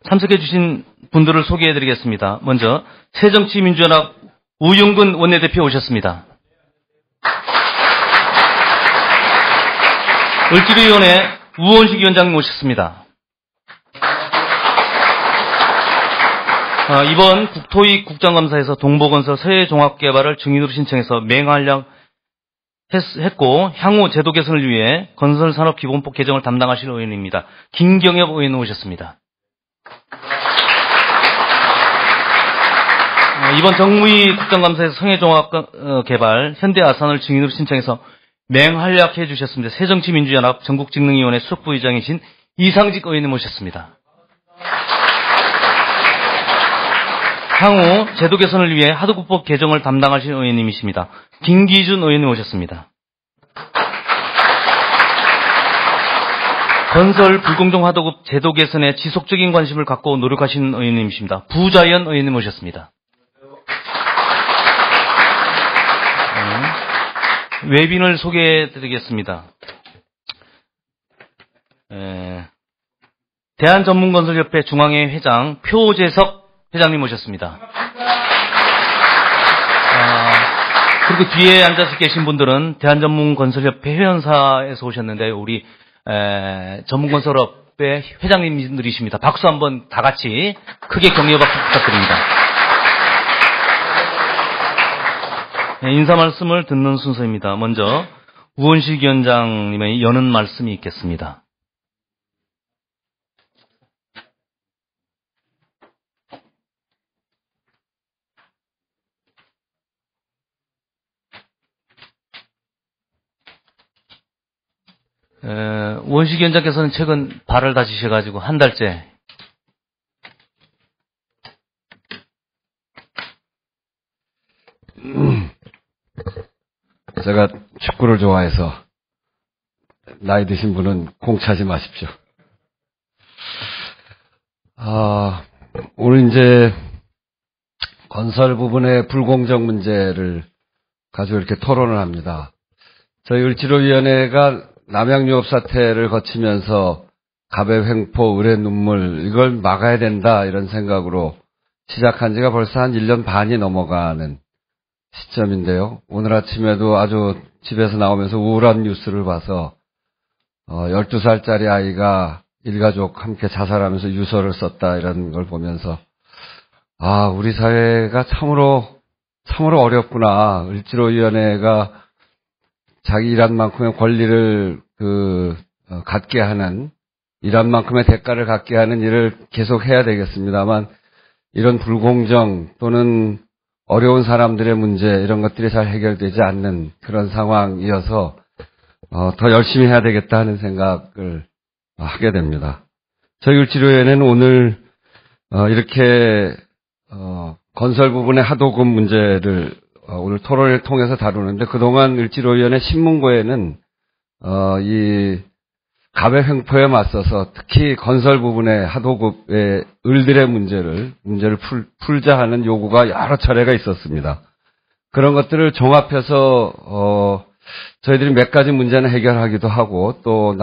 참석해주신 분들을 소개해드리겠습니다. 먼저 새정치민주연합 우영근 원내대표 오셨습니다. 을지로위원회 우원식 위원장님 오셨습니다. 이번 국토위 국정감사에서 동보건설 서해종합개발을 증인으로 신청해서 맹활약 했고 향후 제도 개선을 위해 건설산업기본법 개정을 담당하실 의원입니다. 김경엽 의원 오셨습니다. 이번 정무위 국정감사에서 성해종합개발 현대아산을 증인으로 신청해서 맹활약해 주셨습니다. 새정치민주연합 전국직능위원회 수석부의장이신 이상직 의원님 모셨습니다. 향후 제도 개선을 위해 하도급법 개정을 담당하신 의원님이십니다. 김기준 의원님 오셨습니다. 건설 불공정 하도급 제도 개선에 지속적인 관심을 갖고 노력하시는 의원님이십니다. 부자연 의원님 오셨습니다. 외빈을 소개해드리겠습니다. 대한전문건설협회 중앙회 회장 표재석 회장님 오셨습니다. 그리고 뒤에 앉아서 계신 분들은 대한전문건설협회 회원사에서 오셨는데 우리 전문건설업의 회장님들이십니다. 박수 한번 다 같이 크게 격려 박수 부탁드립니다. 인사 말씀을 듣는 순서입니다. 먼저 우원식 위원장님의 여는 말씀이 있겠습니다. 우원식 위원장께서는 최근 발을 다치셔가지고 한 달째 제가 축구를 좋아해서 나이 드신 분은 공 차지 마십시오. 오늘 이제 건설 부분의 불공정 문제를 가지고 이렇게 토론을 합니다. 저희 을지로위원회가 남양유업 사태를 거치면서 갑의 횡포, 을의 눈물 이걸 막아야 된다 이런 생각으로 시작한 지가 벌써 한 1년 반이 넘어가는 시점인데요. 오늘 아침에도 아주 집에서 나오면서 우울한 뉴스를 봐서 12살짜리 아이가 일가족 함께 자살하면서 유서를 썼다 이런 걸 보면서 우리 사회가 참으로 어렵구나. 을지로위원회가 자기 일한 만큼의 권리를 갖게 하는 일한 만큼의 대가를 갖게 하는 일을 계속 해야 되겠습니다만 이런 불공정 또는 어려운 사람들의 문제 이런 것들이 잘 해결되지 않는 그런 상황이어서 더 열심히 해야 되겠다 하는 생각을 하게 됩니다. 저희 을지로위원회는 오늘 이렇게 건설 부분의 하도급 문제를 오늘 토론을 통해서 다루는데 그동안 을지로위원회 신문고에는 이 갑의 횡포에 맞서서 특히 건설 부분의 하도급의 을들의 문제를 풀자 하는 요구가 여러 차례가 있었습니다. 그런 것들을 종합해서 저희들이 몇 가지 문제는 해결하기도 하고 또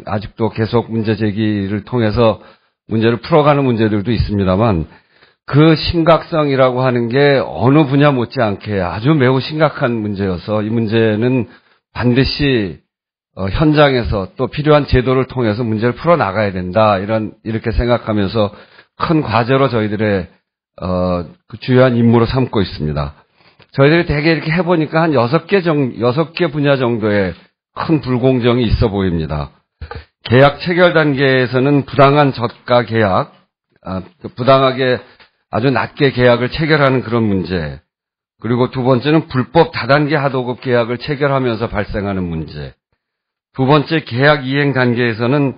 아직도 계속 문제 제기를 통해서 문제를 풀어가는 문제들도 있습니다만 그 심각성이라고 하는 게 어느 분야 못지않게 아주 매우 심각한 문제여서 이 문제는 반드시 현장에서 또 필요한 제도를 통해서 문제를 풀어나가야 된다. 이렇게 생각하면서 큰 과제로 저희들의 그 주요한 임무로 삼고 있습니다. 저희들이 대개 이렇게 해보니까 한 6개 분야 정도의 큰 불공정이 있어 보입니다. 계약 체결 단계에서는 부당한 저가 계약, 부당하게 아주 낮게 계약을 체결하는 그런 문제. 그리고 두 번째는 불법 다단계 하도급 계약을 체결하면서 발생하는 문제. 두 번째 계약 이행 단계에서는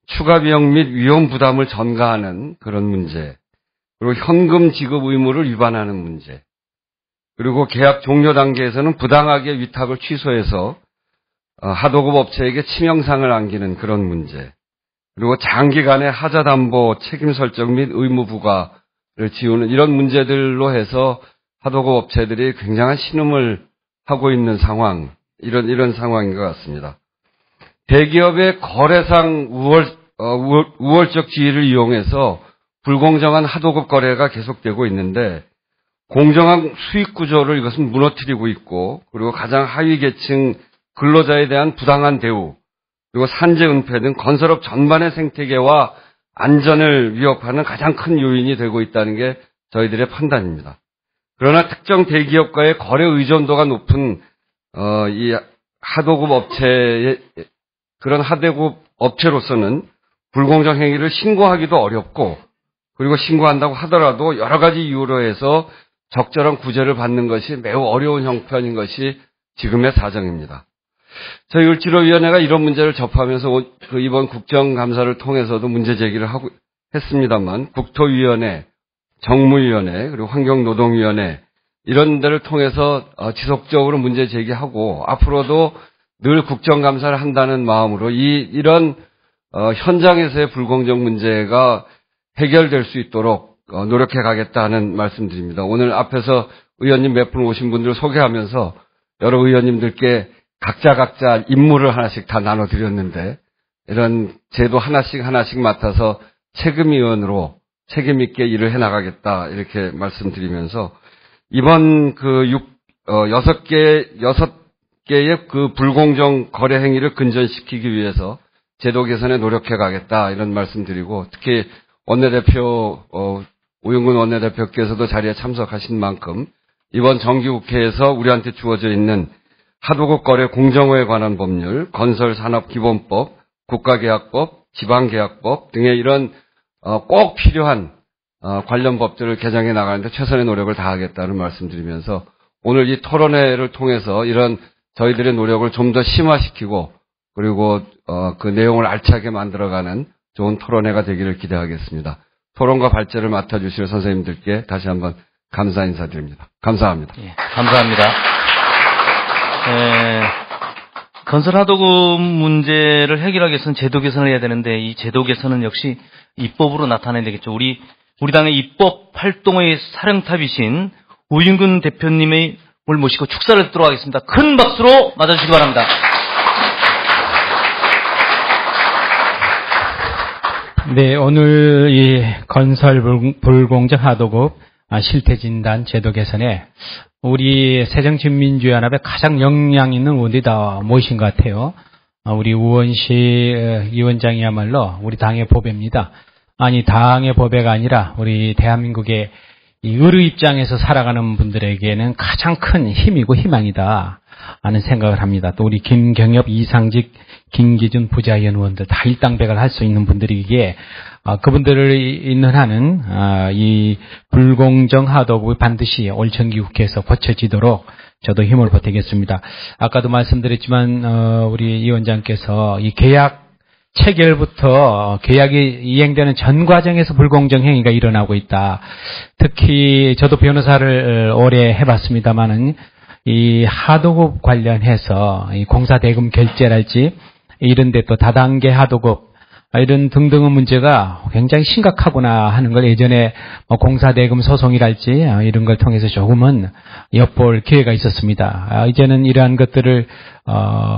추가 비용 및 위험 부담을 전가하는 그런 문제. 그리고 현금 지급 의무를 위반하는 문제. 그리고 계약 종료 단계에서는 부당하게 위탁을 취소해서 하도급 업체에게 치명상을 안기는 그런 문제. 그리고 장기간의 하자 담보 책임 설정 및 의무 부과를 지우는 이런 문제들로 해서 하도급 업체들이 굉장한 신음을 하고 있는 상황, 이런 상황인 것 같습니다. 대기업의 거래상 우월적 지위를 이용해서 불공정한 하도급 거래가 계속되고 있는데 공정한 수익 구조를 이것은 무너뜨리고 있고 그리고 가장 하위 계층 근로자에 대한 부당한 대우 그리고 산재 은폐 등 건설업 전반의 생태계와 안전을 위협하는 가장 큰 요인이 되고 있다는 게 저희들의 판단입니다. 그러나 특정 대기업과의 거래 의존도가 높은 이 하도급 업체의 그런 하도급 업체로서는 불공정 행위를 신고하기도 어렵고 그리고 신고한다고 하더라도 여러 가지 이유로 해서 적절한 구제를 받는 것이 매우 어려운 형편인 것이 지금의 사정입니다. 저희 을지로위원회가 이런 문제를 접하면서 이번 국정감사를 통해서도 문제 제기를 했습니다만 국토위원회, 정무위원회 그리고 환경노동위원회 이런 데를 통해서 지속적으로 문제 제기하고 앞으로도 늘 국정감사를 한다는 마음으로 이런 현장에서의 불공정 문제가 해결될 수 있도록 노력해 가겠다는 말씀드립니다. 오늘 앞에서 의원님 몇 분 오신 분들 소개하면서 여러 의원님들께 각자 임무를 하나씩 다 나눠드렸는데 이런 제도 하나씩 맡아서 책임위원으로 책임있게 일을 해나가겠다 이렇게 말씀드리면서 이번 여섯 개의 그 불공정 거래 행위를 근절시키기 위해서 제도 개선에 노력해 가겠다 이런 말씀드리고 특히 원내대표 오영근 원내대표께서도 자리에 참석하신 만큼 이번 정기국회에서 우리한테 주어져 있는 하도급 거래 공정화에 관한 법률, 건설산업기본법, 국가계약법, 지방계약법 등의 이런 꼭 필요한 관련 법들을 개정해 나가는데 최선의 노력을 다하겠다는 말씀드리면서 오늘 이 토론회를 통해서 이런 저희들의 노력을 좀 더 심화시키고 그리고 그 내용을 알차게 만들어가는 좋은 토론회가 되기를 기대하겠습니다. 토론과 발제를 맡아주실 선생님들께 다시 한번 감사 인사드립니다. 감사합니다. 예, 감사합니다. 건설하도급 문제를 해결하기 위해서는 제도 개선을 해야 되는데 이 제도 개선은 역시 입법으로 나타내야 되겠죠. 우리 당의 입법 활동의 사령탑이신 우윤근 대표님을 모시고 축사를 듣도록 하겠습니다. 큰 박수로 맞아주시기 바랍니다. 네, 오늘 이 건설 불공정 하도급 실태 진단 제도 개선에 우리 새정치민주연합에 가장 역량 있는 의원들이 다 모이신 것 같아요. 우리 우원식 위원장이야말로 우리 당의 보배입니다. 아니, 당의 보배가 아니라 우리 대한민국의 이 의료 입장에서 살아가는 분들에게는 가장 큰 힘이고 희망이다 하는 생각을 합니다. 또 우리 김경엽, 이상직, 김기준 부자위원 의원들 다 일당백을 할 수 있는 분들이기에 그분들을 있는 한은 이 불공정 하도급이 반드시 올 정기국회에서 고쳐지도록 저도 힘을 보태겠습니다. 아까도 말씀드렸지만 우리 위원장께서 이 계약 체결부터 계약이 이행되는 전 과정에서 불공정 행위가 일어나고 있다. 특히 저도 변호사를 오래 해봤습니다마는 이 하도급 관련해서 이 공사대금 결제랄지 이런데 또 다단계 하도급 이런 등등의 문제가 굉장히 심각하구나 하는 걸 예전에 공사대금 소송이랄지 이런 걸 통해서 조금은 엿볼 기회가 있었습니다. 이제는 이러한 것들을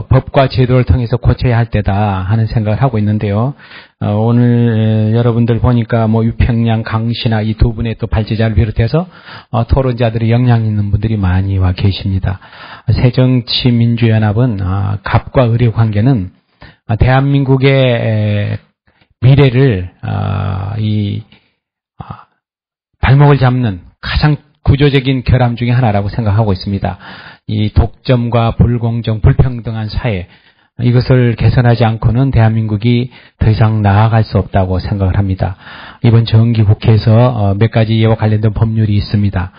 법과 제도를 통해서 고쳐야 할 때다 하는 생각을 하고 있는데요. 오늘 여러분들 보니까 유평양 강씨나 이 두 분의 또 발제자를 비롯해서 토론자들이 역량 있는 분들이 많이 와 계십니다. 새정치민주연합은 갑과 을의 관계는 대한민국의 미래를 발목을 잡는 가장 구조적인 결함 중에 하나라고 생각하고 있습니다. 이 독점과 불공정, 불평등한 사회 이것을 개선하지 않고는 대한민국이 더 이상 나아갈 수 없다고 생각을 합니다. 이번 정기국회에서 몇 가지 이와 관련된 법률이 있습니다.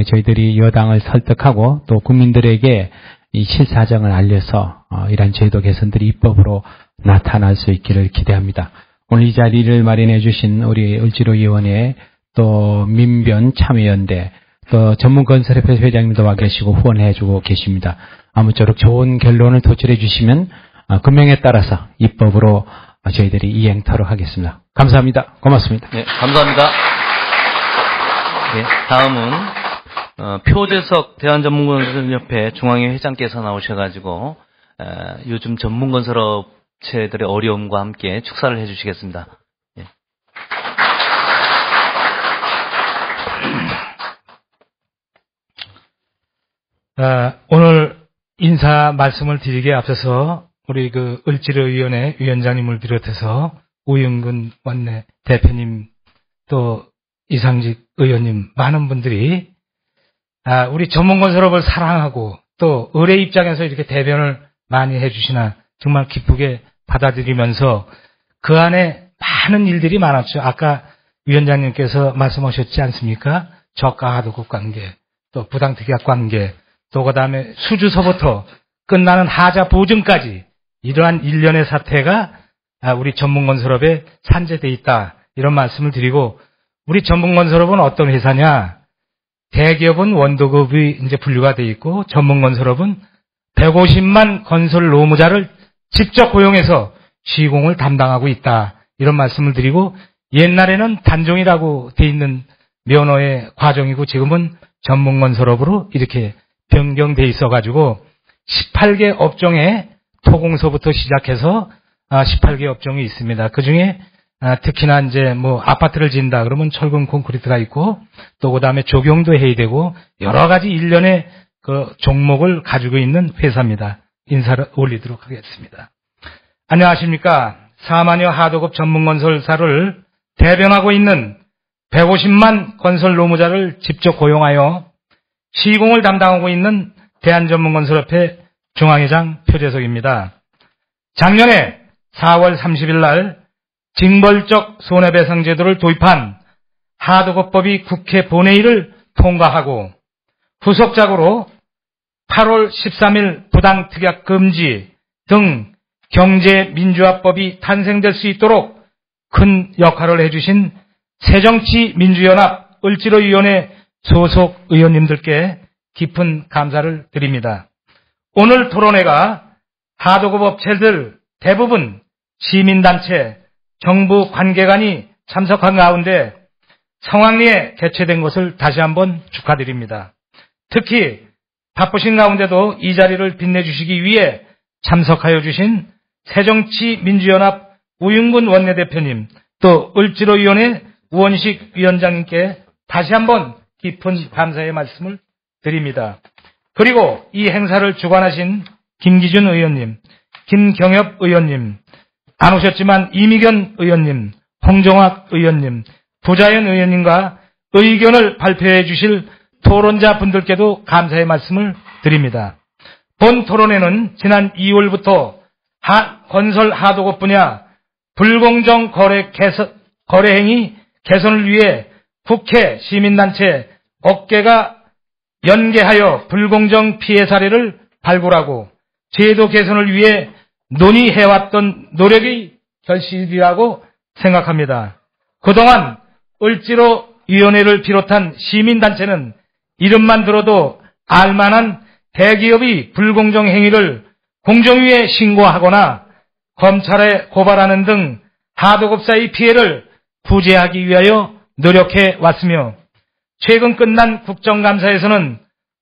저희들이 여당을 설득하고 또 국민들에게 이 실사정을 알려서 이러한 제도 개선들이 입법으로 나타날 수 있기를 기대합니다. 오늘 이 자리를 마련해 주신 우리 을지로위원회 또 민변 참여연대 또 전문건설협회 회장님도 와 계시고 후원해 주고 계십니다. 아무쪼록 좋은 결론을 도출해 주시면 금명에 따라서 입법으로 저희들이 이행토록 하겠습니다. 감사합니다. 고맙습니다. 네, 감사합니다. 네, 다음은 표재석 대한전문건설협회 중앙회 회장께서 나오셔가지고 요즘 전문건설업 업체들의 어려움과 함께 축사를 해주시겠습니다. 예. 오늘 인사 말씀을 드리기에 앞서서 우리 을지로위원회 위원장님을 비롯해서 우영근 원내 대표님 또 이상직 의원님 많은 분들이 우리 전문건설업을 사랑하고 또 의뢰 입장에서 이렇게 대변을 많이 해주시나 정말 기쁘게 받아들이면서 그 안에 많은 일들이 많았죠. 아까 위원장님께서 말씀하셨지 않습니까? 저가 하도급 관계, 또 부당특약 관계, 또 그 다음에 수주서부터 끝나는 하자 보증까지 이러한 일련의 사태가 우리 전문건설업에 산재되어 있다. 이런 말씀을 드리고 우리 전문건설업은 어떤 회사냐? 대기업은 원도급이 이제 분류가 되어 있고 전문건설업은 150만 건설 노무자를 직접 고용해서 시공을 담당하고 있다. 이런 말씀을 드리고 옛날에는 단종이라고 되어 있는 면허의 과정이고 지금은 전문건설업으로 이렇게 변경되어 있어가지고 18개 업종에 토공소부터 시작해서 18개 업종이 있습니다. 그 중에 특히나 이제 아파트를 짓는다 그러면 철근 콘크리트가 있고 또 그다음에 조경도 해야 되고 여러 가지 일련의 그 종목을 가지고 있는 회사입니다. 인사를 올리도록 하겠습니다. 안녕하십니까. 사만여 하도급 전문건설사를 대변하고 있는 150만 건설 노무자를 직접 고용하여 시공을 담당하고 있는 대한전문건설협회 중앙회장 표재석입니다. 작년에 4월 30일 날 징벌적 손해배상제도를 도입한 하도급법이 국회 본회의를 통과하고 후속작으로 8월 13일 부당특약 금지 등 경제민주화법이 탄생될 수 있도록 큰 역할을 해주신 새정치민주연합 을지로위원회 소속 의원님들께 깊은 감사를 드립니다. 오늘 토론회가 하도급 업체들 대부분 시민단체, 정부 관계관이 참석한 가운데 성황리에 개최된 것을 다시 한번 축하드립니다. 특히 바쁘신 가운데도 이 자리를 빛내주시기 위해 참석하여 주신 새정치민주연합 우윤근 원내대표님 또 을지로위원회 우원식 위원장님께 다시 한번 깊은 감사의 말씀을 드립니다. 그리고 이 행사를 주관하신 김기준 의원님, 김경엽 의원님, 안 오셨지만 이미견 의원님, 홍정학 의원님, 부자연 의원님과 의견을 발표해 주실 토론자 분들께도 감사의 말씀을 드립니다. 본 토론회는 지난 2월부터 건설 하도급 분야 불공정 거래 행위 개선을 위해 국회, 시민단체, 업계가 연계하여 불공정 피해 사례를 발굴하고 제도 개선을 위해 논의해왔던 노력의 결실이라고 생각합니다. 그동안 을지로위원회를 비롯한 시민단체는 이름만 들어도 알만한 대기업이 불공정 행위를 공정위에 신고하거나 검찰에 고발하는 등 하도급사의 피해를 구제하기 위하여 노력해 왔으며 최근 끝난 국정감사에서는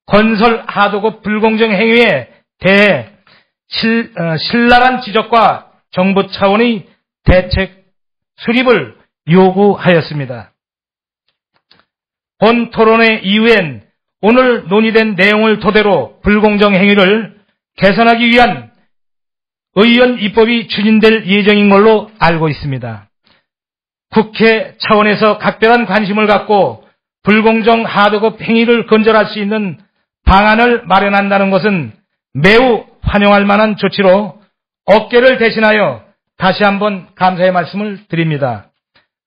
건설 하도급 불공정 행위에 대해 신랄한 지적과 정부 차원의 대책 수립을 요구하였습니다. 본 토론회 이후엔 오늘 논의된 내용을 토대로 불공정 행위를 개선하기 위한 의원 입법이 추진될 예정인 걸로 알고 있습니다. 국회 차원에서 각별한 관심을 갖고 불공정 하도급 행위를 근절할 수 있는 방안을 마련한다는 것은 매우 환영할 만한 조치로 업계를 대신하여 다시 한번 감사의 말씀을 드립니다.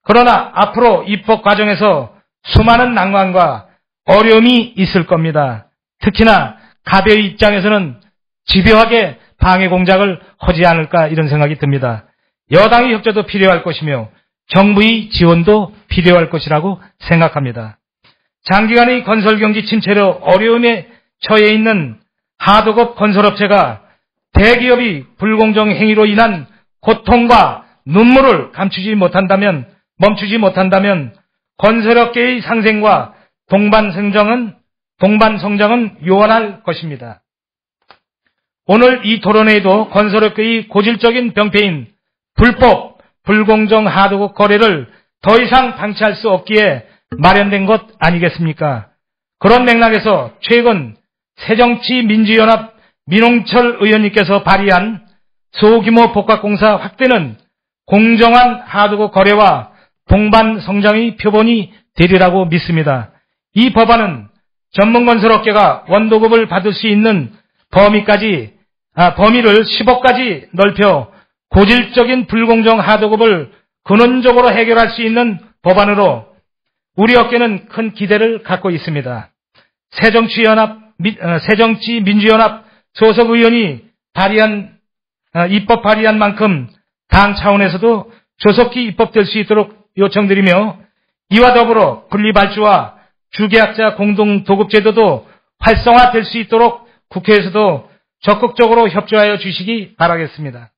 그러나 앞으로 입법 과정에서 수많은 난관과 어려움이 있을 겁니다. 특히나 가벼의 입장에서는 집요하게 방해 공작을 하지 않을까 이런 생각이 듭니다. 여당의 협조도 필요할 것이며 정부의 지원도 필요할 것이라고 생각합니다. 장기간의 건설경기 침체로 어려움에 처해 있는 하도급 건설업체가 대기업이 불공정 행위로 인한 고통과 눈물을 멈추지 못한다면 건설업계의 상생과 동반 성장은 요원할 것입니다. 오늘 이 토론회에도 건설업계의 고질적인 병폐인 불법, 불공정 하도급 거래를 더 이상 방치할 수 없기에 마련된 것 아니겠습니까? 그런 맥락에서 최근 새정치민주연합 민홍철 의원님께서 발의한 소규모 복합공사 확대는 공정한 하도급 거래와 동반 성장의 표본이 되리라고 믿습니다. 이 법안은 전문건설업계가 원도급을 받을 수 있는 범위를 10억까지 넓혀 고질적인 불공정 하도급을 근원적으로 해결할 수 있는 법안으로 우리 업계는 큰 기대를 갖고 있습니다. 새정치민주연합 소속 의원이 입법 발의한 만큼 당 차원에서도 조속히 입법될 수 있도록 요청드리며 이와 더불어 분리발주와 주계약자 공동도급제도도 활성화될 수 있도록 국회에서도 적극적으로 협조하여 주시기 바라겠습니다.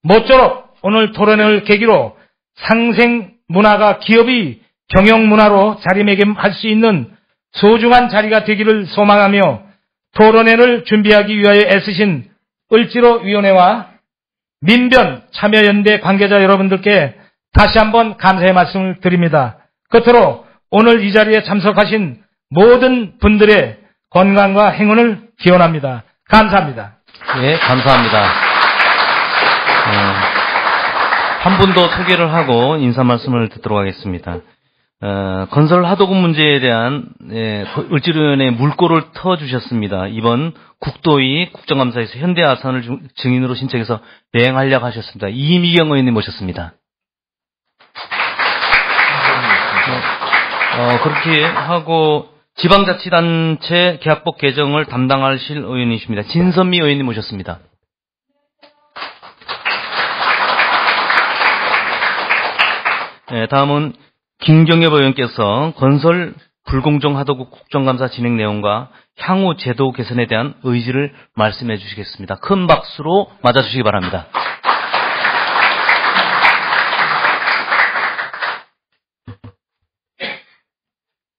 모쪼록 오늘 토론회를 계기로 상생 문화가 기업의 경영 문화로 자리매김할 수 있는 소중한 자리가 되기를 소망하며 토론회를 준비하기 위하여 애쓰신 을지로위원회와 민변 참여연대 관계자 여러분들께 다시 한번 감사의 말씀을 드립니다. 끝으로 오늘 이 자리에 참석하신 모든 분들의 건강과 행운을 기원합니다. 감사합니다. 예, 감사합니다. 한 분 더 소개를 하고 인사 말씀을 듣도록 하겠습니다. 건설 하도급 문제에 대한 을지로위원회 물꼬를 터주셨습니다. 이번 국도위 국정감사에서 현대아산을 증인으로 신청해서 매행하려고 하셨습니다. 이미경 의원님 모셨습니다. 그렇게 하고 지방자치단체 계약법 개정을 담당하실 의원이십니다. 진선미 의원님 모셨습니다. 다음은 김경엽 의원께서 건설 불공정 하도급 국정감사 진행 내용과 향후 제도 개선에 대한 의지를 말씀해 주시겠습니다. 큰 박수로 맞아주시기 바랍니다.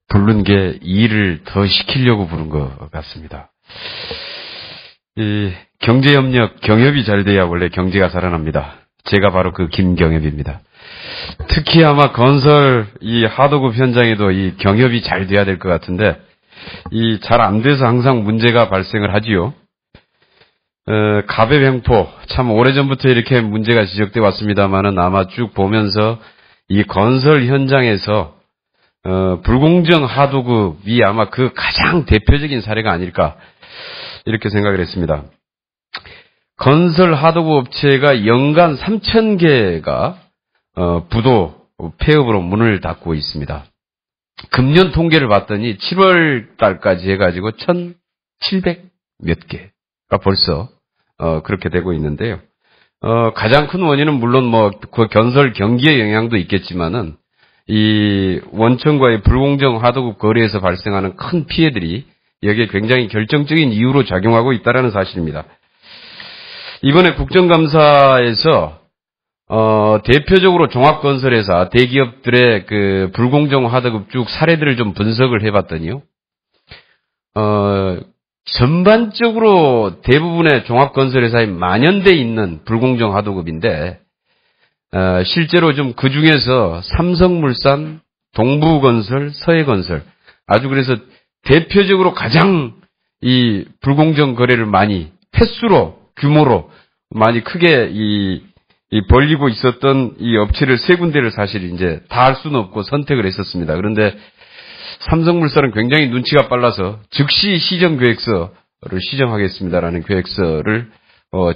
부른 게 일을 더 시키려고 부른 것 같습니다. 이 경제협력, 경협이 잘 돼야 원래 경제가 살아납니다. 제가 바로 그 김경협입니다. 특히 아마 건설 이 하도급 현장에도 이 경협이 잘 돼야 될 것 같은데 이 잘 안 돼서 항상 문제가 발생을 하지요. 가배횡포 참 오래전부터 이렇게 문제가 지적돼 왔습니다만은 아마 쭉 보면서 이 건설 현장에서 불공정 하도급이 아마 그 가장 대표적인 사례가 아닐까 이렇게 생각을 했습니다. 건설 하도급 업체가 연간 3,000개가 부도 폐업으로 문을 닫고 있습니다. 금년 통계를 봤더니 7월 달까지 해가지고 1,700 몇 개가 벌써 그렇게 되고 있는데요. 가장 큰 원인은 물론 그 건설 경기의 영향도 있겠지만은 이 원청과의 불공정 하도급 거래에서 발생하는 큰 피해들이 여기에 굉장히 결정적인 이유로 작용하고 있다는 사실입니다. 이번에 국정감사에서 대표적으로 종합건설회사 대기업들의 그 불공정 하도급 쭉 사례들을 좀 분석을 해봤더니요. 전반적으로 대부분의 종합건설회사에 만연돼 있는 불공정 하도급인데 실제로 좀 그 중에서 삼성물산, 동부건설, 서해건설 아주 그래서 대표적으로 가장 이 불공정 거래를 많이 횟수로 규모로 많이 크게 이 벌리고 있었던 이 업체를 세 군데를 사실 이제 다 할 수는 없고 선택을 했었습니다. 그런데 삼성물산은 굉장히 눈치가 빨라서 즉시 시정계획서를 시정하겠습니다라는 계획서를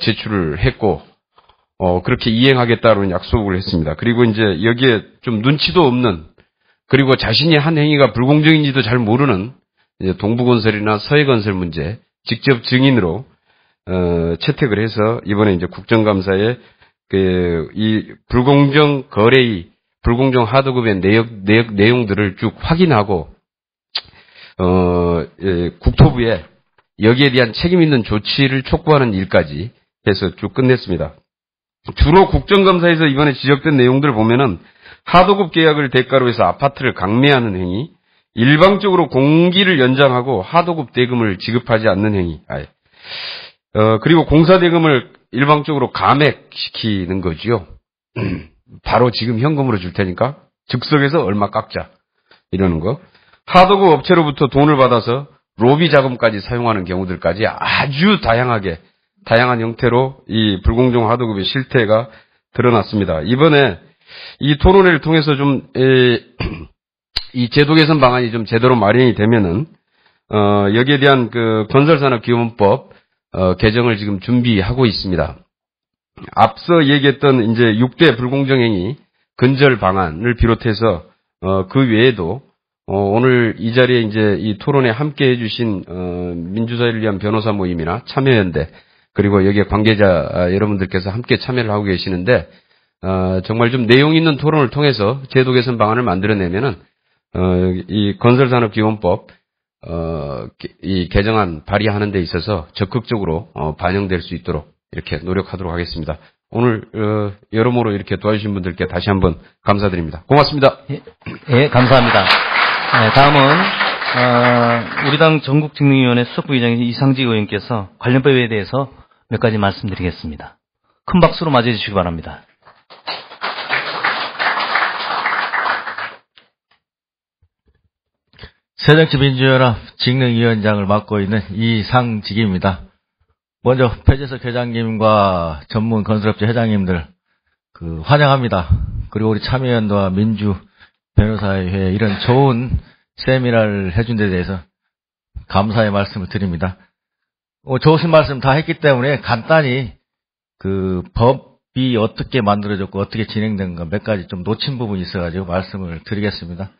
제출을 했고 그렇게 이행하겠다는 약속을 했습니다. 그리고 이제 여기에 좀 눈치도 없는 그리고 자신이 한 행위가 불공정인지도 잘 모르는 이제 동부건설이나 서해건설 문제 직접 증인으로 채택을 해서 이번에 이제 국정감사에 이 불공정 거래의 불공정 하도급의 내용들을 쭉 확인하고 국토부에 여기에 대한 책임 있는 조치를 촉구하는 일까지 해서 쭉 끝냈습니다. 주로 국정감사에서 이번에 지적된 내용들을 보면은 하도급 계약을 대가로 해서 아파트를 강매하는 행위, 일방적으로 공기를 연장하고 하도급 대금을 지급하지 않는 행위, 그리고 공사대금을 일방적으로 감액시키는 거지요. 바로 지금 현금으로 줄 테니까 즉석에서 얼마 깎자. 이러는 거. 하도급 업체로부터 돈을 받아서 로비 자금까지 사용하는 경우들까지 아주 다양한 형태로 이 불공정 하도급의 실태가 드러났습니다. 이번에 이 토론회를 통해서 좀, 이 제도 개선 방안이 좀 제대로 마련이 되면은, 여기에 대한 그 건설산업기본법, 개정을 지금 준비하고 있습니다. 앞서 얘기했던 이제 6대 불공정행위 근절 방안을 비롯해서, 그 외에도, 오늘 이 자리에 이제 이 토론에 함께 해주신, 민주사회를 위한 변호사 모임이나 참여연대, 그리고 여기에 관계자 여러분들께서 함께 참여를 하고 계시는데, 정말 좀 내용 있는 토론을 통해서 제도 개선 방안을 만들어내면은, 이 건설산업기본법, 이 개정안 발의하는 데 있어서 적극적으로, 반영될 수 있도록 이렇게 노력하도록 하겠습니다. 오늘, 여러모로 이렇게 도와주신 분들께 다시 한번 감사드립니다. 고맙습니다. 예, 감사합니다. 네, 다음은, 우리 당 전국직능위원회 수석부의장인 이상직 의원께서 관련법에 대해서 몇 가지 말씀드리겠습니다. 큰 박수로 맞이해 주시기 바랍니다. 새정치민주연합 직능위원장을 맡고 있는 이상직입니다. 먼저 표재석 회장님과 전문 건설업체 회장님들 환영합니다. 그리고 우리 참여연대와 민주 변호사회 이런 좋은 세미나를 해준 데 대해서 감사의 말씀을 드립니다. 좋으신 말씀 다 했기 때문에 간단히 법이 어떻게 만들어졌고 어떻게 진행된가 몇 가지 좀 놓친 부분이 있어가지고 말씀을 드리겠습니다.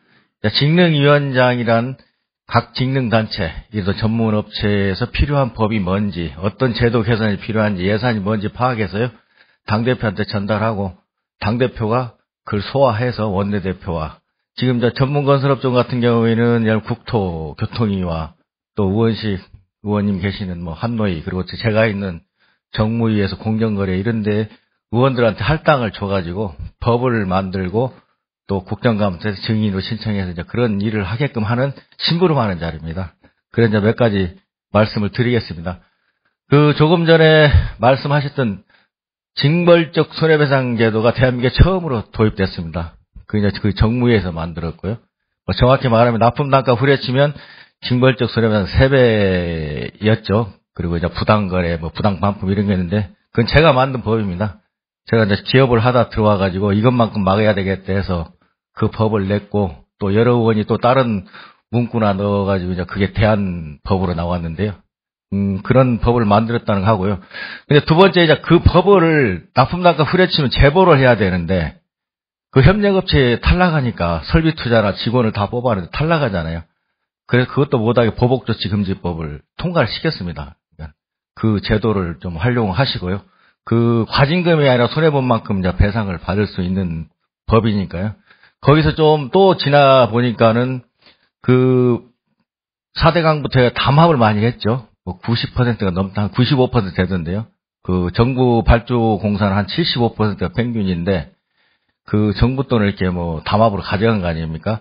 직능위원장이란 각 직능단체, 이래서 전문업체에서 필요한 법이 뭔지, 어떤 제도 개선이 필요한지, 예산이 뭔지 파악해서요, 당대표한테 전달하고, 당대표가 그걸 소화해서 원내대표와, 지금 전문건설업종 같은 경우에는 국토교통위와 또 우원식 의원님 계시는 한노위, 그리고 제가 있는 정무위에서 공정거래 이런데 의원들한테 할당을 줘가지고 법을 만들고 또 국정감사에서 증인으로 신청해서 이제 그런 일을 하게끔 하는 심부름하는 자리입니다. 그래서 이제 몇 가지 말씀을 드리겠습니다. 조금 전에 말씀하셨던 징벌적 손해배상 제도가 대한민국에 처음으로 도입됐습니다. 이제 정무위에서 만들었고요. 정확히 말하면 납품단가 후려치면 징벌적 손해배상 3배였죠. 그리고 이제 부당거래, 부당반품 이런 게 있는데, 그건 제가 만든 법입니다. 제가 이제 기업을 하다 들어와가지고 이것만큼 막아야 되겠다 해서 그 법을 냈고, 또 여러 의원이 또 다른 문구나 넣어가지고 이제 그게 대안법으로 나왔는데요. 그런 법을 만들었다는 거 하고요. 근데 두 번째 이제 그 법을 납품단가 후려치면 제보를 해야 되는데, 그 협력업체에 탈락하니까 설비 투자나 직원을 다 뽑아내는데 탈락하잖아요. 그래서 그것도 못하게 보복조치금지법을 통과를 시켰습니다. 그러니까 그 제도를 좀 활용하시고요. 그 과징금이 아니라 손해본 만큼 배상을 받을 수 있는 법이니까요. 거기서 좀 또 지나 보니까는 4대 강부터 담합을 많이 했죠. 90%가 넘다, 한 95% 되던데요. 정부 발주공사는 한 75%가 평균인데, 정부 돈을 이렇게 담합으로 가져간 거 아닙니까?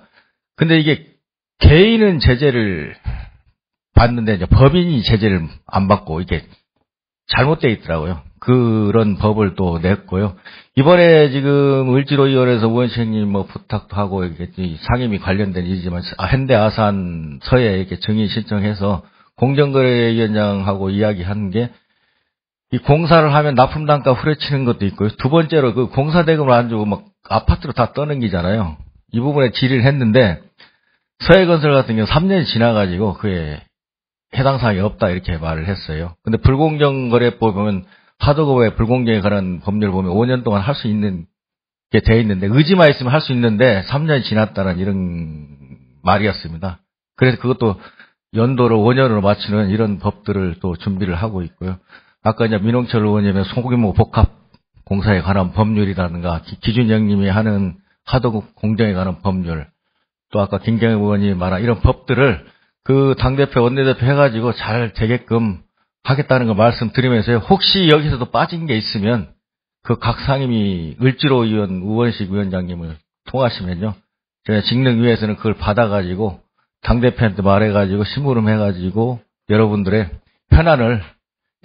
근데 이게 개인은 제재를 받는데 이제 법인이 제재를 안 받고 이게 잘못되어 있더라고요. 그런 법을 또 냈고요. 이번에 지금 을지로위원회에서 의원실님 부탁도 하고 이렇게 상임위 관련된 일이지만 현대 아산 서해 이렇게 증인 신청해서 공정거래위원장하고 이야기한 게 이 공사를 하면 납품단가 후려치는 것도 있고요. 두 번째로 공사대금을 안 주고 아파트로 다 떠넘기잖아요. 이 부분에 질의를 했는데 서해건설 같은 경우 3년이 지나가지고 그에 해당 사항이 없다 이렇게 말을 했어요. 근데 불공정거래법 보면 하도급에 불공정에 관한 법률 보면 5년 동안 할 수 있는 게 돼 있는데 의지만 있으면 할 수 있는데 3년이 지났다는 이런 말이었습니다. 그래서 그것도 연도를 5년으로 맞추는 이런 법들을 또 준비를 하고 있고요. 아까 이제 민홍철 의원님의 소규모 복합 공사에 관한 법률이라든가 기준형님이 하는 하도급 공정에 관한 법률, 또 아까 김경희 의원이 말한 이런 법들을 당대표, 원내대표 해가지고 잘 되게끔 하겠다는 거 말씀드리면서요. 혹시 여기서도 빠진 게 있으면 각 상임위 을지로위원 우원식 위원장님을 통하시면요. 제가 직능위에서는 그걸 받아가지고 당대표한테 말해가지고 심부름해가지고 여러분들의 현안을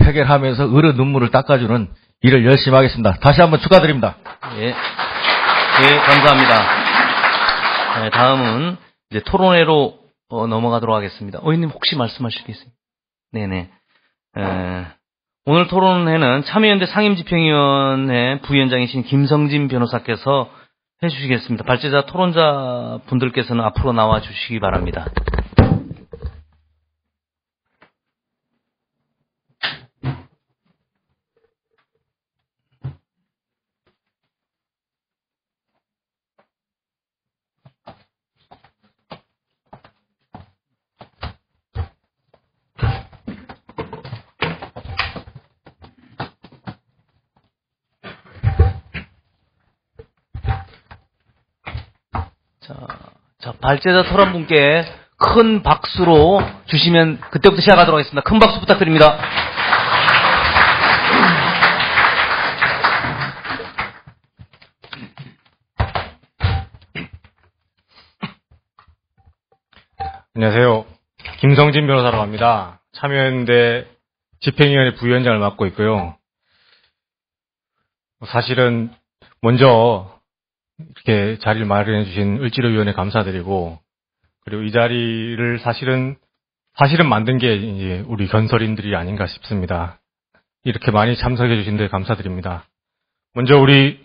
해결하면서 의료 눈물을 닦아주는 일을 열심히 하겠습니다. 다시 한번 축하드립니다. 예. 예, 감사합니다. 네, 다음은 이제 토론회로 넘어가도록 하겠습니다. 의원님 혹시 말씀하실 게 있어요? 네네. 오늘 토론회는 참여연대 상임집행위원회 부위원장이신 김성진 변호사께서 해주시겠습니다. 발제자 토론자 분들께서는 앞으로 나와 주시기 바랍니다. 자, 발제자 토론분께 큰 박수로 주시면 그때부터 시작하도록 하겠습니다. 큰 박수 부탁드립니다. 안녕하세요. 김성진 변호사라고 합니다. 참여연대 집행위원회 부위원장을 맡고 있고요. 사실은 먼저 이렇게 자리를 마련해 주신 을지로위원회 감사드리고, 그리고 이 자리를 사실은 만든 게 이제 우리 건설인들이 아닌가 싶습니다. 이렇게 많이 참석해 주신 데 감사드립니다. 먼저 우리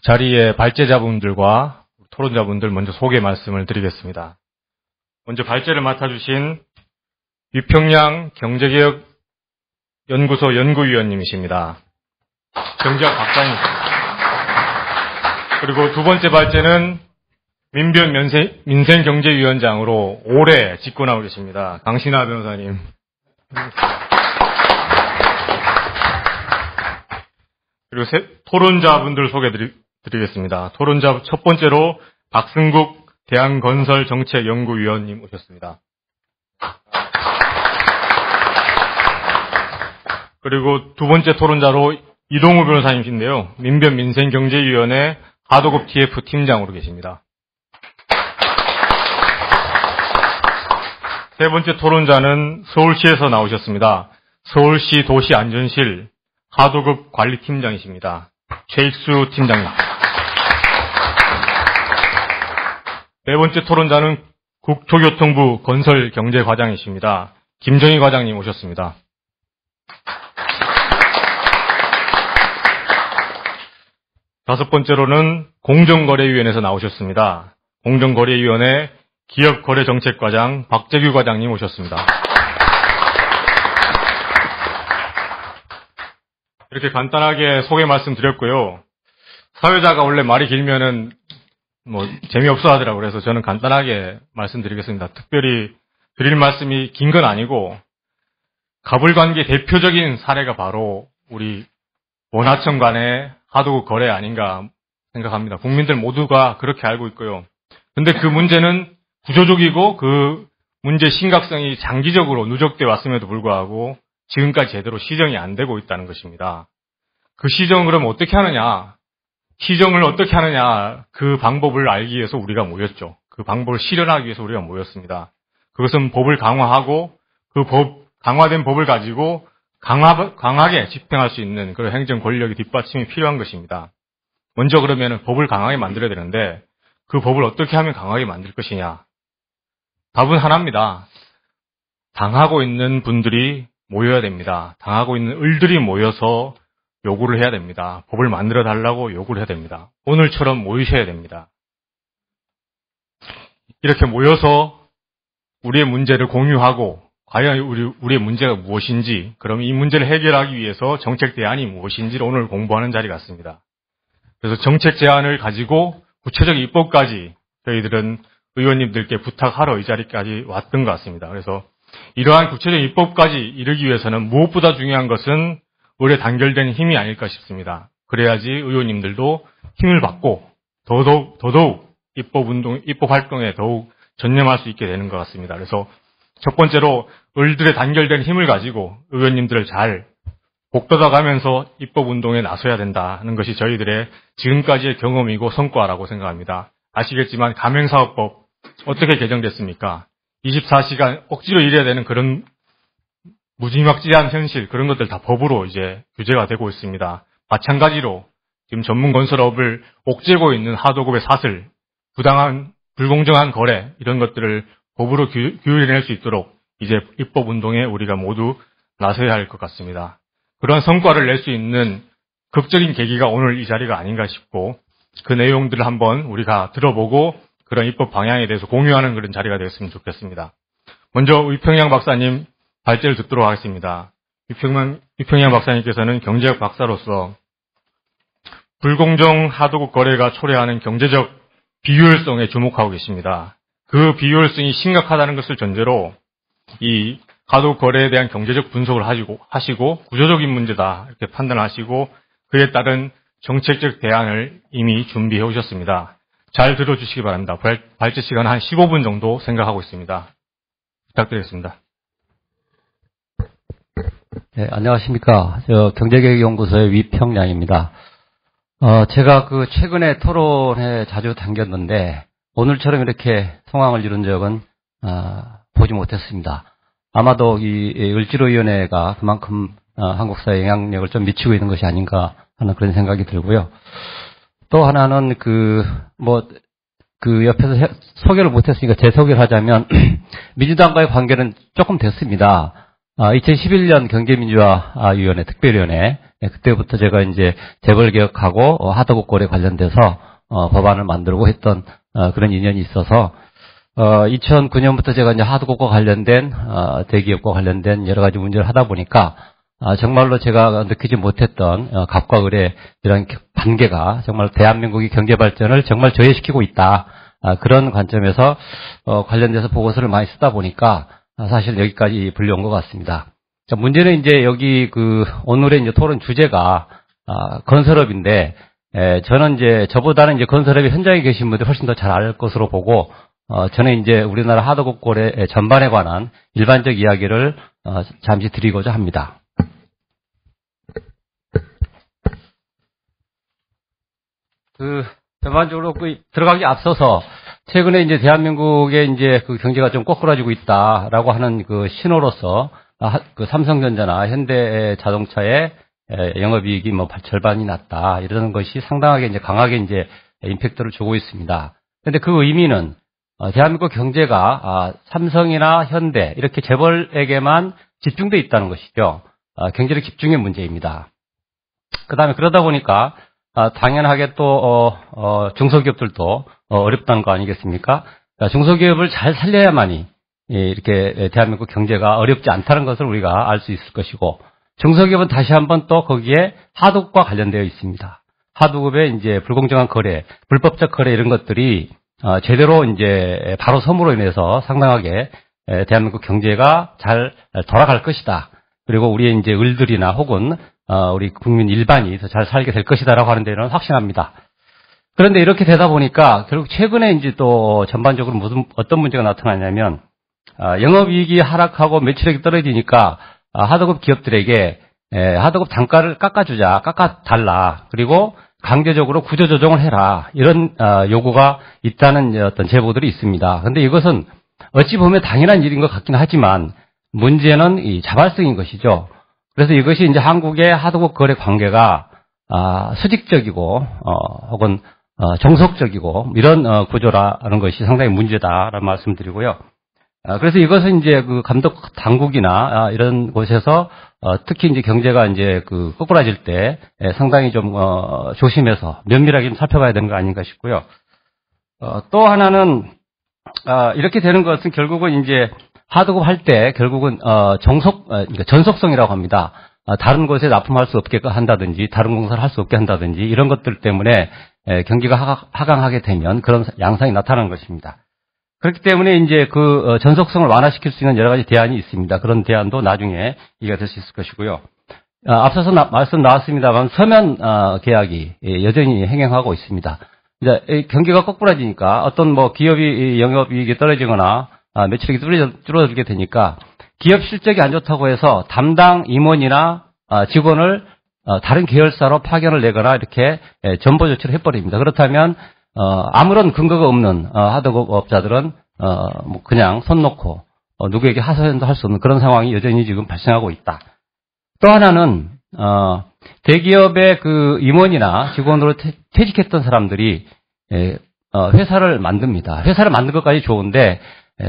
자리에 발제자분들과 토론자분들 먼저 소개 말씀을 드리겠습니다. 먼저 발제를 맡아주신 유평양 경제개혁연구소 연구위원님이십니다. 경제학 박사님이십니다. 그리고 두 번째 발제는 민변 민생경제위원장으로 오래 집권하고 계십니다. 강신하 변호사님. 그리고 토론자분들 소개드리겠습니다. 토론자 첫 번째로 박승국 대한건설정책연구위원님 오셨습니다. 그리고 두 번째 토론자로 이동우 변호사님이신데요. 민변 민생경제위원회 하도급 TF 팀장으로 계십니다. 세 번째 토론자는 서울시에서 나오셨습니다. 서울시 도시안전실 하도급 관리팀장이십니다. 최익수 팀장님. 네 번째 토론자는 국토교통부 건설경제과장이십니다. 김정희 과장님 오셨습니다. 다섯 번째로는 공정거래위원회에서 나오셨습니다. 공정거래위원회 기업거래정책과장 박재규 과장님 오셨습니다. 이렇게 간단하게 소개 말씀드렸고요. 사회자가 원래 말이 길면은 재미없어 하더라고요. 그래서 저는 간단하게 말씀드리겠습니다. 특별히 드릴 말씀이 긴 건 아니고, 가불관계 대표적인 사례가 바로 우리 원하청 간의 하도급 거래 아닌가 생각합니다. 국민들 모두가 그렇게 알고 있고요. 근데 그 문제는 구조적이고 그 문제 심각성이 장기적으로 누적되어 왔음에도 불구하고 지금까지 제대로 시정이 안 되고 있다는 것입니다. 그 시정을 그럼 어떻게 하느냐? 시정을 어떻게 하느냐? 그 방법을 알기 위해서 우리가 모였죠. 그 방법을 실현하기 위해서 우리가 모였습니다. 그것은 법을 강화하고 그 강화된 법을 가지고 강하게 집행할 수 있는 그런 행정 권력의 뒷받침이 필요한 것입니다. 먼저 그러면 법을 강하게 만들어야 되는데 그 법을 어떻게 하면 강하게 만들 것이냐? 답은 하나입니다. 당하고 있는 분들이 모여야 됩니다. 당하고 있는 을들이 모여서 요구를 해야 됩니다. 법을 만들어 달라고 요구를 해야 됩니다. 오늘처럼 모이셔야 됩니다. 이렇게 모여서 우리의 문제를 공유하고 과연 우리의 문제가 무엇인지, 그럼 이 문제를 해결하기 위해서 정책 대안이 무엇인지를 오늘 공부하는 자리 같습니다. 그래서 정책 제안을 가지고 구체적 입법까지 저희들은 의원님들께 부탁하러 이 자리까지 왔던 것 같습니다. 그래서 이러한 구체적 입법까지 이르기 위해서는 무엇보다 중요한 것은 오래 단결된 힘이 아닐까 싶습니다. 그래야지 의원님들도 힘을 받고 더더욱 입법 활동에 더욱 전념할 수 있게 되는 것 같습니다. 그래서 첫 번째로 을들의 단결된 힘을 가지고 의원님들을 잘 복돋아가면서 입법운동에 나서야 된다는 것이 저희들의 지금까지의 경험이고 성과라고 생각합니다. 아시겠지만 가맹사업법 어떻게 개정됐습니까? 24시간 억지로 일해야 되는 그런 무지막지한 현실 그런 것들 다 법으로 이제 규제가 되고 있습니다. 마찬가지로 지금 전문 건설업을 옥죄고 있는 하도급의 사슬, 부당한 불공정한 거래 이런 것들을 법으로 규율해낼 수 있도록 이제 입법 운동에 우리가 모두 나서야 할 것 같습니다. 그러한 성과를 낼 수 있는 극적인 계기가 오늘 이 자리가 아닌가 싶고 그 내용들을 한번 우리가 들어보고 그런 입법 방향에 대해서 공유하는 그런 자리가 되었으면 좋겠습니다. 먼저 위평양 박사님 발제를 듣도록 하겠습니다. 위평양 박사님께서는 경제학 박사로서 불공정 하도급 거래가 초래하는 경제적 비효율성에 주목하고 계십니다. 그 비효율성이 심각하다는 것을 전제로 이 하도급 거래에 대한 경제적 분석을 하시고 구조적인 문제다 이렇게 판단하시고 그에 따른 정책적 대안을 이미 준비해 오셨습니다. 잘 들어주시기 바랍니다. 발제 시간 한 15분 정도 생각하고 있습니다. 부탁드리겠습니다. 네, 안녕하십니까. 경제개혁연구소의 위평양입니다. 제가 최근에 토론에 자주 당겼는데, 오늘처럼 이렇게 상황을 이룬 적은, 보지 못했습니다. 아마도 이 을지로위원회가 그만큼, 한국사회 영향력을 좀 미치고 있는 것이 아닌가 하는 그런 생각이 들고요. 또 하나는 옆에서 소개를 못했으니까 제 소개를 하자면, 민주당과의 관계는 조금 됐습니다. 2011년 경제민주화위원회, 특별위원회, 그때부터 제가 이제 재벌개혁하고 하도급 거래 관련돼서 법안을 만들고 했던 그런 인연이 있어서 2009년부터 제가 이제 하도급과 관련된 대기업과 관련된 여러 가지 문제를 하다 보니까 정말로 제가 느끼지 못했던 갑과 을의 이런 관계가 정말 대한민국의 경제 발전을 정말 저해시키고 있다. 그런 관점에서 관련돼서 보고서를 많이 쓰다 보니까 사실 여기까지 불려온 것 같습니다. 자, 문제는 이제 여기 오늘의 이제 토론 주제가 건설업인데 저는 이제 저보다는 이제 건설업이 현장에 계신 분들이 훨씬 더 잘 알 것으로 보고 저는 이제 우리나라 하도급 거래 전반에 관한 일반적 이야기를 잠시 드리고자 합니다. 전반적으로 들어가기 앞서서 최근에 이제 대한민국의 이제 경제가 좀 꼬꾸라지고 있다라고 하는 신호로서 삼성전자나 현대자동차의 영업이익이 절반이 났다 이러는 것이 상당하게 이제 강하게 이제 임팩트를 주고 있습니다. 그런데 그 의미는 대한민국 경제가 삼성이나 현대 이렇게 재벌에게만 집중돼 있다는 것이죠. 경제력 집중의 문제입니다. 그다음에 그러다 보니까 당연하게 또 중소기업들도 어렵다는 거 아니겠습니까? 중소기업을 잘 살려야만이 이렇게 대한민국 경제가 어렵지 않다는 것을 우리가 알 수 있을 것이고, 중소기업은 다시 한번 또 거기에 하도급과 관련되어 있습니다. 하도급의 이제 불공정한 거래, 불법적 거래 이런 것들이 제대로 이제 바로 섬으로 인해서 상당하게 대한민국 경제가 잘 돌아갈 것이다. 그리고 우리의 이제 을들이나 혹은 우리 국민 일반이 더 잘 살게 될 것이다라고 하는 데는 확신합니다. 그런데 이렇게 되다 보니까 결국 최근에 이제 또 전반적으로 어떤 문제가 나타나냐면 영업이익이 하락하고 매출액이 떨어지니까 하도급 기업들에게 하도급 단가를 깎아달라. 그리고 강제적으로 구조조정을 해라. 이런 요구가 있다는 어떤 제보들이 있습니다. 그런데 이것은 어찌 보면 당연한 일인 것 같긴 하지만 문제는 이 자발성인 것이죠. 그래서 이것이 이제 한국의 하도급 거래 관계가 수직적이고 혹은 정석적이고 이런 구조라는 것이 상당히 문제다라는 말씀드리고요. 그래서 이것은 이제 감독 당국이나 이런 곳에서 특히 이제 경제가 이제 꼬꾸라질 때 상당히 좀 조심해서 면밀하게 좀 살펴봐야 되는 거 아닌가 싶고요. 또 하나는 이렇게 되는 것은 결국은 이제 하도급 할 때 결국은 그러니까 전속성이라고 합니다. 다른 곳에 납품할 수 없게 한다든지 다른 공사를 할 수 없게 한다든지 이런 것들 때문에 경기가 하강하게 되면 그런 양상이 나타나는 것입니다. 그렇기 때문에 이제 전속성을 완화시킬 수 있는 여러 가지 대안이 있습니다. 그런 대안도 나중에 얘기가 될 수 있을 것이고요. 앞서서 말씀 나왔습니다만 서면 계약이 여전히 행행하고 있습니다. 이제 경기가 거꾸라지니까 어떤 기업이 영업이익이 떨어지거나 매출액이 줄어들게 되니까 기업 실적이 안 좋다고 해서 담당 임원이나 직원을 다른 계열사로 파견을 내거나 이렇게 전보 조치를 해버립니다. 그렇다면 아무런 근거가 없는 하도급업자들은 그냥 손 놓고 누구에게 하소연도 할 수 없는 그런 상황이 여전히 지금 발생하고 있다. 또 하나는 대기업의 그 임원이나 직원으로 퇴직했던 사람들이 회사를 만듭니다. 회사를 만든 것까지 좋은데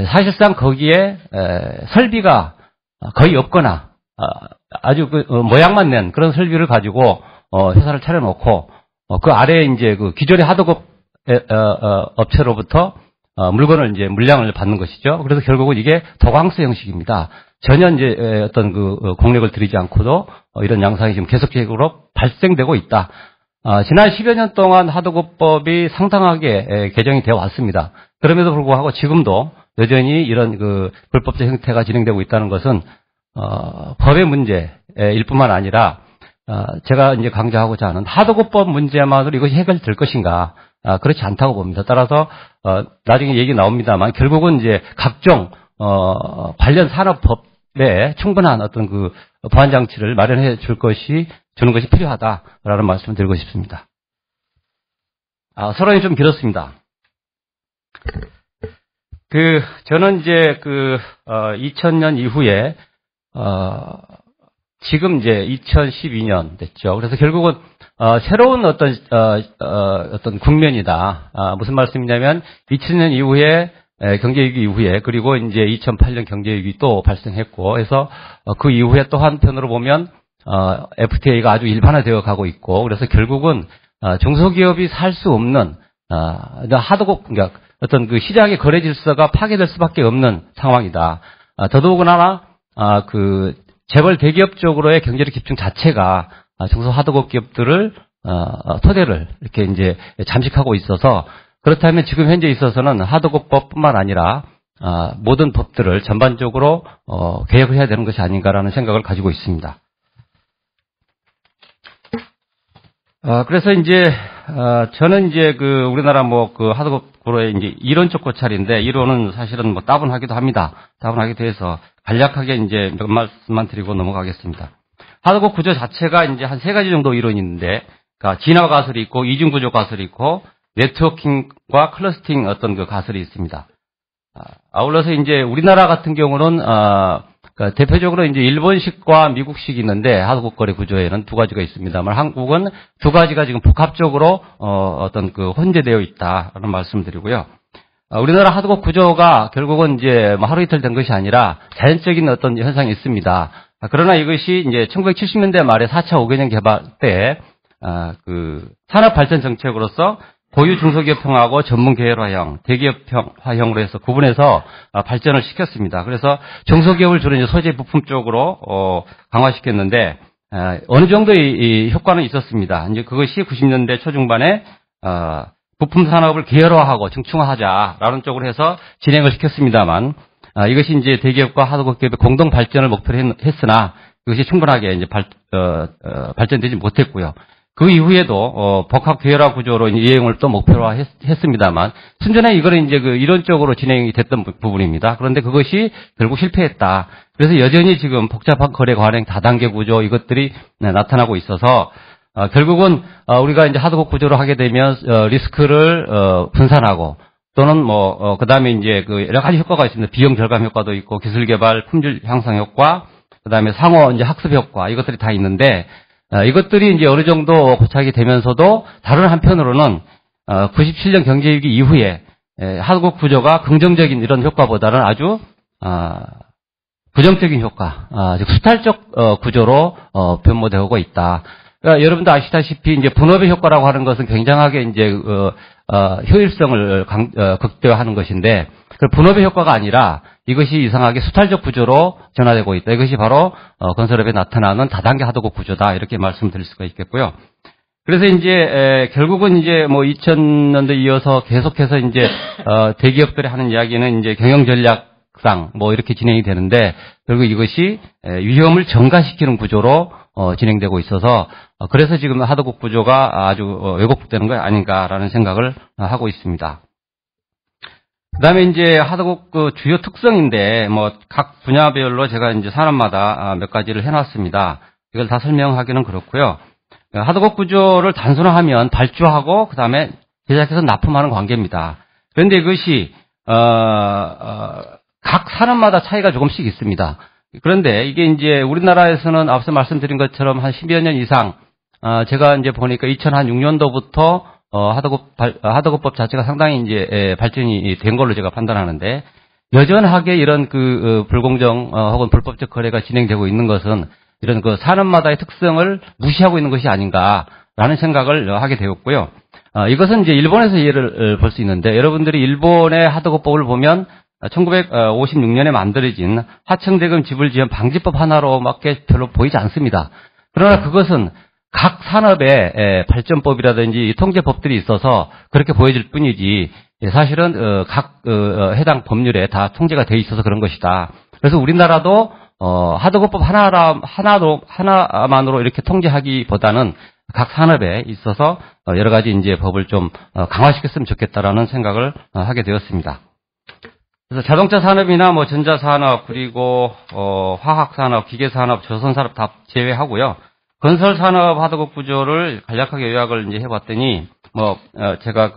사실상 거기에 설비가 거의 없거나 아주 그 모양만 낸 그런 설비를 가지고 회사를 차려놓고 그 아래에 이제 그 기존의 하도급 업체로부터 물건을 이제 물량을 받는 것이죠. 그래서 결국은 이게 도광수 형식입니다. 전혀 이제 어떤 그 공력을 들이지 않고도 이런 양상이 지금 계속적으로 발생되고 있다. 지난 10여 년 동안 하도급법이 상당하게 개정이 되어 왔습니다. 그럼에도 불구하고 지금도 여전히 이런 그 불법적 형태가 진행되고 있다는 것은 법의 문제일 뿐만 아니라 제가 이제 강조하고자 하는 하도급법 문제만으로 이것이 해결될 것인가? 그렇지 않다고 봅니다. 따라서 나중에 얘기 나옵니다만 결국은 이제 각종 관련 산업법에 충분한 어떤 그 보완 장치를 마련해 주는 것이 필요하다라는 말씀을 드리고 싶습니다. 서론이 좀 길었습니다. 저는 이제 2000년 이후에 지금 이제 2012년 됐죠. 그래서 결국은 새로운 어떤 국면이다. 무슨 말씀이냐면 2000년 이후에 경제위기 이후에 그리고 이제 2008년 경제위기 또 발생했고 해서 그 이후에 또 한편으로 보면 FTA가 아주 일반화되어 가고 있고 그래서 결국은 중소기업이 살 수 없는 그러니까 어떤 그 시장의 거래 질서가 파괴될 수밖에 없는 상황이다. 더더군다나 재벌 대기업 쪽으로의 경제력 집중 자체가 중소 하도급 기업들을 토대를 이렇게 이제 잠식하고 있어서 그렇다면 지금 현재 있어서는 하도급법뿐만 아니라 모든 법들을 전반적으로 개혁을 해야 되는 것이 아닌가라는 생각을 가지고 있습니다. 그래서 이제 저는 이제 우리나라 하도급으로의 이제 이론적 고찰인데 이론은 사실은 따분하기도 합니다. 따분하기도 해서 간략하게 이제 몇 말씀만 드리고 넘어가겠습니다. 하도급 구조 자체가 이제 한 3가지 정도 이론이 있는데, 그러니까 진화 가설이 있고 이중 구조 가설이 있고 네트워킹과 클러스팅 어떤 그 가설이 있습니다. 아울러서 이제 우리나라 같은 경우는 대표적으로 이제 일본식과 미국식이 있는데 하도급 거래 구조에는 2가지가 있습니다만 한국은 2가지가 지금 복합적으로 어떤 혼재되어 있다라는 말씀을 드리고요. 우리나라 하도급 구조가 결국은 이제 하루 이틀 된 것이 아니라 자연적인 어떤 현상이 있습니다. 그러나 이것이 이제 1970년대 말에 4차 5개년 개발 때 산업 발전 정책으로서 고유 중소기업형하고 전문 계열화형, 대기업형화형으로 해서 구분해서 발전을 시켰습니다. 그래서 중소기업을 주로 이제 소재 부품 쪽으로 강화시켰는데 어느 정도의 이 효과는 있었습니다. 이제 그것이 90년대 초중반에 부품 산업을 계열화하고 중충화하자라는 쪽으로 해서 진행을 시켰습니다만 이것이 이제 대기업과 하도급 기업의 공동 발전을 목표로 했으나 이것이 충분하게 이제 발전되지 못했고요. 그 이후에도 복합 계열화 구조로 이행을 또 목표로 했습니다만 순전히 이거는 이제 이론적으로 진행이 됐던 부분입니다. 그런데 그것이 결국 실패했다. 그래서 여전히 지금 복잡한 거래 관행 다단계 구조 이것들이 나타나고 있어서 결국은 우리가 이제 하도급 구조로 하게 되면 리스크를 분산하고 또는 그다음에 이제 여러 가지 효과가 있습니다. 비용 절감 효과도 있고 기술 개발, 품질 향상 효과, 그다음에 상호 이제 학습 효과 이것들이 다 있는데 이것들이 이제 어느 정도 고착이 되면서도 다른 한편으로는 97년 경제위기 이후에 하도급 구조가 긍정적인 이런 효과보다는 아주 부정적인 효과, 즉 수탈적 구조로 변모되고 있다. 그러니까 여러분도 아시다시피 이제 분업의 효과라고 하는 것은 굉장하게 이제 효율성을 극대화하는 것인데 그 분업의 효과가 아니라 이것이 이상하게 수탈적 구조로 전환되고 있다. 이것이 바로 건설업에 나타나는 다단계 하도급 구조다. 이렇게 말씀드릴 수가 있겠고요. 그래서 이제 결국은 이제 2000년대 이어서 계속해서 이제 대기업들이 하는 이야기는 이제 경영 전략상 이렇게 진행이 되는데 결국 이것이 위험을 전가시키는 구조로 진행되고 있어서 그래서 지금 하도급 구조가 아주 왜곡되는 거 아닌가라는 생각을 하고 있습니다. 그다음에 이제 하도급 주요 특성인데 각 분야별로 제가 이제 산업마다 몇 가지를 해놨습니다. 이걸 다 설명하기는 그렇고요. 하도급 구조를 단순화하면 발주하고 그다음에 제작해서 납품하는 관계입니다. 그런데 이것이 각 산업마다 차이가 조금씩 있습니다. 그런데 이게 이제 우리나라에서는 앞서 말씀드린 것처럼 한 10여 년 이상, 제가 이제 보니까 2006년도부터 하도급법 자체가 상당히 이제 발전이 된 걸로 제가 판단하는데, 여전하게 이런 불공정 혹은 불법적 거래가 진행되고 있는 것은 이런 산업마다의 특성을 무시하고 있는 것이 아닌가라는 생각을 하게 되었고요. 이것은 이제 일본에서 예를 볼 수 있는데, 여러분들이 일본의 하도급법을 보면 1956년에 만들어진 하청대금 지불 지연 방지법 하나로밖에 별로 보이지 않습니다. 그러나 그것은 각 산업의 발전법이라든지 통제법들이 있어서 그렇게 보여질 뿐이지, 사실은 각 해당 법률에 다 통제가 돼 있어서 그런 것이다. 그래서 우리나라도 하도급법 하나만으로 이렇게 통제하기보다는 각 산업에 있어서 여러 가지 이제 법을 좀 강화시켰으면 좋겠다라는 생각을 하게 되었습니다. 그래서 자동차 산업이나 뭐 전자 산업, 그리고 화학 산업, 기계 산업, 조선 산업 다 제외하고요. 건설 산업 하도급 구조를 간략하게 요약을 이제 해봤더니 제가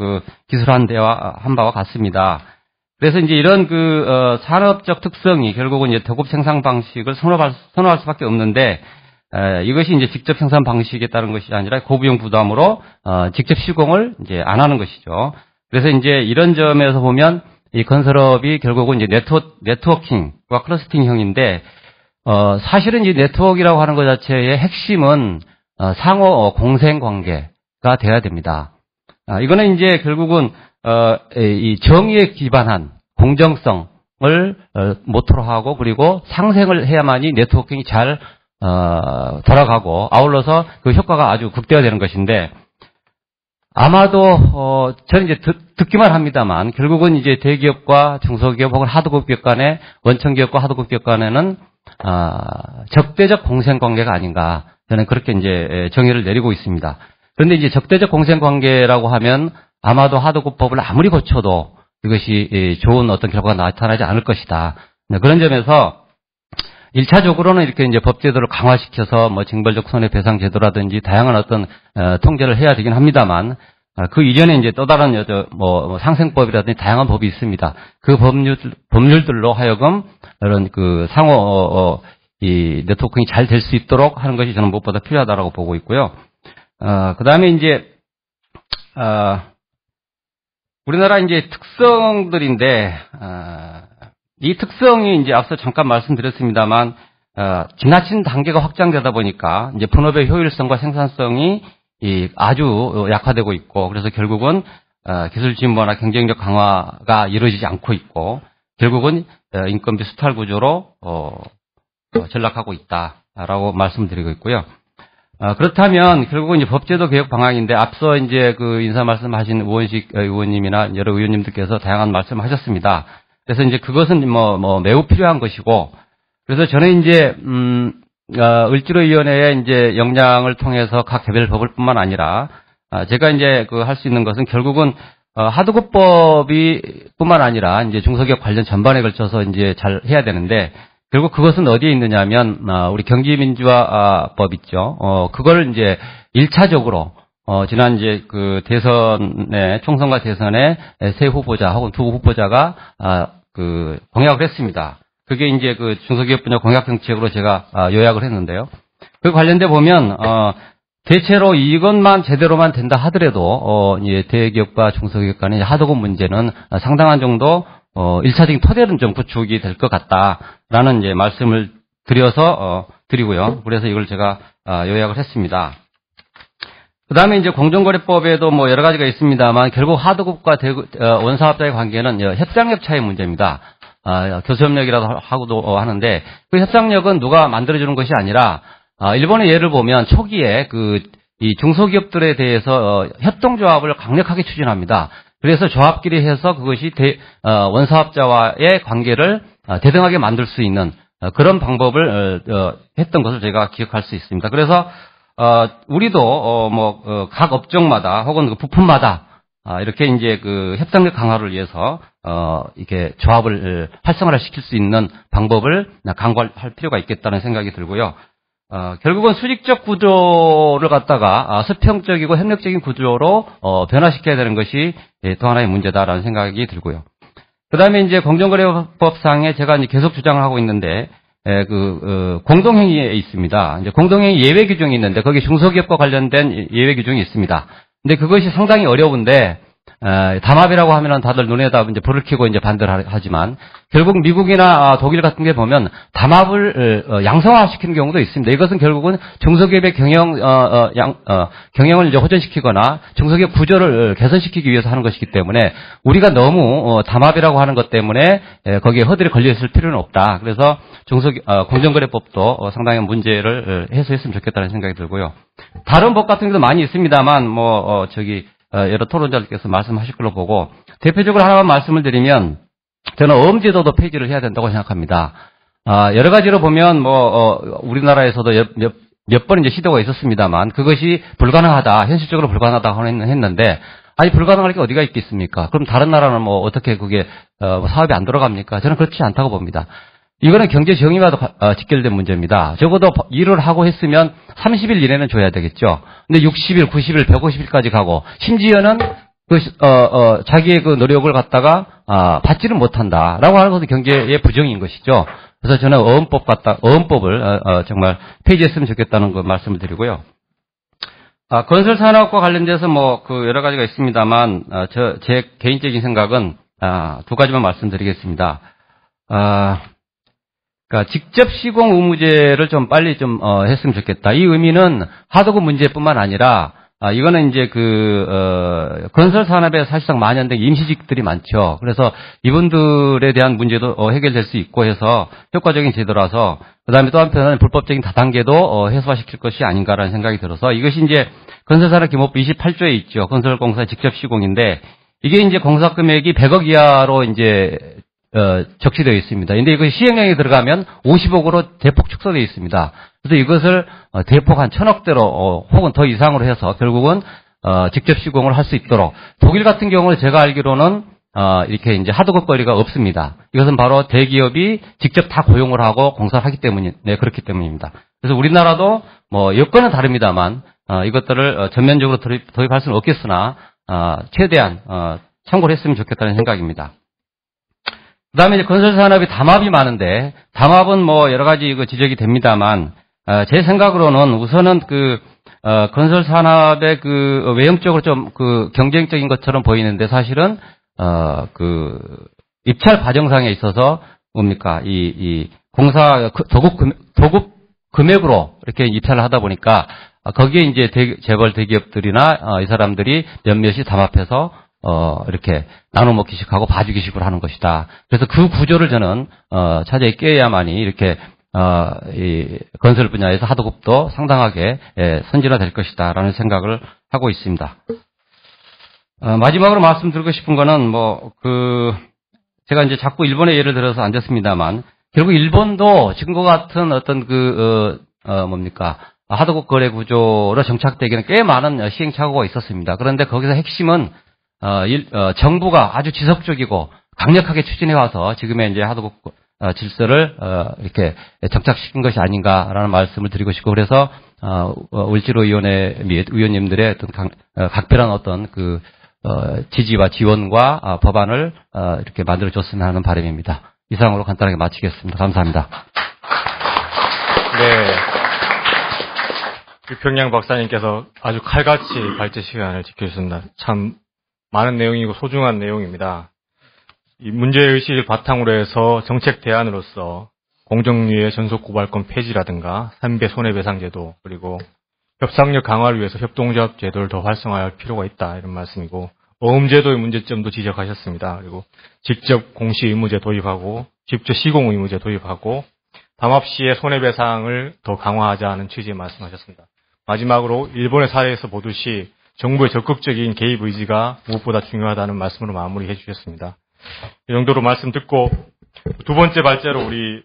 기술한 대화 한 바와 같습니다. 그래서 이제 이런 산업적 특성이 결국은 이제 도급 생산 방식을 선호할 수밖에 없는데, 이것이 이제 직접 생산 방식에 따른 것이 아니라 고비용 부담으로 직접 시공을 이제 안 하는 것이죠. 그래서 이제 이런 점에서 보면 이 건설업이 결국은 이제 네트워킹과 클러스팅형인데, 사실은 이 네트워크라고 하는 것 자체의 핵심은 상호 공생 관계가 돼야 됩니다. 이거는 이제 결국은 이 정의에 기반한 공정성을 모토로 하고, 그리고 상생을 해야만이 네트워킹이 잘 돌아가고, 아울러서 그 효과가 아주 극대화되는 것인데, 아마도 저는 이제 듣기만 합니다만 결국은 이제 대기업과 중소기업 혹은 하도급 기업 간의, 원청기업과 하도급 기업 간에는 적대적 공생 관계가 아닌가, 저는 그렇게 이제 정의를 내리고 있습니다. 그런데 이제 적대적 공생 관계라고 하면 아마도 하도급법을 아무리 고쳐도 이것이 좋은 어떤 결과가 나타나지 않을 것이다. 그런 점에서 1차적으로는 이렇게 이제 법제도를 강화시켜서 뭐 징벌적 손해배상 제도라든지 다양한 어떤 통제를 해야 되긴 합니다만, 그 이전에 이제 또 다른 상생법이라든지 다양한 법이 있습니다. 그 법률들로 하여금 이런 상호 이 네트워킹이 잘 될 수 있도록 하는 것이 저는 무엇보다 필요하다라고 보고 있고요. 그다음에 이제 우리나라 이제 특성들인데, 이 특성이 이제 앞서 잠깐 말씀드렸습니다만, 지나친 단계가 확장되다 보니까 이제 분업의 효율성과 생산성이 아주 약화되고 있고, 그래서 결국은 기술 진보나 경쟁력 강화가 이루어지지 않고 있고, 결국은 인건비 수탈 구조로 전락하고 있다라고 말씀드리고 있고요. 그렇다면 결국은 이제 법제도 개혁 방향인데, 앞서 이제 인사 말씀하신 우원식 의원님이나 여러 의원님들께서 다양한 말씀하셨습니다. 그래서 이제 그것은 매우 필요한 것이고, 그래서 저는 이제 을지로위원회의 이제 역량을 통해서 각 개별 법을 뿐만 아니라 제가 이제 할 수 있는 것은 결국은 하도급법이 뿐만 아니라 이제 중소기업 관련 전반에 걸쳐서 이제 잘 해야 되는데, 결국 그것은 어디에 있느냐면 우리 경기민주화법 있죠. 그걸 이제 1차적으로 지난 이제 대선에, 총선과 대선에 세 후보자 혹은 두 후보자가 공약을 했습니다. 그게 이제 중소기업 분야 공약 정책으로 제가 요약을 했는데요. 그 관련돼 보면 대체로 이것만 제대로만 된다 하더라도 이제 대기업과 중소기업 간의 하도급 문제는 상당한 정도 1차적인 토대는 좀 구축이 될 것 같다라는 이제 말씀을 드리고요. 그래서 이걸 제가 요약을 했습니다. 그 다음에 이제 공정거래법에도 뭐 여러 가지가 있습니다만, 결국 하도급과 원사업자의 관계는 협상력 차이 문제입니다. 교섭력이라도 하고도 하는데, 그 협상력은 누가 만들어주는 것이 아니라, 일본의 예를 보면 초기에 이 중소기업들에 대해서 협동조합을 강력하게 추진합니다. 그래서 조합끼리 해서 그것이 원사업자와의 관계를 대등하게 만들 수 있는 그런 방법을 했던 것을 제가 기억할 수 있습니다. 그래서 우리도 각 업종마다 혹은 부품마다 이렇게 이제 협상력 강화를 위해서 이렇게 조합을 활성화를 시킬 수 있는 방법을 강구할 필요가 있겠다는 생각이 들고요. 결국은 수직적 구조를 갖다가 수평적이고 협력적인 구조로 변화시켜야 되는 것이 또 하나의 문제다라는 생각이 들고요. 그다음에 이제 공정거래법상에 제가 이제 계속 주장을 하고 있는데 공동행위에 있습니다. 이제 공동행위 예외 규정이 있는데 거기 중소기업과 관련된 예외 규정이 있습니다. 근데 그것이 상당히 어려운데 담합이라고 하면은 다들 눈에다 이제 불을 켜고 이제 반대를 하지만 결국 미국이나 독일 같은 게 보면 담합을 양성화시키는 경우도 있습니다. 이것은 결국은 중소기업의 경영을 이제 호전시키거나 중소기업 구조를 개선시키기 위해서 하는 것이기 때문에 우리가 너무 담합이라고 하는 것 때문에 거기에 허들이 걸려 있을 필요는 없다. 그래서 공정거래법도 상당히 문제를 해소했으면 좋겠다는 생각이 들고요. 다른 법 같은 경우도 많이 있습니다만 여러 토론자들께서 말씀하실 걸로 보고 대표적으로 하나만 말씀을 드리면 저는 어음제도도 폐지를 해야 된다고 생각합니다. 여러 가지로 보면 우리나라에서도 몇 번 이제 시도가 있었습니다만 그것이 불가능하다, 현실적으로 불가능하다고 했는데 아니 불가능할 게 어디가 있겠습니까? 그럼 다른 나라는 어떻게 그게 사업이 안 돌아갑니까? 저는 그렇지 않다고 봅니다. 이거는 경제 정의와도 직결된 문제입니다. 적어도 일을 하고 했으면 30일 이내는 줘야 되겠죠. 근데 60일, 90일, 150일까지 가고 심지어는 자기의 그 노력을 갖다가 받지를 못한다라고 하는 것은 경제의 부정인 것이죠. 그래서 저는 어음법을 정말 폐지했으면 좋겠다는 그 말씀을 드리고요. 건설 산업과 관련돼서 여러 가지가 있습니다만 제 개인적인 생각은 두 가지만 말씀드리겠습니다. 그러니까 직접 시공 의무제를 좀 빨리 했으면 좋겠다. 이 의미는 하도급 문제뿐만 아니라 이거는 이제 건설 산업에 사실상 만연된 임시직들이 많죠. 그래서 이분들에 대한 문제도 해결될 수 있고 해서 효과적인 제도라서 그다음에 또 한편은 불법적인 다단계도 해소화시킬 것이 아닌가라는 생각이 들어서 이것이 이제 건설산업기본법 28조에 있죠. 건설공사 직접 시공인데 이게 이제 공사 금액이 100억 이하로 이제 적시되어 있습니다. 근데 이것이 시행령에 들어가면 50억으로 대폭 축소되어 있습니다. 그래서 이것을 대폭 한 1000억대로 혹은 더 이상으로 해서 결국은 직접 시공을 할 수 있도록 독일 같은 경우는 제가 알기로는 이렇게 이제 하도급 거리가 없습니다. 이것은 바로 대기업이 직접 다 고용을 하고 공사를 하기 때문에 그렇기 때문입니다. 그래서 우리나라도 여건은 다릅니다만 이것들을 전면적으로 도입할 수는 없겠으나 최대한 참고를 했으면 좋겠다는 생각입니다. 그 다음에 이제 건설산업이 담합이 많은데, 담합은 여러 가지 지적이 됩니다만, 제 생각으로는 우선은 건설산업의 외형적으로 좀 경쟁적인 것처럼 보이는데 사실은, 입찰 과정상에 있어서 이 공사 도급 금액으로 이렇게 입찰을 하다 보니까 거기에 이제 재벌 대기업들이나 이 사람들이 몇몇이 담합해서 이렇게 나눠 먹기식 하고 봐주기식으로 하는 것이다. 그래서 그 구조를 저는 차제에 깨야만이 이렇게 이 건설 분야에서 하도급도 상당하게 선진화될 것이다라는 생각을 하고 있습니다. 마지막으로 말씀드리고 싶은 거는 제가 이제 자꾸 일본의 예를 들어서 앉았습니다만 결국 일본도 지금과 같은 어떤 하도급 거래 구조로 정착되기는 꽤 많은 시행착오가 있었습니다. 그런데 거기서 핵심은 정부가 아주 지속적이고 강력하게 추진해 와서 지금의 이제 하도급 질서를 이렇게 정착시킨 것이 아닌가라는 말씀을 드리고 싶고 그래서 을지로위원회 및 의원님들의 어떤 각별한 어떤 지지와 지원과 법안을 이렇게 만들어줬으면 하는 바람입니다. 이상으로 간단하게 마치겠습니다. 감사합니다. 네. 유평양 박사님께서 아주 칼같이 발제 시간을 지켜주셨습니다. 참 많은 내용이고 소중한 내용입니다. 이 문제의식을 바탕으로 해서 정책 대안으로서 공정위의 전속고발권 폐지라든가 3배 손해배상제도 그리고 협상력 강화를 위해서 협동조합 제도를 더 활성화할 필요가 있다 이런 말씀이고 어음제도의 문제점도 지적하셨습니다. 그리고 직접 공시 의무제 도입하고 직접 시공 의무제 도입하고 담합 시의 손해배상을 더 강화하자는 취지의 말씀하셨습니다. 마지막으로 일본의 사례에서 보듯이 정부의 적극적인 개입 의지가 무엇보다 중요하다는 말씀으로 마무리해 주셨습니다. 이 정도로 말씀 듣고 두 번째 발제로 우리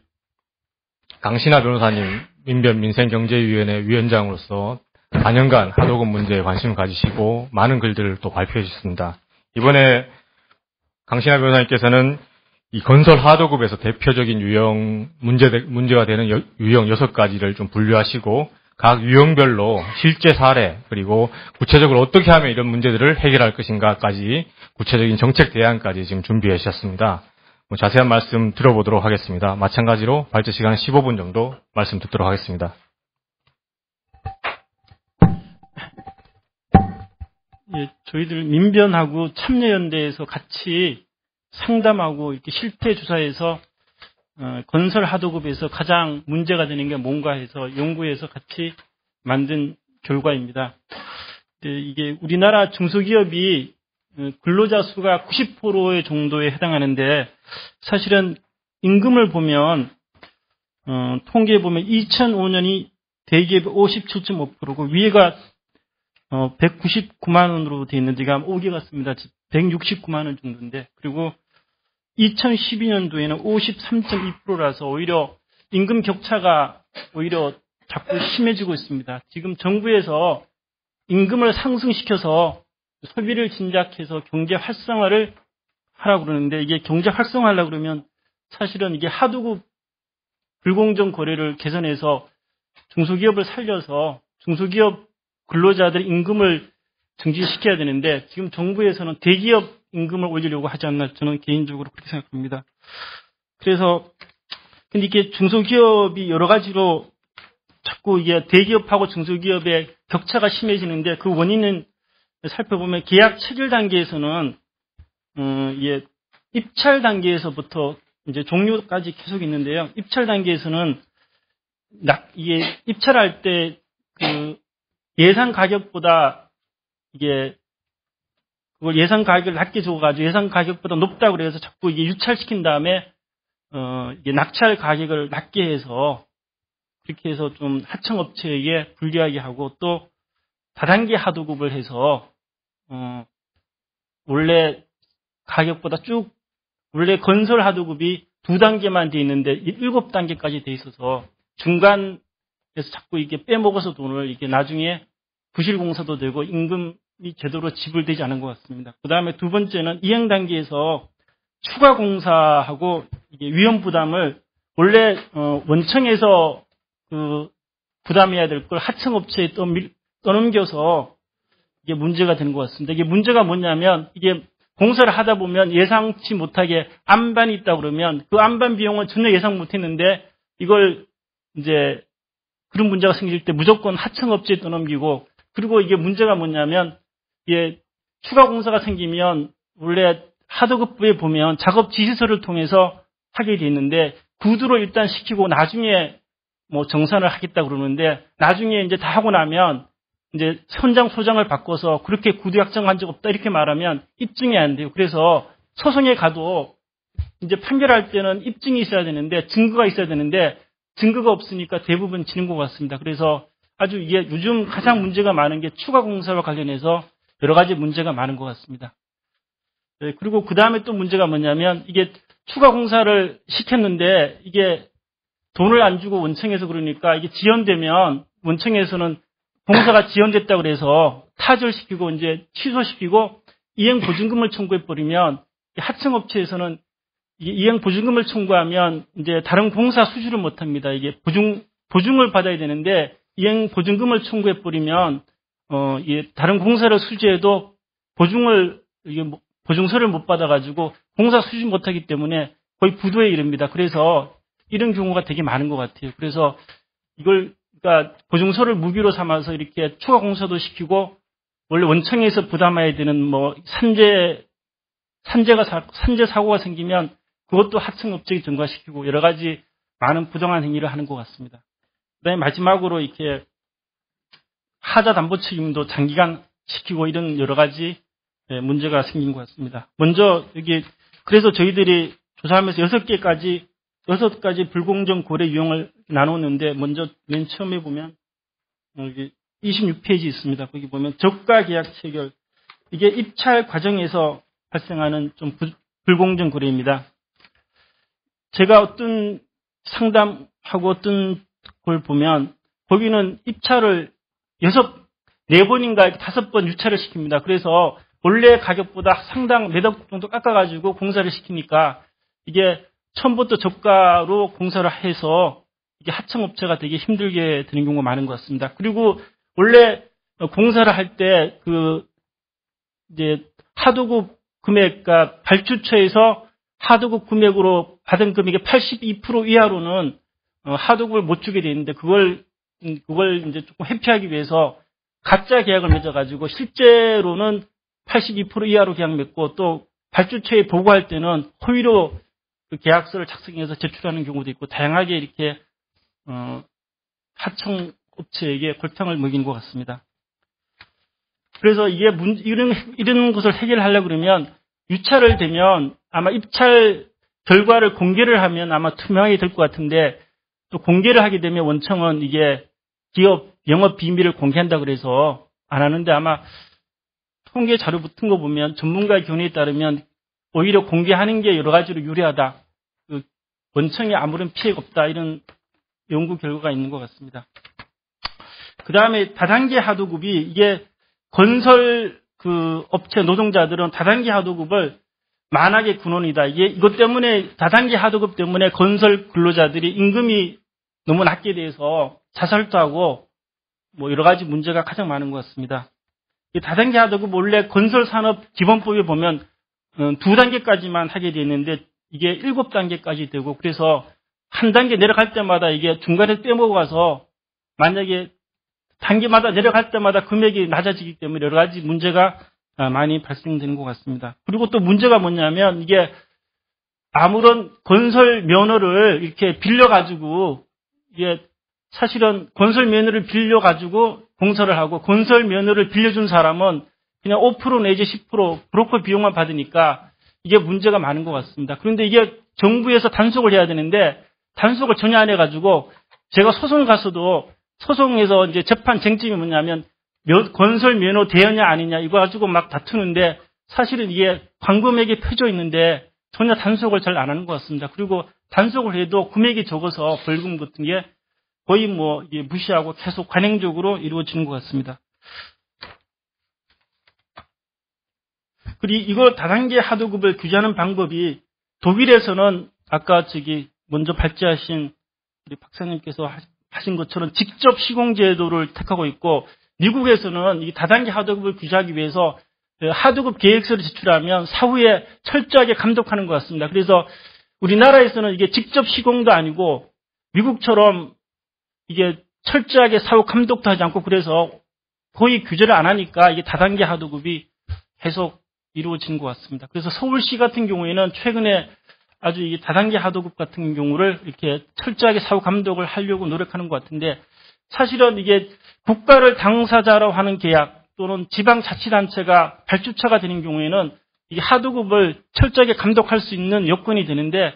강신하 변호사님 민변민생경제위원회 위원장으로서 4년간 하도급 문제에 관심을 가지시고 많은 글들을 또 발표해 주셨습니다. 이번에 강신하 변호사님께서는 이 건설 하도급에서 대표적인 문제가 되는 유형 6가지를 좀 분류하시고 각 유형별로 실제 사례 그리고 구체적으로 어떻게 하면 이런 문제들을 해결할 것인가까지 구체적인 정책 대안까지 지금 준비해 주셨습니다. 자세한 말씀 들어보도록 하겠습니다. 마찬가지로 발제 시간은 15분 정도 말씀 듣도록 하겠습니다. 예, 저희들 민변하고 참여연대에서 같이 상담하고 이렇게 실태 조사해서 건설 하도급에서 가장 문제가 되는 게 뭔가 해서 연구해서 같이 만든 결과입니다. 이게 우리나라 중소기업이 근로자 수가 90%의 정도에 해당하는데 사실은 임금을 보면 통계에 보면 2005년이 대기업이 57.5%고 위에가 199만 원으로 되어 있는데 이게 5개 같습니다. 169만 원 정도인데 그리고 2012년도에는 53.2%라서 오히려 임금 격차가 오히려 자꾸 심해지고 있습니다. 지금 정부에서 임금을 상승시켜서 소비를 진작해서 경제 활성화를 하라고 그러는데 이게 경제 활성화하려고 그러면 사실은 이게 하도급 불공정 거래를 개선해서 중소기업을 살려서 중소기업 근로자들 임금을 증진시켜야 되는데 지금 정부에서는 대기업 임금을 올리려고 하지 않나 저는 개인적으로 그렇게 생각합니다. 그래서 근데 이게 중소기업이 여러 가지로 자꾸 이게 대기업하고 중소기업의 격차가 심해지는데 그 원인은 살펴보면 계약 체결 단계에서는 이게 입찰 단계에서부터 이제 종료까지 계속 있는데요. 입찰 단계에서는 이게 입찰할 때 그 예상 가격보다 이게 그걸 예상 가격을 낮게 줘가지고 예상 가격보다 높다고 그래서 자꾸 이게 유찰시킨 다음에 이게 낙찰 가격을 낮게 해서 그렇게 해서 좀 하청업체에게 불리하게 하고 또 다단계 하도급을 해서 원래 가격보다 쭉 원래 건설 하도급이 2단계만 돼 있는데 7단계까지 돼 있어서 중간에서 자꾸 이게 빼먹어서 돈을 이게 나중에 부실공사도 되고 임금이 제대로 지불되지 않은 것 같습니다. 그 다음에 두 번째는 이행 단계에서 추가 공사하고 이게 위험 부담을 원래 원청에서 그 부담해야 될 걸 하청업체에 떠넘겨서 이게 문제가 되는 것 같습니다. 이게 문제가 뭐냐면 이게 공사를 하다 보면 예상치 못하게 안반이 있다 그러면 그 안반 비용은 전혀 예상 못했는데 이걸 이제 그런 문제가 생길 때 무조건 하청업체에 떠넘기고 그리고 이게 문제가 뭐냐면 이게 추가 공사가 생기면 원래 하도급부에 보면 작업 지시서를 통해서 하게 돼 있는데 구두로 일단 시키고 나중에 뭐 정산을 하겠다 그러는데 나중에 이제 다 하고 나면 이제 현장 소장을 바꿔서 그렇게 구두 약정한 적 없다 이렇게 말하면 입증이 안 돼요. 그래서 소송에 가도 이제 판결할 때는 입증이 있어야 되는데 증거가 있어야 되는데 증거가 없으니까 대부분 지는 것 같습니다. 그래서 아주 이게 요즘 가장 문제가 많은 게 추가 공사와 관련해서 여러 가지 문제가 많은 것 같습니다. 네, 그리고 그 다음에 또 문제가 뭐냐면 이게 추가 공사를 시켰는데 이게 돈을 안 주고 원청에서 그러니까 이게 지연되면 원청에서는 공사가 지연됐다고 그래서 타결시키고 이제 취소시키고 이행보증금을 청구해버리면 하청업체에서는 이행보증금을 청구하면 이제 다른 공사 수주를 못합니다. 이게 보증을 받아야 되는데 이행보증금을 청구해버리면 다른 공사를 수주해도 보증서를 못 받아가지고 공사 수주 못하기 때문에 거의 부도에 이릅니다. 그래서 이런 경우가 되게 많은 것 같아요. 그래서 그러니까 보증서를 무기로 삼아서 이렇게 추가 공사도 시키고 원래 원청에서 부담해야 되는 뭐 산재 사고가 생기면 그것도 하청업체에 전가시키고 여러 가지 많은 부당한 행위를 하는 것 같습니다. 그다음에 마지막으로 이렇게 하자 담보 책임도 장기간 시키고 이런 여러 가지 문제가 생긴 것 같습니다. 먼저 여기 그래서 저희들이 조사하면서 6가지 불공정 거래 유형을 나눴는데 먼저 맨 처음에 보면 여기 26페이지 있습니다. 거기 보면 저가 계약 체결 이게 입찰 과정에서 발생하는 좀 불공정 거래입니다. 제가 어떤 상담하고 어떤 걸 보면 거기는 입찰을 4번인가 5번 유찰을 시킵니다. 그래서 원래 가격보다 상당 몇억 정도 깎아가지고 공사를 시키니까 이게 처음부터 저가로 공사를 해서 이게 하청업체가 되게 힘들게 되는 경우가 많은 것 같습니다. 그리고 원래 공사를 할 때 이제 하도급 금액과 발주처에서 하도급 금액으로 받은 금액의 82% 이하로는 하도급을 못 주게 돼 있는데 그걸 이제 조금 회피하기 위해서 가짜 계약을 맺어가지고 실제로는 82% 이하로 계약 맺고 또 발주처에 보고할 때는 허위로 그 계약서를 작성해서 제출하는 경우도 있고 다양하게 이렇게 하청 업체에게 골탕을 먹인 것 같습니다. 그래서 이게 이런 것을 해결하려고 그러면 유찰을 되면 아마 입찰 결과를 공개를 하면 아마 투명하게 될 것 같은데 또 공개를 하게 되면 원청은 이게 기업 영업 비밀을 공개한다 그래서 안 하는데 아마 통계 자료 붙은 거 보면 전문가의 견해에 따르면 오히려 공개하는 게 여러 가지로 유리하다. 그 원청에 아무런 피해가 없다. 이런 연구 결과가 있는 것 같습니다. 그 다음에 다단계 하도급이 이게 건설 그 업체 노동자들은 다단계 하도급을 만악의 근원이다. 이것 때문에 다단계 하도급 때문에 건설 근로자들이 임금이 너무 낮게 돼서 자살도 하고 뭐 여러 가지 문제가 가장 많은 것 같습니다. 이 다단계 하도급 원래 건설산업기본법에 보면 2단계까지만 하게 되어 있는데 이게 7단계까지 되고 그래서 한 단계 내려갈 때마다 이게 중간에 빼먹어가서 만약에 단계마다 내려갈 때마다 금액이 낮아지기 때문에 여러 가지 문제가 많이 발생되는 것 같습니다. 그리고 또 문제가 뭐냐면 이게 아무런 건설 면허를 이렇게 빌려가지고 이게 사실은 건설 면허를 빌려가지고 공사를 하고 건설 면허를 빌려준 사람은 그냥 5% 내지 10% 브로커 비용만 받으니까 이게 문제가 많은 것 같습니다. 그런데 이게 정부에서 단속을 해야 되는데 단속을 전혀 안 해가지고 제가 소송을 갔어도 소송에서 이제 재판 쟁점이 뭐냐면 건설 면허 대여냐 아니냐 이거 가지고 막 다투는데 사실은 이게 광금액이 펴져 있는데 전혀 단속을 잘 안 하는 것 같습니다. 그리고 단속을 해도 금액이 적어서 벌금 같은 게 거의 뭐 이게 무시하고 계속 관행적으로 이루어지는 것 같습니다. 그리고 이거 다단계 하도급을 규제하는 방법이 독일에서는 아까 먼저 발제하신 우리 박사님께서 하신 것처럼 직접 시공 제도를 택하고 있고 미국에서는 이 다단계 하도급을 규제하기 위해서 하도급 계획서를 제출하면 사후에 철저하게 감독하는 것 같습니다. 그래서 우리나라에서는 이게 직접 시공도 아니고 미국처럼 이게 철저하게 사후 감독도 하지 않고 그래서 거의 규제를 안 하니까 이게 다단계 하도급이 계속 이루어지는 것 같습니다. 그래서 서울시 같은 경우에는 최근에 아주 이 다단계 하도급 같은 경우를 이렇게 철저하게 사후 감독을 하려고 노력하는 것 같은데 사실은 이게 국가를 당사자로 하는 계약 또는 지방자치단체가 발주처가 되는 경우에는 이 하도급을 철저하게 감독할 수 있는 여건이 되는데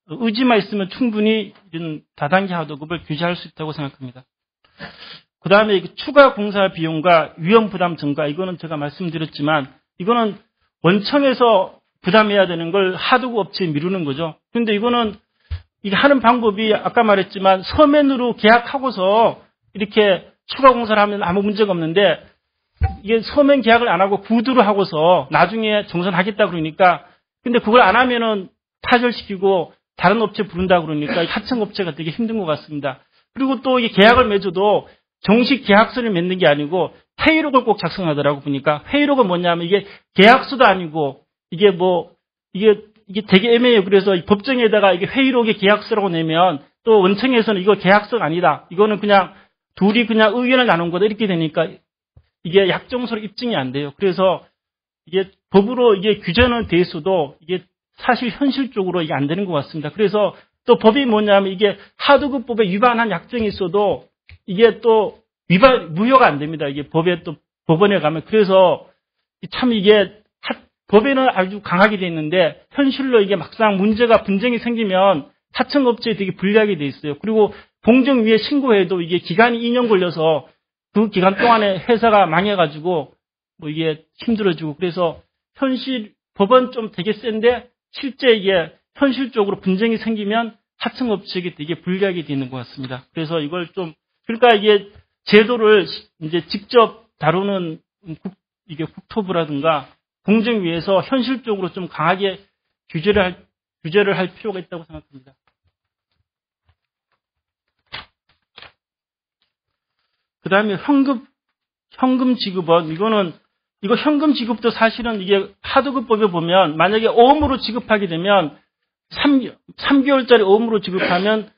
의지만 있으면 충분히 이런 다단계 하도급을 규제할 수 있다고 생각합니다. 그 다음에 추가 공사 비용과 위험 부담 증가 이거는 제가 말씀드렸지만 이거는 원청에서 부담해야 되는 걸 하도급 업체에 미루는 거죠. 그런데 이거는 이게 하는 방법이 아까 말했지만 서면으로 계약하고서 이렇게 추가 공사를 하면 아무 문제가 없는데 이게 서면 계약을 안 하고 구두로 하고서 나중에 정산하겠다 그러니까 근데 그걸 안 하면은 타결시키고 다른 업체 부른다 그러니까 하청 업체가 되게 힘든 것 같습니다. 그리고 또 이 계약을 맺어도 정식 계약서를 맺는 게 아니고 회의록을 꼭 작성하더라고 보니까 회의록은 뭐냐면 이게 계약서도 아니고 이게 되게 애매해요. 그래서 법정에다가 이게 회의록에 계약서라고 내면 또 원청에서는 이거 계약서가 아니다. 이거는 그냥 둘이 그냥 의견을 나눈 거다. 이렇게 되니까 이게 약정서로 입증이 안 돼요. 그래서 이게 법으로 이게 규제는 돼 있어도 이게 사실 현실적으로 이게 안 되는 것 같습니다. 그래서 또 법이 뭐냐면 이게 하도급법에 위반한 약정이 있어도 이게 또 무효가 안 됩니다. 이게 법에 또 법원에 가면 그래서 참 이게 법에는 아주 강하게 돼 있는데 현실로 이게 막상 문제가 분쟁이 생기면 하청업체에 되게 불리하게 돼 있어요. 그리고 공정위에 신고해도 이게 기간이 2년 걸려서 그 기간 동안에 회사가 망해가지고 뭐 이게 힘들어지고 그래서 법은 좀 되게 센데 실제 이게 현실적으로 분쟁이 생기면 하청업체에게 되게 불리하게 돼 있는 것 같습니다. 그래서 이걸 그러니까 이게 제도를 이제 직접 다루는 이게 국토부라든가 공정위에서 현실적으로 좀 강하게 규제를 할 필요가 있다고 생각합니다. 그 다음에 현금 지급은 이거 현금 지급도 사실은 이게 하도급법에 보면 만약에 오음으로 지급하게 되면 3개월짜리 어음으로 지급하면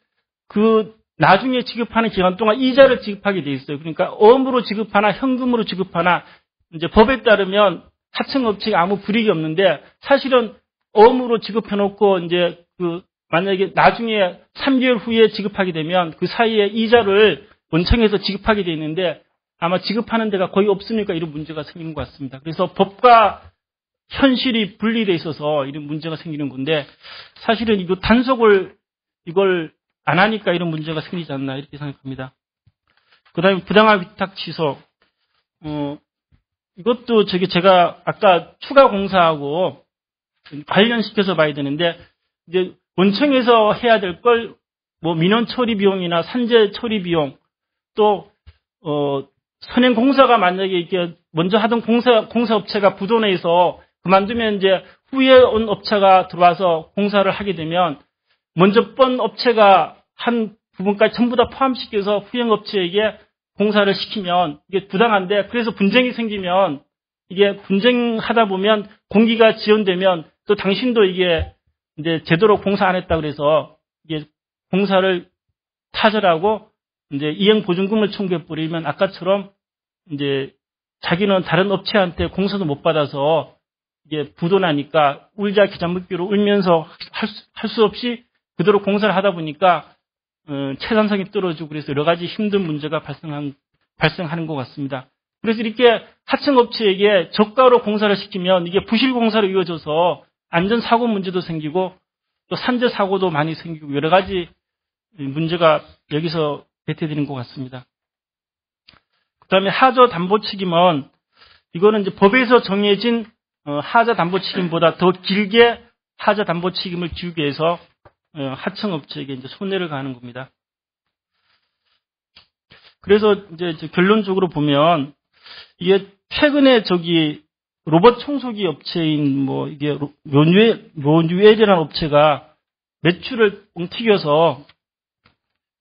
그 나중에 지급하는 기간 동안 이자를 지급하게 돼 있어요. 그러니까 어음으로 지급하나 현금으로 지급하나 이제 법에 따르면 하청업체가 아무 불이익이 없는데 사실은 어음으로 지급해놓고 이제 만약에 나중에 3개월 후에 지급하게 되면 그 사이에 이자를 원청에서 지급하게 돼 있는데 아마 지급하는 데가 거의 없으니까 이런 문제가 생기는 것 같습니다. 그래서 법과 현실이 분리돼 있어서 이런 문제가 생기는 건데 사실은 이거 단속을 이걸 안 하니까 이런 문제가 생기지 않나 이렇게 생각합니다. 그다음에 부당한 위탁 취소. 이것도 제가 아까 추가 공사하고 관련시켜서 봐야 되는데 이제 원청에서 해야 될 걸 뭐 민원 처리 비용이나 산재 처리 비용 또 선행 공사가 만약에 이렇게 먼저 하던 공사업체가 부도내서 그만두면 이제 후에 온 업체가 들어와서 공사를 하게 되면 먼저 번 업체가 한 부분까지 전부 다 포함시켜서 후행업체에게 공사를 시키면 이게 부당한데 그래서 분쟁이 생기면 이게 분쟁하다 보면 공기가 지연되면 또 당신도 이게 이제 제대로 공사 안 했다 그래서 이게 공사를 타절하고 이제 이행보증금을 청구해 버리면 아까처럼 이제 자기는 다른 업체한테 공사도 못 받아서 이게 부도나니까 울자 기자묻기로 울면서 할 수 없이 그대로 공사를 하다 보니까 채산성이 떨어지고 그래서 여러 가지 힘든 문제가 발생하는 것 같습니다. 그래서 이렇게 하청업체에게 저가로 공사를 시키면 이게 부실 공사로 이어져서 안전사고 문제도 생기고 또 산재 사고도 많이 생기고 여러 가지 문제가 여기서 대퇴되는 것 같습니다. 그다음에 하저 담보 책임은 이거는 이제 법에서 정해진 하자 담보 책임보다 더 길게 하자 담보 책임을 지우기 위해서 하청업체에게 이제 손해를 가하는 겁니다. 그래서 이제 결론적으로 보면 이게 최근에 로봇 청소기 업체인 뭐 이게 로뉴엘이라는 업체가 매출을 뻥튀겨서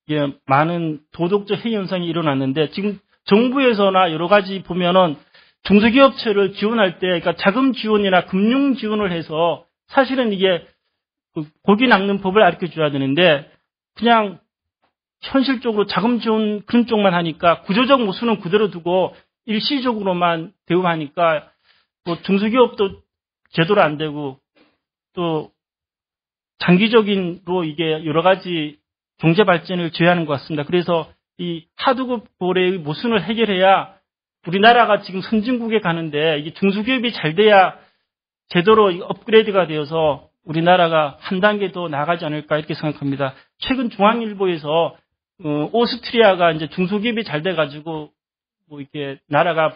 이게 많은 도덕적 해이 현상이 일어났는데 지금 정부에서나 여러 가지 보면은 중소기업체를 지원할 때 그러니까 자금 지원이나 금융 지원을 해서 사실은 이게 고기 낚는 법을 가르쳐 줘야 되는데 그냥 현실적으로 자금 지원 그런 쪽만 하니까 구조적 모순은 그대로 두고 일시적으로만 대우하니까 뭐 중소기업도 제대로 안 되고 또 장기적인로 이게 여러 가지 경제 발전을 제외하는 것 같습니다. 그래서 이 하도급 고래의 모순을 해결해야 우리나라가 지금 선진국에 가는데 이게 중소기업이 잘 돼야 제대로 업그레이드가 되어서 우리나라가 한 단계 더 나아가지 않을까 이렇게 생각합니다. 최근 중앙일보에서 오스트리아가 이제 중소기업이 잘 돼가지고 뭐 이렇게 나라가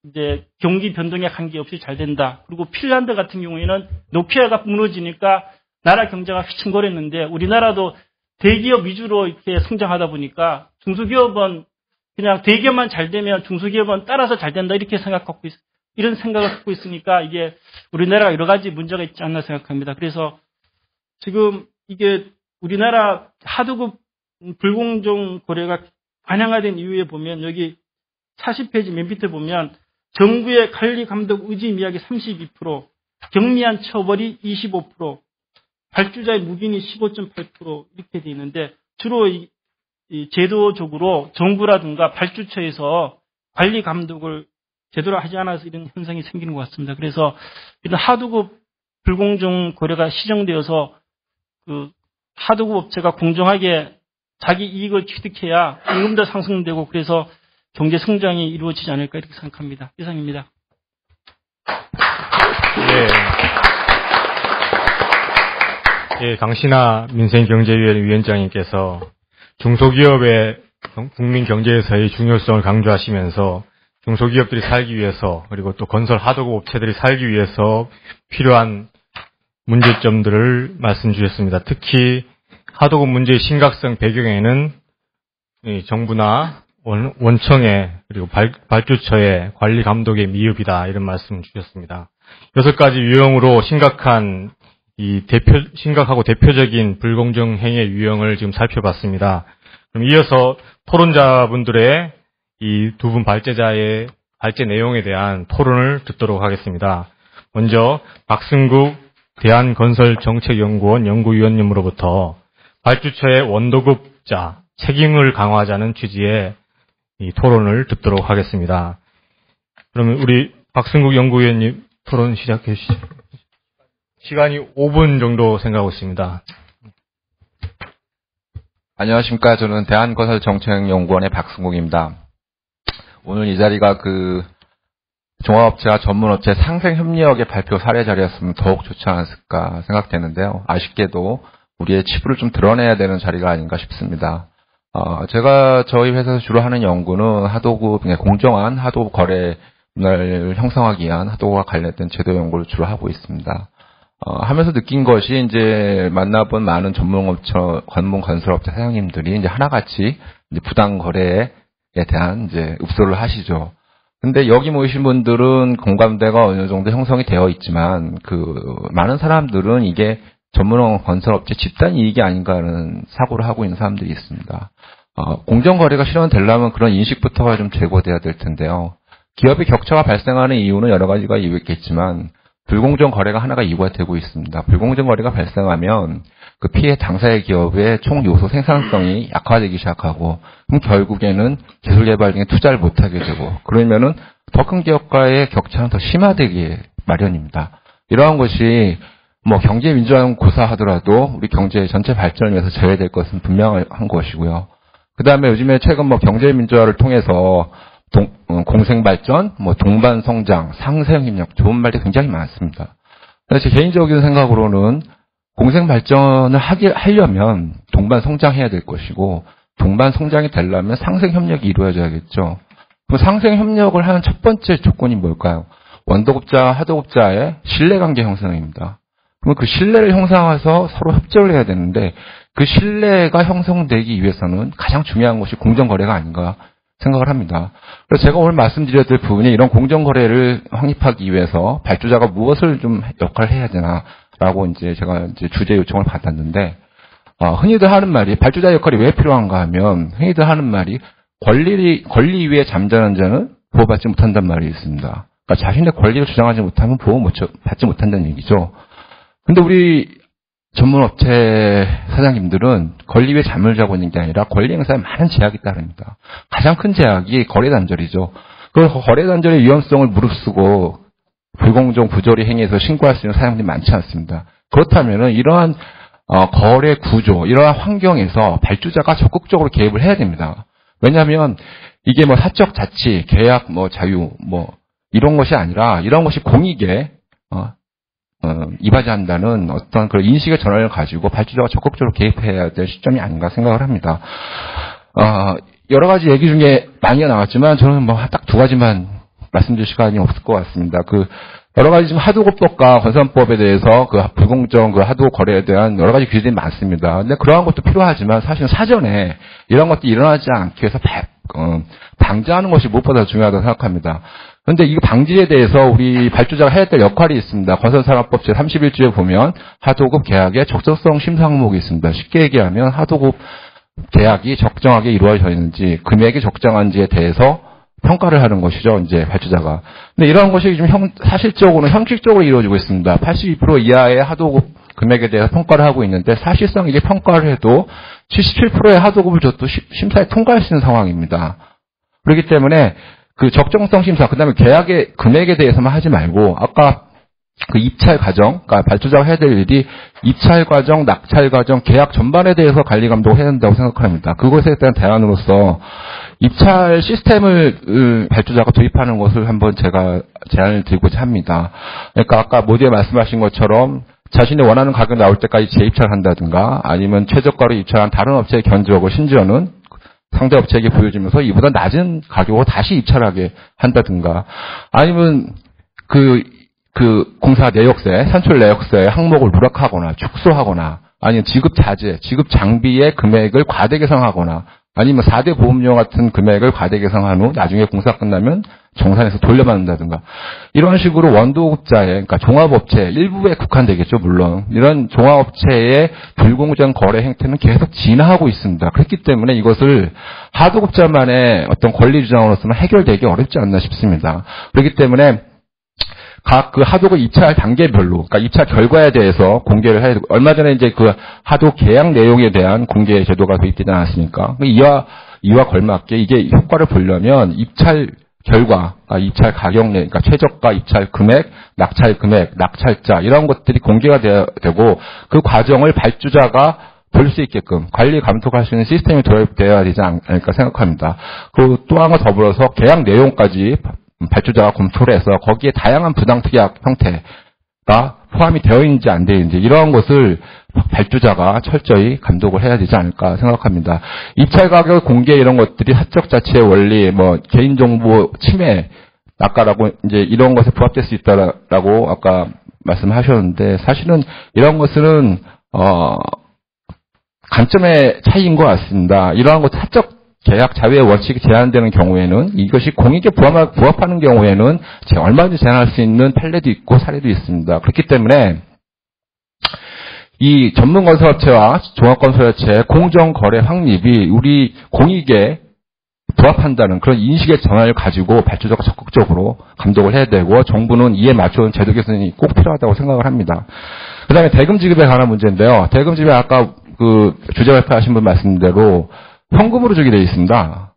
이제 경기 변동에 관계없이 잘 된다. 그리고 핀란드 같은 경우에는 노키아가 무너지니까 나라 경제가 휘청거렸는데 우리나라도 대기업 위주로 이렇게 성장하다 보니까 중소기업은 그냥 대기업만 잘 되면 중소기업은 따라서 잘 된다 이렇게 생각하고 이런 생각을 갖고 있으니까 이게 우리나라가 여러 가지 문제가 있지 않나 생각합니다. 그래서 지금 이게 우리나라 하도급 불공정 거래가 관행화된 이유에 보면 여기 40페이지 맨 밑에 보면 정부의 관리 감독 의지 미약이 32%, 경미한 처벌이 25%, 발주자의 무기니 15.8% 이렇게 돼 있는데 주로 이 제도적으로 정부라든가 발주처에서 관리 감독을 제대로 하지 않아서 이런 현상이 생기는 것 같습니다. 그래서 이런 하도급 불공정 거래가 시정되어서 그 하도급 업체가 공정하게 자기 이익을 취득해야 임금도 상승되고 그래서 경제 성장이 이루어지지 않을까 이렇게 생각합니다. 이상입니다. 예, 강신하 민생경제위원회 위원장님께서 중소기업의 국민경제에서의 중요성을 강조하시면서 중소기업들이 살기 위해서 그리고 또 건설 하도급 업체들이 살기 위해서 필요한 문제점들을 말씀 주셨습니다. 특히 하도급 문제의 심각성 배경에는 정부나 원청의 그리고 발주처의 관리 감독의 미흡이다 이런 말씀 주셨습니다. 6가지 유형으로 심각하고 대표적인 불공정 행위의 유형을 지금 살펴봤습니다. 그럼 이어서 토론자분들의 이 두 분 발제자의 발제 내용에 대한 토론을 듣도록 하겠습니다. 먼저 박승국 대한건설정책연구원 연구위원님으로부터 발주처의 원도급자 책임을 강화하자는 취지의 이 토론을 듣도록 하겠습니다. 그러면 우리 박승국 연구위원님 토론 시작해 주시죠. 시간이 5분 정도 생각하고 있습니다. 안녕하십니까. 저는 대한건설정책연구원의 박승국입니다. 오늘 이 자리가 종합업체와 전문업체 상생협력의 발표 사례 자리였으면 더욱 좋지 않았을까 생각되는데요. 아쉽게도 우리의 치부를 좀 드러내야 되는 자리가 아닌가 싶습니다. 제가 저희 회사에서 주로 하는 연구는 하도급, 공정한 하도급 거래 문화를 형성하기 위한 하도급과 관련된 제도 연구를 주로 하고 있습니다. 하면서 느낀 것이 이제 만나본 많은 전문 건설업체 사장님들이 이제 하나같이 이제 부당 거래에 대한 이제 읍소를 하시죠. 근데 여기 모이신 분들은 공감대가 어느 정도 형성이 되어 있지만 많은 사람들은 이게 전문 건설업체 집단 이익이 아닌가 하는 사고를 하고 있는 사람들이 있습니다. 공정거래가 실현되려면 그런 인식부터가 좀 제고돼야 될 텐데요. 기업의 격차가 발생하는 이유는 여러 가지가 이유겠지만 불공정 거래가 하나가 이유가 되고 있습니다. 불공정 거래가 발생하면 그 피해 당사의 기업의 총 요소 생산성이 약화되기 시작하고 그럼 결국에는 기술 개발 등에 투자를 못하게 되고 그러면은 더 큰 기업과의 격차는 더 심화되기 마련입니다. 이러한 것이 경제 민주화는 고사하더라도 우리 경제 전체 발전을 위해서 제외될 것은 분명한 것이고요. 그 다음에 요즘에 최근 경제 민주화를 통해서 공생발전, 동반성장, 상생협력 좋은 말들이 굉장히 많습니다. 제 개인적인 생각으로는 공생발전을 하려면 동반성장해야 될 것이고 동반성장이 되려면 상생협력이 이루어져야겠죠. 그럼 상생협력을 하는 첫 번째 조건이 뭘까요? 원도급자와 하도급자의 신뢰관계 형성입니다. 그럼 그 신뢰를 형성해서 서로 협조를 해야 되는데 그 신뢰가 형성되기 위해서는 가장 중요한 것이 공정거래가 아닌가 생각을 합니다. 그래서 제가 오늘 말씀드려야 될 부분이 이런 공정거래를 확립하기 위해서 발주자가 무엇을 좀 역할을 해야 되나라고 제가 주제 요청을 받았는데, 흔히들 하는 말이 발주자 역할이 왜 필요한가 하면 흔히들 하는 말이 권리 위에 잠자는 자는 보호받지 못한다는 말이 있습니다. 그러니까 자신의 권리를 주장하지 못하면 보호받지 못한다는 얘기죠. 근데 우리 전문업체 사장님들은 권리 위에 잠을 자고 있는 게 아니라 권리 행사에 많은 제약이 따릅니다. 가장 큰 제약이 거래 단절이죠. 그 거래 단절의 위험성을 무릅쓰고 불공정 부조리 행위에서 신고할 수 있는 사장님들이 많지 않습니다. 그렇다면은 이러한 거래 구조, 이러한 환경에서 발주자가 적극적으로 개입을 해야 됩니다. 왜냐하면 이게 사적 자치, 계약 자유 이런 것이 아니라 이런 것이 공익에 이바지한다는 어떤 그런 인식의 전환을 가지고 발주자가 적극적으로 개입해야 될 시점이 아닌가 생각을 합니다. 여러 가지 얘기 중에 많이 나왔지만 저는 딱 두 가지만 말씀드릴 시간이 없을 것 같습니다. 여러 가지 지금 하도급법과 건설법에 대해서 불공정 하도급 거래에 대한 여러 가지 규제들이 많습니다. 근데 그러한 것도 필요하지만 사실은 사전에 이런 것들이 일어나지 않기 위해서 방지하는 것이 무엇보다 중요하다고 생각합니다. 그런데 이 방지에 대해서 우리 발주자가 해야 될 역할이 있습니다. 건설산업법 제31조에 보면 하도급 계약의 적정성 심사 항목이 있습니다. 쉽게 얘기하면 하도급 계약이 적정하게 이루어져 있는지 금액이 적정한지에 대해서 평가를 하는 것이죠. 이제 발주자가. 근데 이러한 것이 좀 사실적으로는 형식적으로 이루어지고 있습니다. 82% 이하의 하도급 금액에 대해서 평가를 하고 있는데 사실상 이게 평가를 해도 77%의 하도급을 줘도 심사에 통과할 수 있는 상황입니다. 그렇기 때문에 적정성 심사, 그 다음에 계약의 금액에 대해서만 하지 말고, 아까 입찰 과정, 그러니까 발주자가 해야 될 일이 입찰 과정, 낙찰 과정, 계약 전반에 대해서 관리 감독을 해야 된다고 생각합니다. 그것에 대한 대안으로서 입찰 시스템을 발주자가 도입하는 것을 한번 제가 제안을 드리고자 합니다. 그러니까 아까 모두에 말씀하신 것처럼 자신이 원하는 가격 나올 때까지 재입찰을 한다든가 아니면 최저가로 입찰한 다른 업체에 견적을 심지어는 상대 업체에게 보여주면서 이보다 낮은 가격으로 다시 입찰하게 한다든가 아니면 공사 내역세, 산출 내역세 항목을 누락하거나 축소하거나 아니면 지급 자재, 지급 장비의 금액을 과대 계상하거나 아니면 4대 보험료 같은 금액을 과대 계상한 후 나중에 공사 끝나면 정산해서 돌려받는다든가 이런 식으로 원도급자의 그러니까 종합업체 일부에 국한되겠죠. 물론 이런 종합업체의 불공정 거래 행태는 계속 진화하고 있습니다. 그렇기 때문에 이것을 하도급자만의 어떤 권리 주장으로서는 해결되기 어렵지 않나 싶습니다. 그렇기 때문에 각 그 하도급 입찰 단계별로, 그러니까 입찰 결과에 대해서 공개를 해야 되고, 얼마 전에 이제 그 하도 계약 내용에 대한 공개 제도가 도입되지 않았습니까? 이와 걸맞게 이게 효과를 보려면 입찰 결과, 입찰 가격, 그러니까 최저가, 입찰 금액, 낙찰 금액, 낙찰자 이런 것들이 공개가 돼야 되고 그 과정을 발주자가 볼 수 있게끔 관리 감독할 수 있는 시스템이 도입되어야 되지 않을까 생각합니다. 그리고 또 하나 더불어서 계약 내용까지 발주자가 검토를 해서 거기에 다양한 부당특약 형태가 포함이 되어 있는지 안 되어 있는지 이러한 것을 발주자가 철저히 감독을 해야 되지 않을까 생각합니다. 입찰 가격 공개 이런 것들이 사적 자치의 원리, 개인정보 침해, 아까라고 이제 이런 것에 부합될 수 있다라고 아까 말씀하셨는데 사실은 이런 것은 관점의 차이인 것 같습니다. 이러한 것 사적 계약 자유의 원칙이 제한되는 경우에는 이것이 공익에 부합하는 경우에는 얼마든지 제한할 수 있는 판례도 있고 사례도 있습니다. 그렇기 때문에 이 전문건설업체와 종합건설업체의 공정거래 확립이 우리 공익에 부합한다는 그런 인식의 전환을 가지고 발주자가 적극적으로 감독을 해야 되고 정부는 이에 맞추는 제도 개선이 꼭 필요하다고 생각을 합니다. 그 다음에 대금 지급에 관한 문제인데요. 대금 지급에 아까 그 주재 발표하신 분 말씀대로 현금으로 주게 되어 있습니다.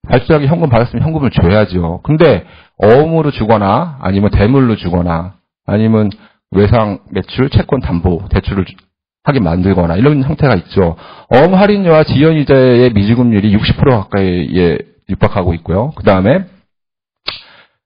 발주자가 현금 받았으면 현금을 줘야죠. 근데 어음으로 주거나 아니면 대물로 주거나 아니면 외상 매출, 채권 담보, 대출을 하게 만들거나 이런 형태가 있죠. 어음 할인료와 지연이자의 미지급률이 60% 가까이에 육박하고 있고요. 그 다음에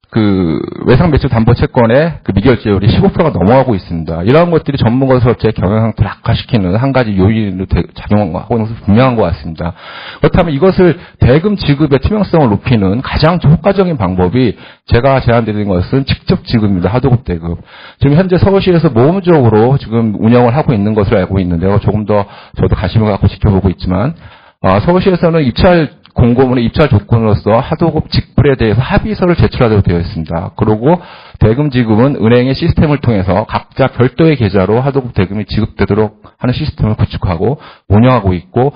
그 외상 매출 담보 채권의 그 미결제율이 15%가 넘어가고 있습니다. 이러한 것들이 전문건설업체의 경영 상태를 악화시키는 한 가지 요인으로 작용하고 있는 것은 분명한 것 같습니다. 그렇다면 이것을 대금 지급의 투명성을 높이는 가장 효과적인 방법이 제가 제안드리는 것은 직접 지급입니다. 하도급 대급. 지금 현재 서울시에서 모험적으로 지금 운영을 하고 있는 것으로 알고 있는데요. 조금 더 저도 관심을 갖고 지켜보고 있지만 서울시에서는 입찰 공고문의 입찰 조건으로서 하도급 직불에 대해서 합의서를 제출하도록 되어 있습니다. 그리고 대금 지급은 은행의 시스템을 통해서 각자 별도의 계좌로 하도급 대금이 지급되도록 하는 시스템을 구축하고 운영하고 있고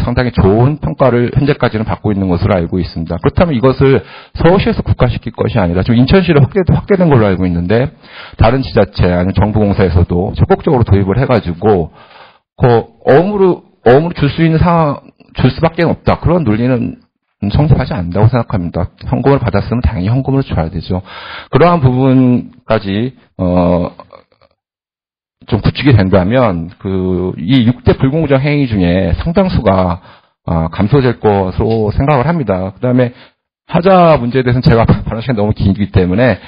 상당히 좋은 평가를 현재까지는 받고 있는 것으로 알고 있습니다. 그렇다면 이것을 서울시에서 국가시킬 것이 아니라 지금 인천시로 확대된 걸로 알고 있는데 다른 지자체 아니면 정부공사에서도 적극적으로 도입을 해가지고 어음으로 줄 수 있는 상황 줄 수밖에 없다. 그런 논리는 성립하지 않는다고 생각합니다. 현금을 받았으면 당연히 현금으로 줘야 되죠. 그러한 부분까지 좀 구축이 된다면 이 6대 불공정 행위 중에 상당수가 감소될 것으로 생각을 합니다. 그다음에 하자 문제에 대해서는 제가 발언 시간이 너무 길기 때문에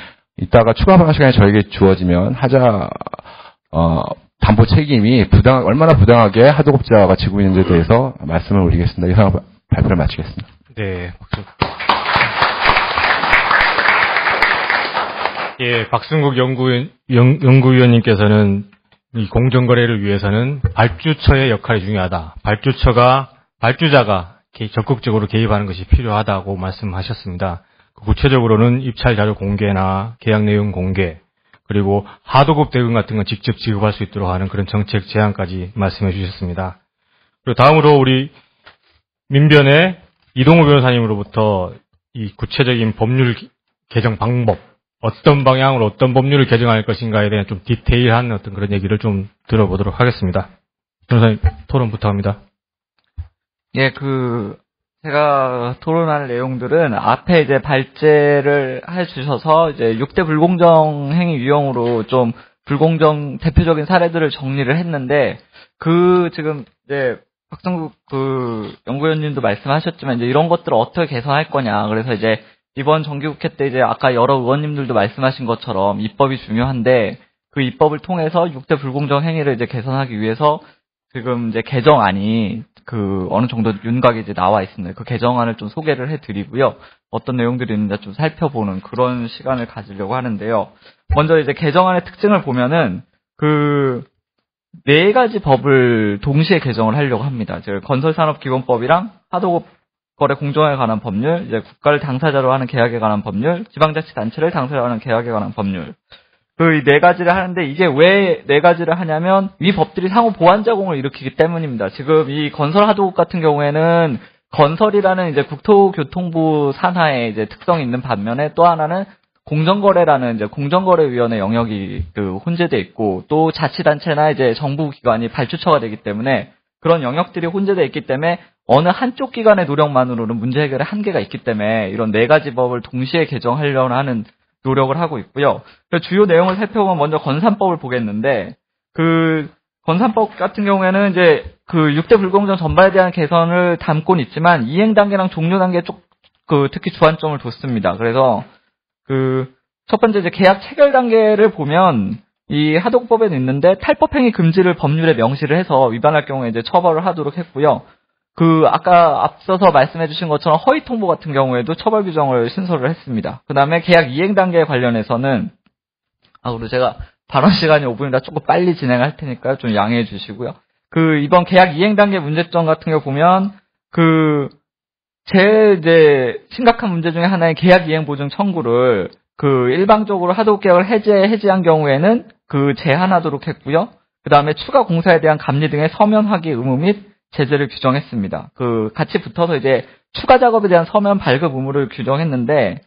이따가 추가 발언 시간이 저에게 주어지면 하자 담보 책임이 얼마나 부당하게 하도급자가 지고 있는지에 대해서 말씀을 올리겠습니다. 이상 발표를 마치겠습니다. 네. 예, 박승국 연구위원님께서는 이 공정거래를 위해서는 발주처의 역할이 중요하다. 발주자가 적극적으로 개입하는 것이 필요하다고 말씀하셨습니다. 구체적으로는 입찰 자료 공개나 계약 내용 공개, 그리고 하도급 대금 같은 건 직접 지급할 수 있도록 하는 그런 정책 제안까지 말씀해 주셨습니다. 그리고 다음으로 우리 민변의 이동우 변호사님으로부터 이 구체적인 법률 개정 방법, 어떤 방향으로 어떤 법률을 개정할 것인가에 대한 좀 디테일한 어떤 그런 얘기를 좀 들어보도록 하겠습니다. 변호사님 토론 부탁합니다. 예, 제가 토론할 내용들은 앞에 이제 발제를 해주셔서 이제 6대 불공정 행위 유형으로 좀 불공정 대표적인 사례들을 정리를 했는데 지금 이제 박성국 연구위원님도 말씀하셨지만 이제 이런 것들을 어떻게 개선할 거냐. 그래서 이제 이번 정기국회 때 이제 아까 여러 의원님들도 말씀하신 것처럼 입법이 중요한데 그 입법을 통해서 6대 불공정 행위를 이제 개선하기 위해서 지금 이제 개정안이 어느 정도 윤곽이 이제 나와 있습니다. 그 개정안을 좀 소개를 해드리고요. 어떤 내용들이 있는지 좀 살펴보는 그런 시간을 가지려고 하는데요. 먼저 이제 개정안의 특징을 보면은 4가지 법을 동시에 개정을 하려고 합니다. 건설산업기본법이랑 하도급 거래 공정에 관한 법률, 이제 국가를 당사자로 하는 계약에 관한 법률, 지방자치단체를 당사자로 하는 계약에 관한 법률. 이 4가지를 하는데 이게 왜 4가지를 하냐면 이 법들이 상호 보완 작용을 일으키기 때문입니다. 지금 이 건설 하도급 같은 경우에는 건설이라는 이제 국토교통부 산하의 이제 특성이 있는 반면에 또 하나는 공정거래라는 이제 공정거래위원회 영역이 그 혼재돼 있고 또 자치단체나 이제 정부 기관이 발주처가 되기 때문에 그런 영역들이 혼재돼 있기 때문에 어느 한쪽 기관의 노력만으로는 문제 해결에 한계가 있기 때문에 이런 네 가지 법을 동시에 개정하려고 하는 노력을 하고 있고요. 주요 내용을 살펴보면 먼저 건산법을 보겠는데 그 건산법 같은 경우에는 이제 그 6대 불공정 전반에 대한 개선을 담고는 있지만 이행 단계랑 종료 단계에 특히 주안점을 뒀습니다. 그래서 첫 번째 이제 계약 체결 단계를 보면 이 하도급법에는 있는데 탈법행위 금지를 법률에 명시를 해서 위반할 경우에 이제 처벌을 하도록 했고요. 아까 앞서서 말씀해 주신 것처럼 허위 통보 같은 경우에도 처벌 규정을 신설을 했습니다. 그 다음에 계약 이행 단계에 관련해서는, 그리고 제가 발언 시간이 5분이라 조금 빨리 진행할 테니까요. 좀 양해해 주시고요. 이번 계약 이행 단계 문제점 같은 거 보면, 제일 이제 심각한 문제 중에 하나인 계약 이행 보증 청구를 일방적으로 하도급 계약을 해지한 경우에는 제한하도록 했고요. 그 다음에 추가 공사에 대한 감리 등의 서면 확인 의무 및 제재를 규정했습니다. 같이 붙어서 이제 추가 작업에 대한 서면 발급 의무를 규정했는데,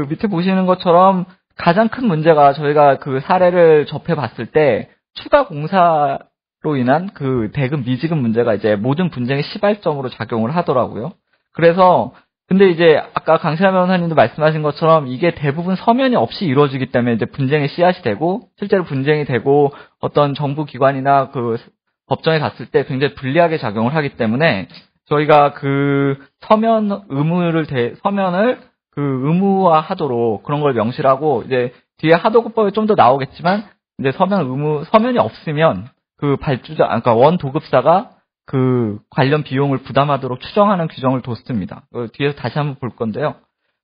밑에 보시는 것처럼 가장 큰 문제가 저희가 사례를 접해봤을 때, 추가 공사로 인한 대금 미지급 문제가 이제 모든 분쟁의 시발점으로 작용을 하더라고요. 그래서, 근데 이제 아까 강신하 변호사님도 말씀하신 것처럼 이게 대부분 서면이 없이 이루어지기 때문에 이제 분쟁의 씨앗이 되고, 실제로 분쟁이 되고, 어떤 정부 기관이나 법정에 갔을 때 굉장히 불리하게 작용을 하기 때문에 저희가 서면을 의무화하도록 그런 걸 명시를 하고 이제 뒤에 하도급법에 좀 더 나오겠지만 이제 서면이 없으면 그러니까 원도급사가 관련 비용을 부담하도록 추정하는 규정을 뒀습니다. 뒤에서 다시 한번 볼 건데요.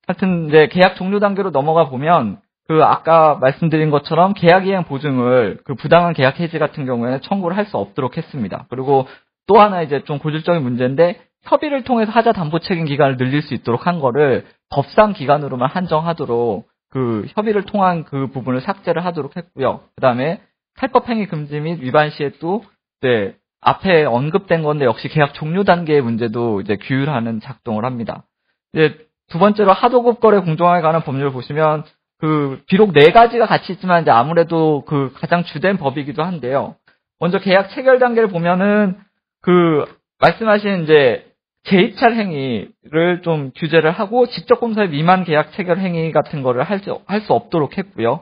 하여튼 이제 계약 종료 단계로 넘어가 보면 아까 말씀드린 것처럼 계약 이행 보증을 부당한 계약 해지 같은 경우에는 청구를 할 수 없도록 했습니다. 그리고 또 하나 이제 좀 고질적인 문제인데 협의를 통해서 하자 담보 책임 기간을 늘릴 수 있도록 한 거를 법상 기간으로만 한정하도록 협의를 통한 부분을 삭제를 하도록 했고요. 그다음에 탈법 행위 금지 및 위반 시에 또 이제 앞에 언급된 건데 역시 계약 종료 단계의 문제도 이제 규율하는 작동을 합니다. 이제 두 번째로 하도급 거래 공정화에 관한 법률을 보시면 비록 네 가지가 같이 있지만 이제 아무래도 가장 주된 법이기도 한데요. 먼저 계약 체결 단계를 보면은 말씀하신 이제 제2차 행위를 좀 규제를 하고 직접 검사의 미만 계약 체결 행위 같은 거를 할 수 없도록 했고요.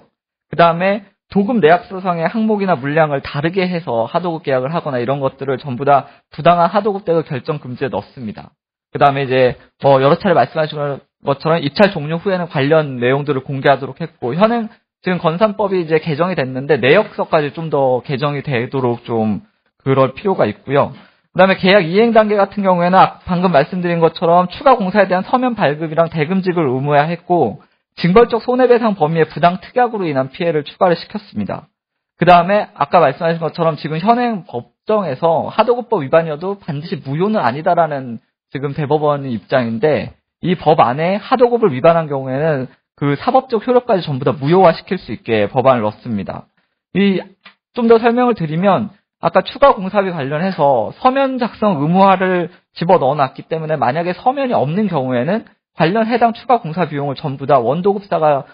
그 다음에 도급 내역서상의 항목이나 물량을 다르게 해서 하도급 계약을 하거나 이런 것들을 전부 다 부당한 하도급 대거 결정 금지에 넣습니다. 그 다음에 이제 여러 차례 말씀하신 것처럼 입찰 종료 후에는 관련 내용들을 공개하도록 했고 지금 건산법이 이제 개정이 됐는데 내역서까지 좀 더 개정이 되도록 좀 그럴 필요가 있고요. 그 다음에 계약 이행 단계 같은 경우에는 방금 말씀드린 것처럼 추가 공사에 대한 서면 발급이랑 대금직을 의무화했고 징벌적 손해배상 범위의 부당 특약으로 인한 피해를 추가를 시켰습니다. 그 다음에 아까 말씀하신 것처럼 지금 현행 법정에서 하도급법 위반이어도 반드시 무효는 아니다라는 지금 대법원의 입장인데 이 법 안에 하도급을 위반한 경우에는 사법적 효력까지 전부 다 무효화시킬 수 있게 법안을 넣습니다. 좀 더 설명을 드리면 아까 추가 공사비 관련해서 서면 작성 의무화를 집어넣어 놨기 때문에 만약에 서면이 없는 경우에는 관련 해당 추가 공사 비용을 전부 다 원도급사가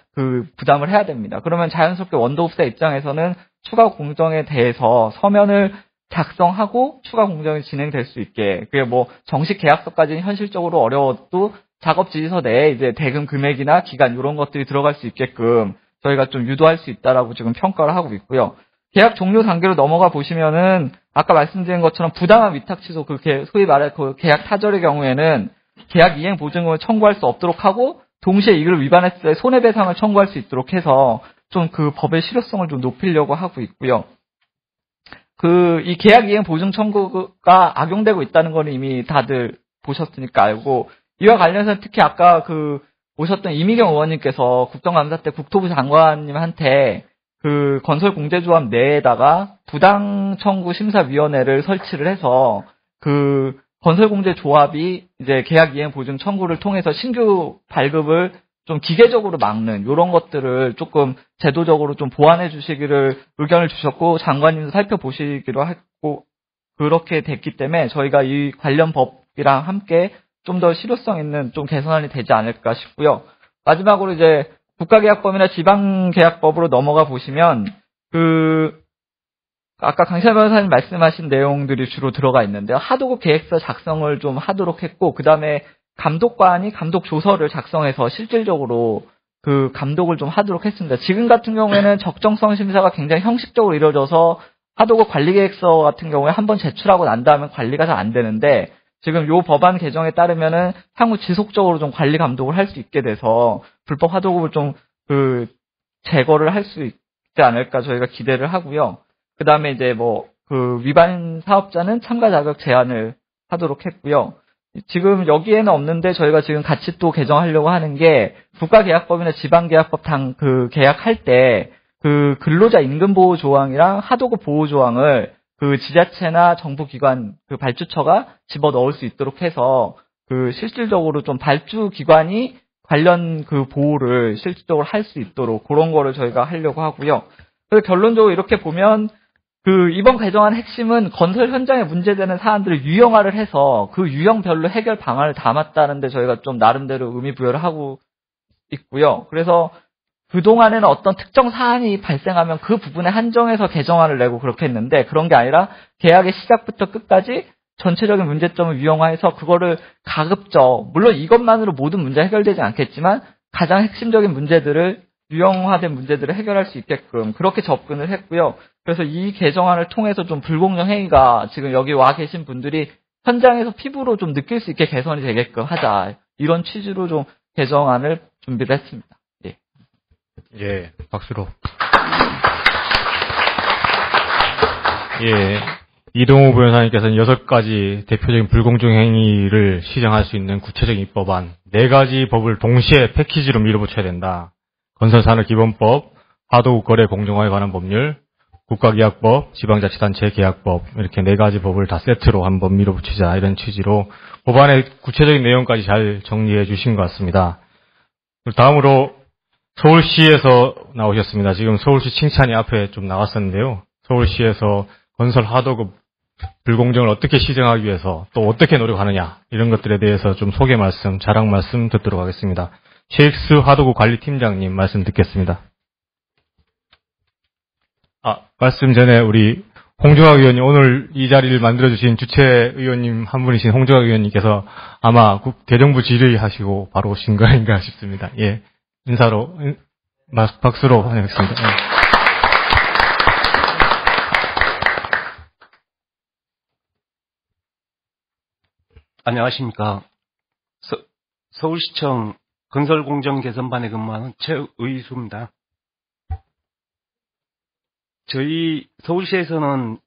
부담을 해야 됩니다. 그러면 자연스럽게 원도급사 입장에서는 추가 공정에 대해서 서면을 작성하고 추가 공정이 진행될 수 있게 그게 정식 계약서까지는 현실적으로 어려워도 작업 지시서 내에 이제 대금 금액이나 기간 이런 것들이 들어갈 수 있게끔 저희가 좀 유도할 수 있다라고 지금 평가를 하고 있고요. 계약 종료 단계로 넘어가 보시면은 아까 말씀드린 것처럼 부당한 위탁 취소 소위 말해 계약 타결의 경우에는 계약 이행 보증금을 청구할 수 없도록 하고 동시에 이걸 위반했을 때 손해배상을 청구할 수 있도록 해서 좀 법의 실효성을 좀 높이려고 하고 있고요. 이 계약 이행 보증 청구가 악용되고 있다는 건 이미 다들 보셨으니까 알고 이와 관련해서 특히 아까 오셨던 이미경 의원님께서 국정감사 때 국토부 장관님한테 건설공제조합 내에다가 부당청구심사위원회를 설치를 해서 건설공제조합이 이제 계약 이행 보증 청구를 통해서 신규 발급을 좀 기계적으로 막는 이런 것들을 조금 제도적으로 좀 보완해 주시기를 의견을 주셨고 장관님도 살펴보시기로 했고 그렇게 됐기 때문에 저희가 이 관련 법이랑 함께 좀 더 실효성 있는 좀 개선안이 되지 않을까 싶고요. 마지막으로 이제 국가계약법이나 지방계약법으로 넘어가 보시면 아까 강시환 변호사님 말씀하신 내용들이 주로 들어가 있는데요. 하도급 계획서 작성을 좀 하도록 했고, 그 다음에 감독관이 감독 조서를 작성해서 실질적으로 그 감독을 좀 하도록 했습니다. 지금 같은 경우에는 적정성 심사가 굉장히 형식적으로 이루어져서 하도급 관리계획서 같은 경우에 한번 제출하고 난 다음에 관리가 잘 안 되는데, 지금 요 법안 개정에 따르면은 향후 지속적으로 좀 관리 감독을 할 수 있게 돼서 불법 하도급을 좀 제거를 할 수 있지 않을까 저희가 기대를 하고요. 그 다음에 이제 위반 사업자는 참가 자격 제한을 하도록 했고요. 지금 여기에는 없는데 저희가 지금 같이 또 개정하려고 하는 게 국가계약법이나 지방계약법 계약할 때 근로자 임금보호 조항이랑 하도급 보호 조항을 지자체나 정부기관 발주처가 집어넣을 수 있도록 해서 실질적으로 좀 발주기관이 관련 보호를 실질적으로 할 수 있도록 그런 거를 저희가 하려고 하고요. 그래서 결론적으로 이렇게 보면 이번 개정안 핵심은 건설 현장에 문제되는 사안들을 유형화를 해서 그 유형별로 해결 방안을 담았다는데 저희가 좀 나름대로 의미 부여를 하고 있고요. 그래서 그동안에는 어떤 특정 사안이 발생하면 그 부분에 한정해서 개정안을 내고 그렇게 했는데, 그런 게 아니라 계약의 시작부터 끝까지 전체적인 문제점을 유형화해서 그거를 가급적, 물론 이것만으로 모든 문제가 해결되지 않겠지만 가장 핵심적인 문제들을, 유형화된 문제들을 해결할 수 있게끔 그렇게 접근을 했고요. 그래서 이 개정안을 통해서 좀 불공정 행위가 지금 여기 와 계신 분들이 현장에서 피부로 좀 느낄 수 있게 개선이 되게끔 하자, 이런 취지로 좀 개정안을 준비를 했습니다. 예, 박수로. 예, 이동호 변호사님께서는 6가지 대표적인 불공정 행위를 시정할 수 있는 구체적인 입법안 4가지 법을 동시에 패키지로 밀어붙여야 된다. 건설산업기본법, 하도급 거래 공정화에 관한 법률, 국가계약법, 지방자치단체 계약법, 이렇게 4가지 법을 다 세트로 한번 밀어붙이자, 이런 취지로 법안의 구체적인 내용까지 잘 정리해 주신 것 같습니다. 다음으로 서울시에서 나오셨습니다. 지금 서울시 칭찬이 앞에 좀 나왔었는데요. 서울시에서 건설 하도급 불공정을 어떻게 시정하기 위해서 또 어떻게 노력하느냐, 이런 것들에 대해서 좀 소개 말씀, 자랑 말씀 듣도록 하겠습니다. 최익수 하도급 관리팀장님 말씀 듣겠습니다. 말씀 전에 우리 홍종학 의원님, 오늘 이 자리를 만들어주신 주최 의원님 한 분이신 홍종학 의원님께서 아마 대정부 질의하시고 바로 오신 거 아닌가 싶습니다. 예. 인사로, 박수로 환영했습니다. 네. 안녕하십니까. 서울시청 건설공정개선반에 근무하는 최의수입니다. 저희 서울시에서는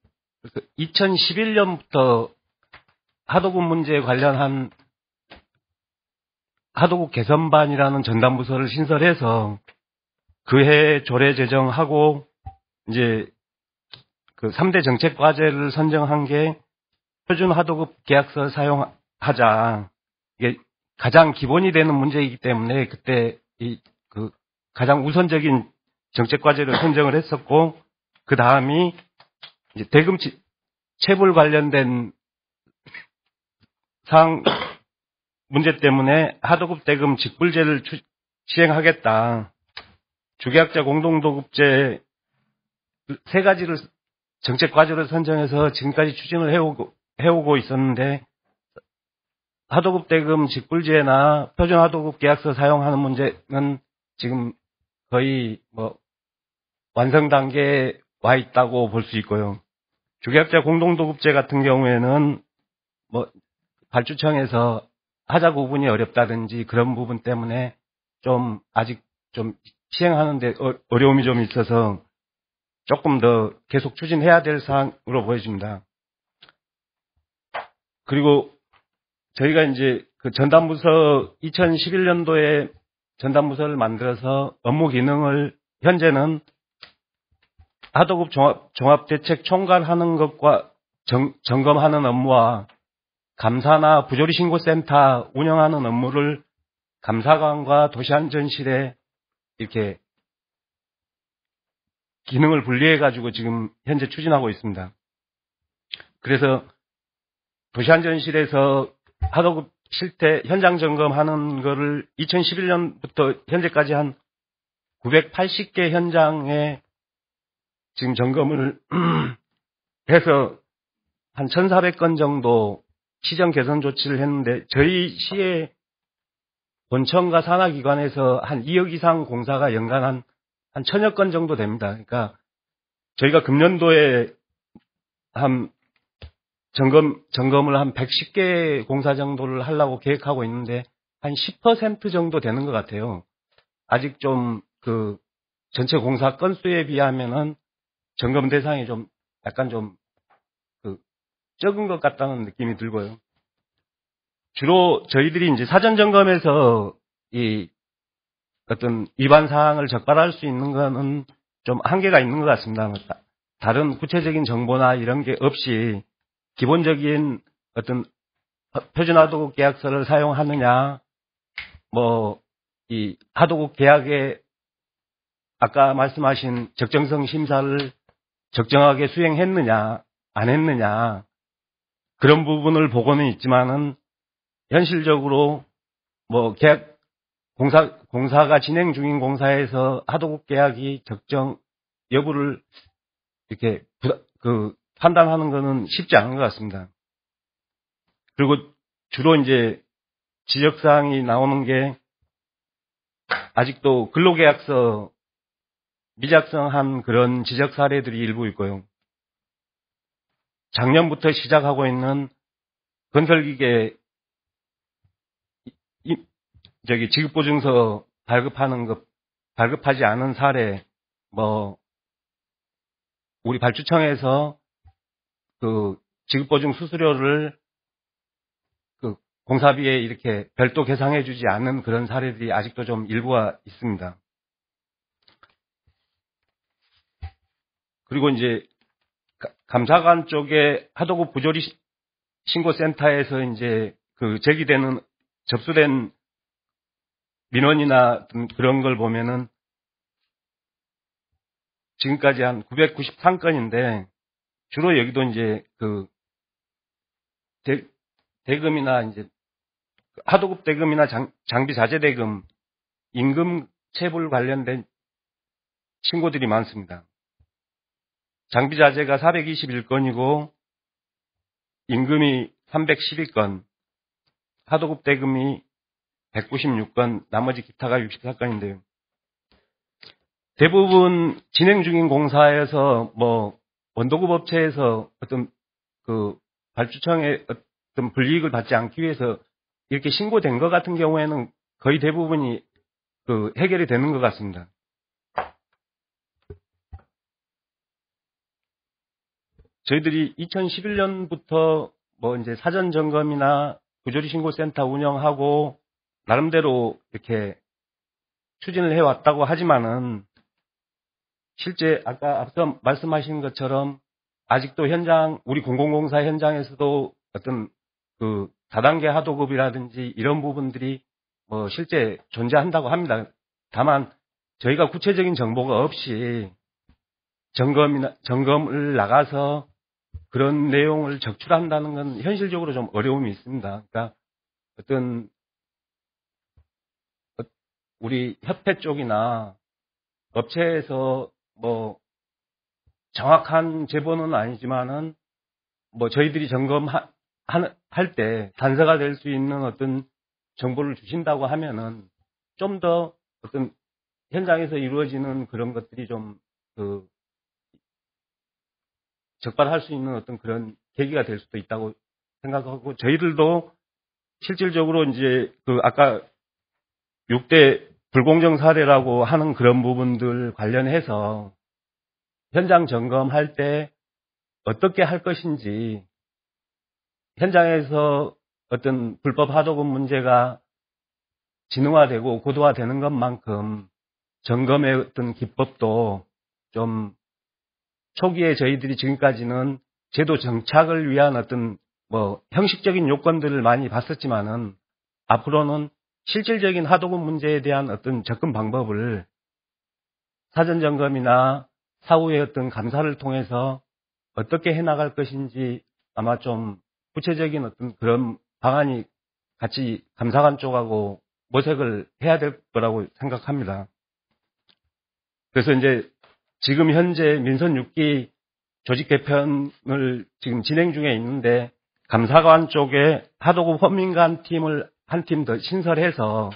2011년부터 하도급 문제에 관련한 하도급 개선반이라는 전담부서를 신설해서 그해 조례 제정하고 이제 3대 정책 과제를 선정한 게 표준 하도급 계약서 사용하자. 이게 가장 기본이 되는 문제이기 때문에 그때 가장 우선적인 정책 과제를 선정을 했었고, 그 다음이 이제 대금 체불 관련된 사항 문제 때문에 하도급 대금 직불제를 시행하겠다. 주계약자 공동도급제 3가지를 정책 과제로 선정해서 지금까지 추진을 해오고 있었는데, 하도급 대금 직불제나 표준 하도급 계약서 사용하는 문제는 지금 거의 완성 단계에 와 있다고 볼 수 있고요. 주계약자 공동도급제 같은 경우에는 발주청에서 하자 구분이 어렵다든지 그런 부분 때문에 아직 시행하는데 어려움이 좀 있어서 조금 더 계속 추진해야 될 사항으로 보여집니다. 그리고 저희가 이제 전담부서 2011년도에 전담부서를 만들어서 업무 기능을 현재는 하도급 종합대책 총괄하는 것과 점검하는 업무와 감사나 부조리 신고센터 운영하는 업무를 감사관과 도시안전실에 이렇게 기능을 분리해가지고 지금 현재 추진하고 있습니다. 그래서 도시안전실에서 하도급 실태 현장 점검하는 거를 2011년부터 현재까지 한 980개 현장에 지금 점검을 해서 한 1,400건 정도 시정 개선 조치를 했는데 저희 시의 본청과 산하기관에서 한 2억 이상 공사가 연간 한 1,000여 건 정도 됩니다. 그러니까 저희가 금년도에 한 점검을 한 110개 공사 정도를 하려고 계획하고 있는데 한 10% 정도 되는 것 같아요. 아직 좀 그 전체 공사 건수에 비하면은 점검 대상이 좀 약간 좀 그 적은 것 같다는 느낌이 들고요. 주로 저희들이 이제 사전 점검에서 이 어떤 위반 사항을 적발할 수 있는 거는 좀 한계가 있는 것 같습니다. 다른 구체적인 정보나 이런 게 없이 기본적인 어떤 표준하도급 계약서를 사용하느냐, 뭐 이 하도급 계약에 아까 말씀하신 적정성 심사를 적정하게 수행했느냐, 안 했느냐, 그런 부분을 보고는 있지만은, 현실적으로, 뭐, 계약, 공사가 진행 중인 공사에서 하도급 계약이 적정 여부를 이렇게, 판단하는 거는 쉽지 않은 것 같습니다. 그리고 주로 이제 지적사항이 나오는 게, 아직도 근로계약서 미작성한 그런 지적 사례들이 일부 있고요. 작년부터 시작하고 있는 건설기계 지급보증서 발급하지 않은 사례, 뭐 우리 발주청에서 그 지급보증 수수료를 그 공사비에 이렇게 별도 계상해주지 않는 그런 사례들이 아직도 좀 일부가 있습니다. 그리고 이제 감사관 쪽에 하도급 부조리 신고센터에서 이제 그 제기되는 접수된 민원이나 그런 걸 보면은 지금까지 한 993건인데 주로 여기도 이제 그 대금이나 이제 하도급 대금이나 장비 자재 대금, 임금 체불 관련된 신고들이 많습니다. 장비 자재가 421건이고 임금이 312건, 하도급 대금이 196건, 나머지 기타가 64건인데요. 대부분 진행 중인 공사에서 뭐 원도급 업체에서 어떤 그 발주청의 어떤 불이익을 받지 않기 위해서 이렇게 신고된 것 같은 경우에는 거의 대부분이 그 해결이 되는 것 같습니다. 저희들이 2011년부터 뭐 이제 사전 점검이나 부조리 신고센터 운영하고 나름대로 이렇게 추진을 해왔다고 하지만은 실제 아까 앞서 말씀하신 것처럼 아직도 현장, 우리 공공공사 현장에서도 어떤 그 다단계 하도급이라든지 이런 부분들이 뭐 실제 존재한다고 합니다. 다만 저희가 구체적인 정보가 없이 점검을 나가서 그런 내용을 적출한다는 건 현실적으로 좀 어려움이 있습니다. 그러니까 어떤 우리 협회 쪽이나 업체에서 뭐 정확한 제보는 아니지만은 뭐 저희들이 점검할 때 단서가 될 수 있는 어떤 정보를 주신다고 하면은 좀 더 어떤 현장에서 이루어지는 그런 것들이 좀 그 적발할 수 있는 어떤 그런 계기가 될 수도 있다고 생각하고, 저희들도 실질적으로 이제 그 아까 6대 불공정 사례라고 하는 그런 부분들 관련해서 현장 점검할 때 어떻게 할 것인지, 현장에서 어떤 불법 하도급 문제가 진흥화되고 고도화되는 것만큼 점검의 어떤 기법도 좀 초기에 저희들이 지금까지는 제도 정착을 위한 어떤 뭐 형식적인 요건들을 많이 봤었지만은 앞으로는 실질적인 하도급 문제에 대한 어떤 접근 방법을 사전 점검이나 사후의 어떤 감사를 통해서 어떻게 해나갈 것인지 아마 좀 구체적인 어떤 그런 방안이 같이 감사관 쪽하고 모색을 해야 될 거라고 생각합니다. 그래서 이제 지금 현재 민선 6기 조직 개편을 지금 진행 중에 있는데 감사관 쪽에 하도급 헌민관 팀을 한 팀 더 신설해서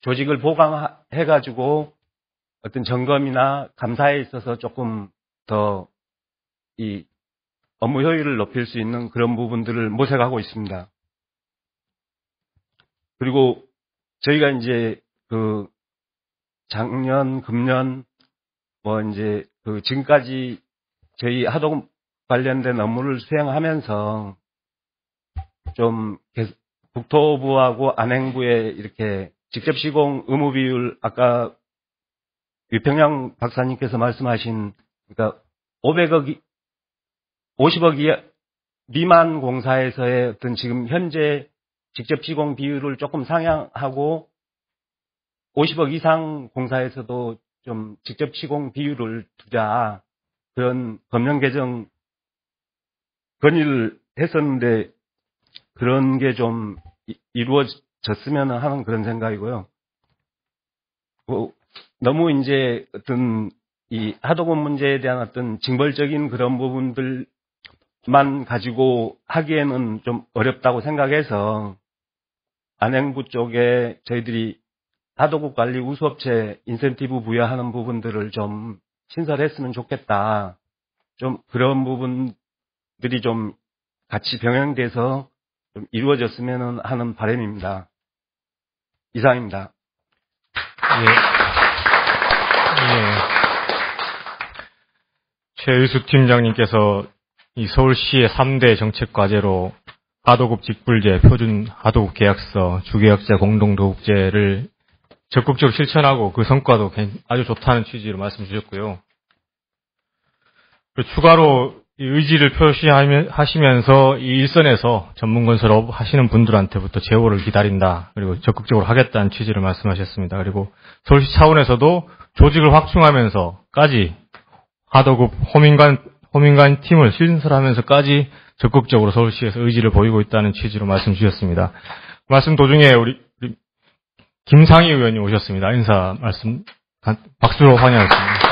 조직을 보강해가지고 어떤 점검이나 감사에 있어서 조금 더 이 업무 효율을 높일 수 있는 그런 부분들을 모색하고 있습니다. 그리고 저희가 이제 그 작년, 금년 뭐 이제 그 지금까지 저희 하도급 관련된 업무를 수행하면서 좀 국토부하고 안행부에 이렇게 직접 시공 의무 비율 아까 유평양 박사님께서 말씀하신 그러니까 50억 미만 공사에서의 어떤 지금 현재 직접 시공 비율을 조금 상향하고 50억 이상 공사에서도 좀 직접 시공 비율을 두자 그런 법령 개정 건의를 했었는데 그런 게 좀 이루어졌으면 하는 그런 생각이고요. 너무 이제 어떤 이 하도급 문제에 대한 어떤 징벌적인 그런 부분들만 가지고 하기에는 좀 어렵다고 생각해서 안행부 쪽에 저희들이 하도급 관리 우수업체 인센티브 부여하는 부분들을 좀 신설했으면 좋겠다. 좀 그런 부분들이 좀 같이 병행돼서 좀 이루어졌으면 하는 바람입니다. 이상입니다. 최의수 팀장님께서 이 서울시의 3대 정책 과제로 하도급 직불제, 표준 하도급 계약서, 주계약제, 공동도급제를 적극적으로 실천하고 그 성과도 아주 좋다는 취지로 말씀 주셨고요. 추가로 이 의지를 표시하시면서 이 일선에서 전문건설업 하시는 분들한테부터 제보를 기다린다. 그리고 적극적으로 하겠다는 취지를 말씀하셨습니다. 그리고 서울시 차원에서도 조직을 확충하면서까지 하도급 호민관 팀을 신설하면서까지 적극적으로 서울시에서 의지를 보이고 있다는 취지로 말씀 주셨습니다. 말씀 도중에 우리 김상희 의원님 오셨습니다. 인사 말씀 박수로 환영하겠습니다.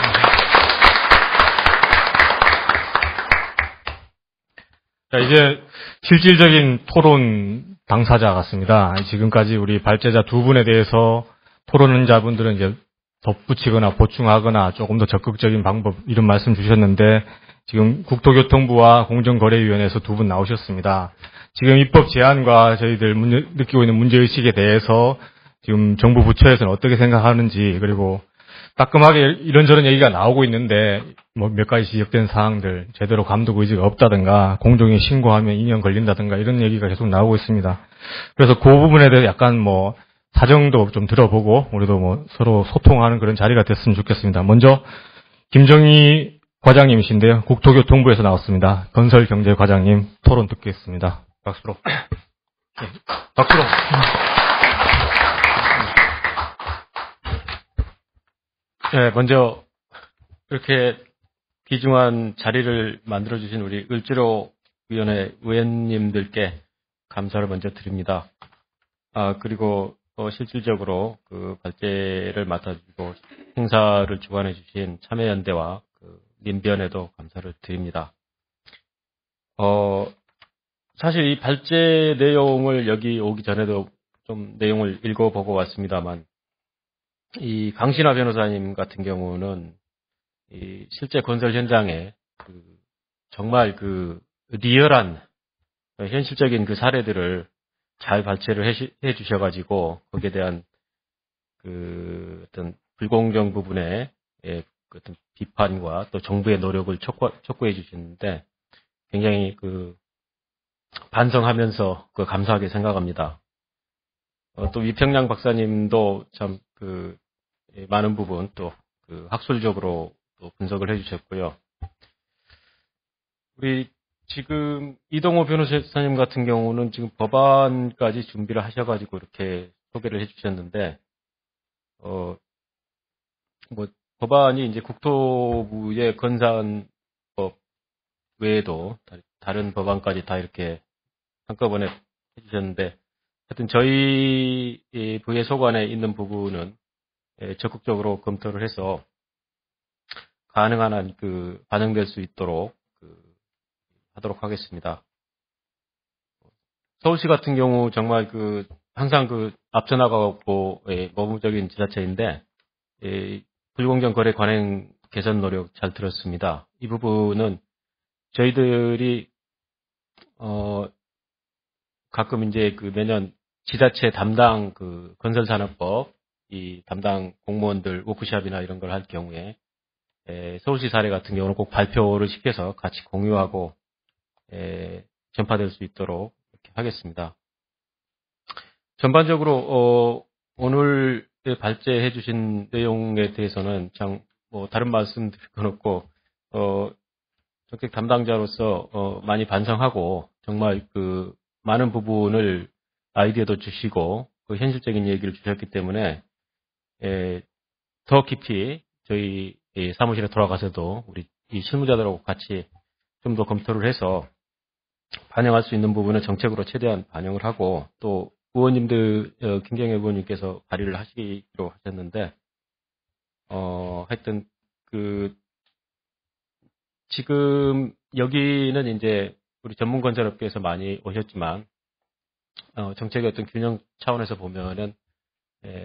자, 이제 실질적인 토론 당사자 같습니다. 지금까지 우리 발제자 두 분에 대해서 토론자분들은 이제 덧붙이거나 보충하거나 조금 더 적극적인 방법 이런 말씀 주셨는데 지금 국토교통부와 공정거래위원회에서 두 분 나오셨습니다. 지금 입법 제안과 저희들 느끼고 있는 문제의식에 대해서 지금 정부 부처에서는 어떻게 생각하는지 그리고 따끔하게 이런저런 얘기가 나오고 있는데 뭐 몇 가지 지적된 사항들 제대로 감독 의지가 없다든가 공정위 신고하면 2년 걸린다든가 이런 얘기가 계속 나오고 있습니다. 그래서 그 부분에 대해서 약간 뭐 사정도 좀 들어보고 우리도 뭐 서로 소통하는 그런 자리가 됐으면 좋겠습니다. 먼저 김정희 과장님이신데요. 국토교통부에서 나왔습니다. 건설경제과장님 토론 듣겠습니다. 박수로. 박수로. 네, 먼저 이렇게 귀중한 자리를 만들어주신 우리 을지로 위원회 의원님들께 감사를 먼저 드립니다. 그리고 실질적으로 그 발제를 맡아주고 행사를 주관해주신 참여연대와 그 민변에도 감사를 드립니다. 사실 이 발제 내용을 여기 오기 전에도 좀 내용을 읽어보고 왔습니다만 이 강신화 변호사님 같은 경우는 이 실제 건설 현장에 정말 리얼한 현실적인 그 사례들을 잘 발제를 해 주셔가지고 거기에 대한 어떤 불공정 부분의 어떤 비판과 또 정부의 노력을 촉구해 주시는데 굉장히 반성하면서 감사하게 생각합니다. 또 위평양 박사님도 참 많은 부분 또 학술적으로 또 분석을 해주셨고요. 우리 지금 이동호 변호사님 같은 경우는 지금 법안까지 준비를 하셔가지고 이렇게 소개를 해주셨는데, 법안이 이제 국토부의 건산법 외에도 다른 법안까지 다 이렇게 한꺼번에 해주셨는데, 하여튼 저희 부의 소관에 있는 부분은 적극적으로 검토를 해서 가능한 한 반영될 수 있도록 하도록 하겠습니다. 서울시 같은 경우 정말 항상 앞서 나가고 모범적인 지자체인데 불공정 거래 관행 개선 노력 잘 들었습니다. 이 부분은 저희들이 가끔 이제 매년 지자체 담당 건설산업법 이 담당 공무원들 워크숍이나 이런 걸 할 경우에 서울시 사례 같은 경우는 꼭 발표를 시켜서 같이 공유하고 전파될 수 있도록 이렇게 하겠습니다. 전반적으로 오늘 발제해 주신 내용에 대해서는 다른 말씀 드릴 건 없고 정책 담당자로서 많이 반성하고 정말 많은 부분을 아이디어도 주시고 현실적인 얘기를 주셨기 때문에 더 깊이 저희 사무실에 돌아가서도 우리 이 실무자들하고 같이 좀 더 검토를 해서 반영할 수 있는 부분은 정책으로 최대한 반영을 하고 또 의원님들 김경애 의원님께서 발의를 하시기로 하셨는데 하여튼 지금 여기는 이제 우리 전문 건설업계에서 많이 오셨지만 정책의 어떤 균형 차원에서 보면은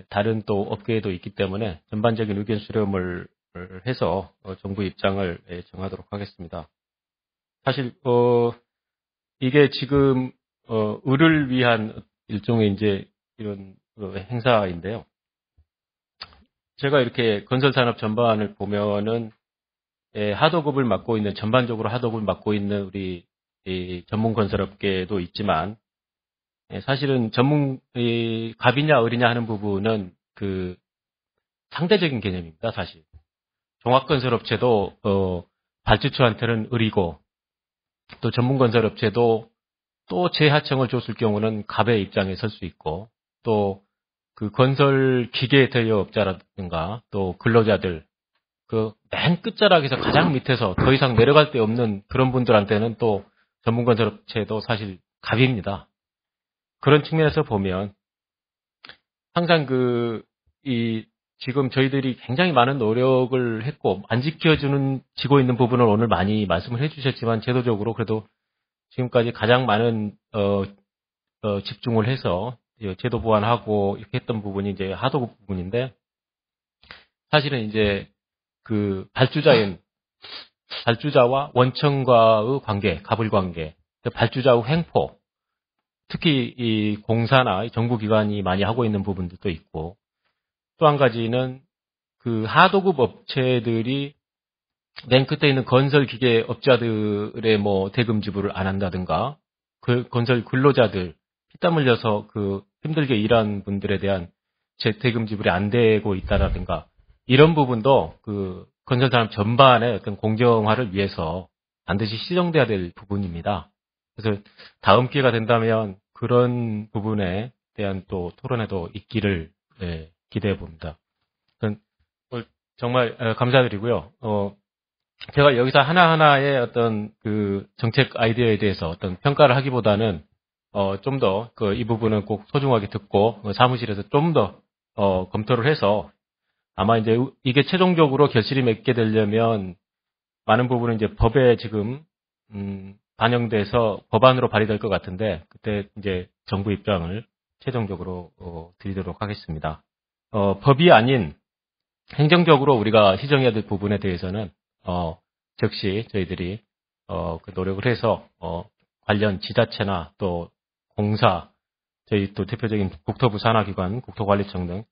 다른 또 업계에도 있기 때문에 전반적인 의견 수렴을 해서 정부 입장을 정하도록 하겠습니다. 사실 이게 지금 을을 위한 일종의 이제 이런 행사인데요. 제가 이렇게 건설산업 전반을 보면은 하도급을 맡고 있는 전반적으로 하도급을 맡고 있는 우리 전문 건설업계도 있지만 사실은 갑이냐 을이냐 하는 부분은 상대적인 개념입니다. 사실 종합건설업체도 발주처한테는 을이고 또 전문건설업체도 또 재하청을 줬을 경우는 갑의 입장에 설 수 있고 또 건설 기계 대여업자라든가 또 근로자들 맨 끝자락에서 가장 밑에서 더 이상 내려갈 데 없는 그런 분들한테는 또 전문건설업체도 사실 갑입니다. 그런 측면에서 보면 항상 지금 저희들이 굉장히 많은 노력을 했고 안 지고 있는 부분을 오늘 많이 말씀을 해주셨지만 제도적으로 그래도 지금까지 가장 많은 집중을 해서 제도 보완하고 이렇게 했던 부분이 이제 하도급 부분인데 사실은 이제 발주자와 원청과의 관계, 갑을 관계, 발주자의 횡포, 특히 이 공사나 정부기관이 많이 하고 있는 부분들도 있고 또 한 가지는 하도급 업체들이 맨 끝에 있는 건설기계 업자들의 대금 지불을 안 한다든가 건설 근로자들 피땀 흘려서 힘들게 일한 분들에 대한 대금 지불이 안 되고 있다라든가 이런 부분도 건설산업 전반의 어떤 공정화를 위해서 반드시 시정돼야 될 부분입니다. 그래서 다음 기회가 된다면 그런 부분에 대한 또 토론회도 있기를 기대해 봅니다. 정말 감사드리고요. 제가 여기서 하나하나의 어떤 정책 아이디어에 대해서 어떤 평가를 하기보다는 좀 더 이 부분은 꼭 소중하게 듣고 사무실에서 좀 더 검토를 해서 아마 이제 이게 최종적으로 결실이 맺게 되려면 많은 부분은 이제 법에 지금 반영돼서 법안으로 발의될 것 같은데 그때 이제 정부 입장을 최종적으로 드리도록 하겠습니다. 법이 아닌 행정적으로 우리가 시정해야 될 부분에 대해서는 즉시 저희들이 노력을 해서 관련 지자체나 또 공사, 저희 또 대표적인 국토부 산하기관, 국토관리청 등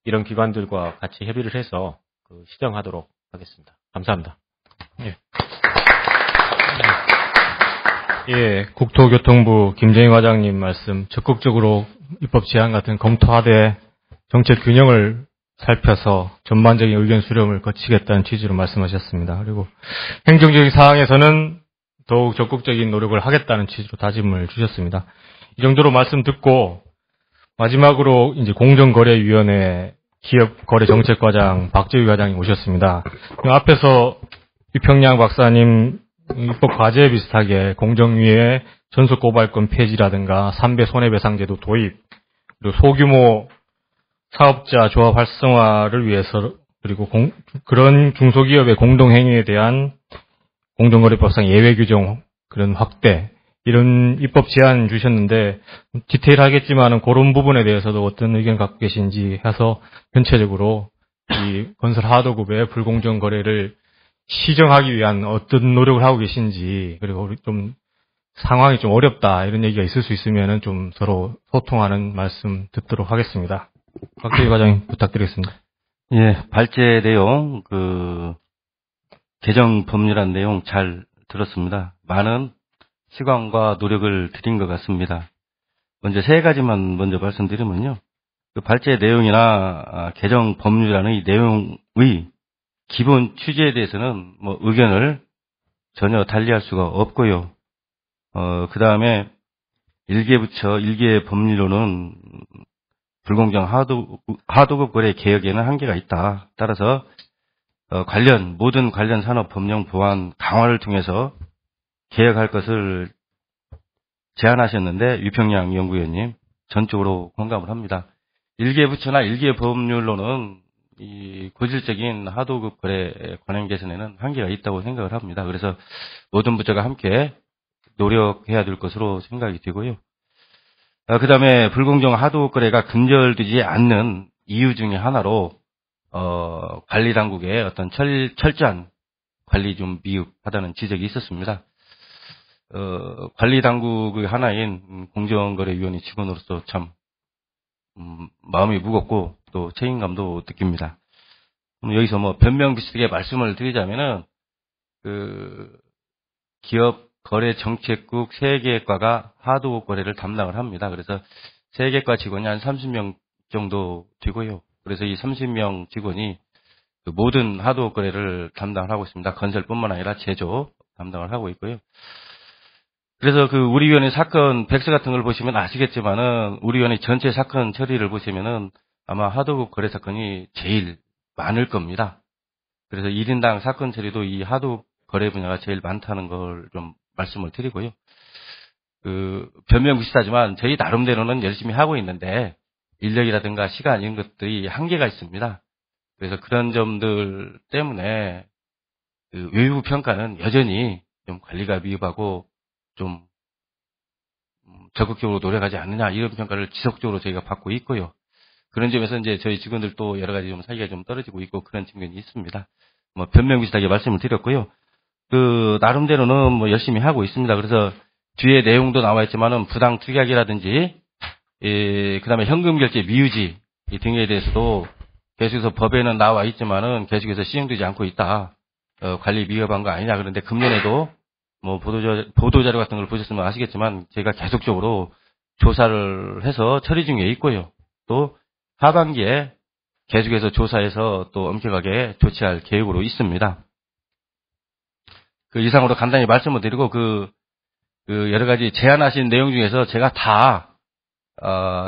이런 기관들과 같이 협의를 해서 시정하도록 하겠습니다. 감사합니다. 국토교통부 김정희 과장님 말씀 적극적으로 입법 제안 같은 검토하되 정책 균형을 살펴서 전반적인 의견 수렴을 거치겠다는 취지로 말씀하셨습니다. 그리고 행정적인 사항에서는 더욱 적극적인 노력을 하겠다는 취지로 다짐을 주셨습니다. 이 정도로 말씀 듣고 마지막으로 이제 공정거래위원회 기업거래정책과장 박재규 과장님 오셨습니다. 앞에서 유평양 박사님 입법 과제에 비슷하게 공정위의 전수고발권 폐지라든가 3배 손해배상제도 도입, 그리고 소규모 사업자 조합 활성화를 위해서 그리고 그런 중소기업의 공동행위에 대한 공정거래법상 예외 규정 그런 확대 이런 입법 제안 주셨는데 디테일하겠지만은 그런 부분에 대해서도 어떤 의견 갖고 계신지 해서 전체적으로 이 건설 하도급의 불공정 거래를 시정하기 위한 어떤 노력을 하고 계신지 그리고 좀 상황이 좀 어렵다 이런 얘기가 있을 수 있으면은 좀 서로 소통하는 말씀 듣도록 하겠습니다. 박대희 과장님 부탁드리겠습니다. 예, 발제 내용 개정 법률안 내용 잘 들었습니다. 많은 시간과 노력을 들인 것 같습니다. 먼저 세 가지만 먼저 말씀드리면요. 그 발제 내용이나 개정 법률안의 내용의 기본 취지에 대해서는 뭐 의견을 전혀 달리할 수가 없고요. 그 다음에 1개부터 1개 법률로는 불공정 하도급 거래 개혁에는 한계가 있다. 따라서 모든 관련 산업 법령 보완 강화를 통해서 개혁할 것을 제안하셨는데 유평양 연구위원님 전적으로 공감을 합니다. 1개부처나 1개 법률로는 이 고질적인 하도급 거래 관행 개선에는 한계가 있다고 생각을 합니다. 그래서 모든 부처가 함께 노력해야 될 것으로 생각이 되고요. 그 다음에 불공정 하도급 거래가 근절되지 않는 이유 중에 하나로 관리 당국의 어떤 철저한 관리 좀 미흡하다는 지적이 있었습니다. 관리 당국의 하나인 공정거래위원회 직원으로서 참 마음이 무겁고 또 책임감도 느낍니다. 여기서 뭐 변명 비슷하게 말씀을 드리자면은 기업 거래 정책국 세계과가 하도급 거래를 담당을 합니다. 그래서 세계과 직원이 한 30명 정도 되고요. 그래서 이 30명 직원이 모든 하도급 거래를 담당을 하고 있습니다. 건설뿐만 아니라 제조 담당을 하고 있고요. 그래서 우리 위원회 사건 백서 같은 걸 보시면 아시겠지만은 우리 위원회 전체 사건 처리를 보시면은 아마 하도급 거래 사건이 제일 많을 겁니다. 그래서 1인당 사건 처리도 이 하도급 거래 분야가 제일 많다는 걸 좀 말씀을 드리고요. 변명 비슷하지만 저희 나름대로는 열심히 하고 있는데 인력이라든가 시간 이런 것들이 한계가 있습니다. 그래서 그런 점들 때문에 외부 평가는 여전히 좀 관리가 미흡하고 좀 적극적으로 노력하지 않느냐 이런 평가를 지속적으로 저희가 받고 있고요. 그런 점에서 이제 저희 직원들도 여러 가지 좀 사기가 좀 떨어지고 있고 그런 측면이 있습니다. 뭐 변명 비슷하게 말씀을 드렸고요. 나름대로는 뭐 열심히 하고 있습니다. 그래서 뒤에 내용도 나와 있지만은 부당 투약이라든지 그다음에 현금 결제 미유지 등에 대해서도 계속해서 법에는 나와 있지만은 계속해서 시행되지 않고 있다. 관리 미흡한 거 아니냐. 그런데 금년에도 뭐 보도자료 같은 걸 보셨으면 아시겠지만 제가 계속적으로 조사를 해서 처리 중에 있고요. 또 하반기에 계속해서 조사해서 또 엄격하게 조치할 계획으로 있습니다. 이상으로 간단히 말씀을 드리고 여러 가지 제안하신 내용 중에서 제가 다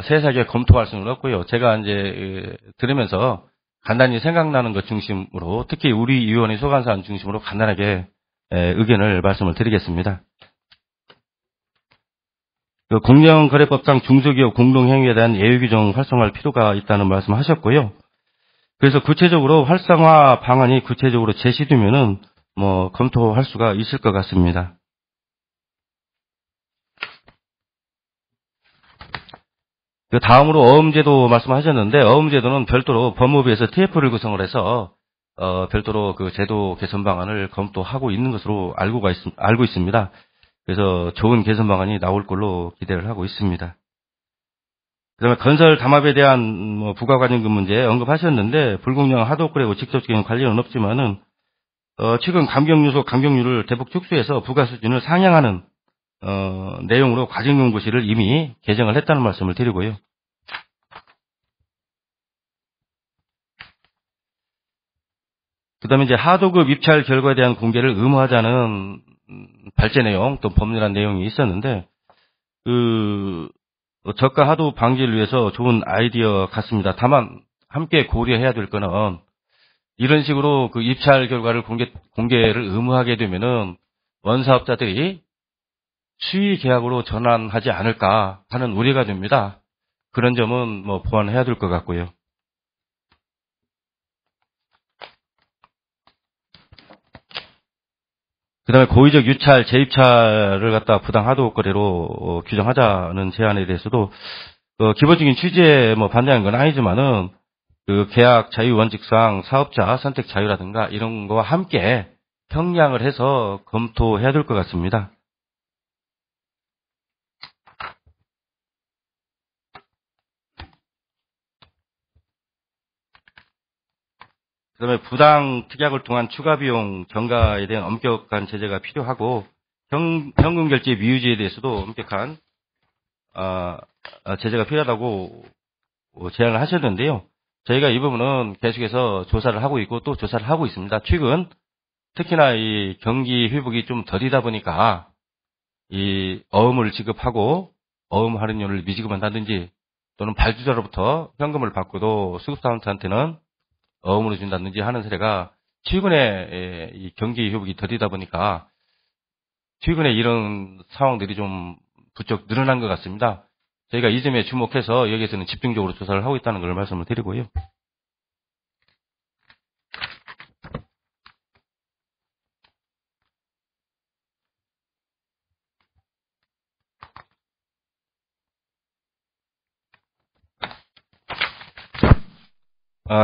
세세하게 검토할 수는 없고요. 제가 이제 들으면서 간단히 생각나는 것 중심으로 특히 우리 위원회 소관사안 중심으로 간단하게 의견을 말씀을 드리겠습니다. 공정거래법상 중소기업 공동행위에 대한 예외규정 활성화할 필요가 있다는 말씀을 하셨고요. 그래서 구체적으로 활성화 방안이 구체적으로 제시되면은 뭐 검토할 수가 있을 것 같습니다. 다음으로 어음제도 말씀하셨는데 어음제도는 별도로 법무부에서 TF를 구성을 해서 별도로 제도 개선 방안을 검토하고 있는 것으로 알고 있습니다. 그래서 좋은 개선 방안이 나올 걸로 기대를 하고 있습니다. 그다음에 건설 담합에 대한 뭐 부가관연금 문제 언급하셨는데 불공정 하도급 거래하고 직접적인 관련은 없지만은 최근 감경유소 감경률을 대폭 축소해서 부가 수준을 상향하는 내용으로 과정연구실을 이미 개정을 했다는 말씀을 드리고요. 그다음에 이제 하도급 입찰 결과에 대한 공개를 의무화하자는 발제 내용 또 법률안 내용이 있었는데 저가 하도 방지를 위해서 좋은 아이디어 같습니다. 다만 함께 고려해야 될 거는 이런 식으로 입찰 결과를 공개를 의무하게 되면은 원사업자들이 수의 계약으로 전환하지 않을까 하는 우려가 됩니다. 그런 점은 뭐 보완해야 될 것 같고요. 그다음에 고의적 유찰, 재입찰을 갖다 부당 하도급 거래로 규정하자는 제안에 대해서도 기본적인 취지에 뭐 반대하는 건 아니지만은 그 계약 자유 원칙상 사업자 선택 자유라든가 이런 거와 함께 평량을 해서 검토해야 될 것 같습니다. 그다음에 부당 특약을 통한 추가 비용 경과에 대한 엄격한 제재가 필요하고 현금 결제 미유지에 대해서도 엄격한 제재가 필요하다고 제안을 하셨는데요. 저희가 이 부분은 계속해서 조사를 하고 있고 또 조사를 하고 있습니다. 최근 특히나 이 경기 회복이 좀 더디다 보니까 이 어음을 지급하고 어음 할인료를 미지급한다든지 또는 발주자로부터 현금을 받고도 수급사원한테는 어음으로 준다든지 하는 사례가 최근에 이 경기 회복이 더디다 보니까 최근에 이런 상황들이 좀 부쩍 늘어난 것 같습니다. 저희가 이 점에 주목해서 여기에서는 집중적으로 조사를 하고 있다는 걸 말씀을 드리고요.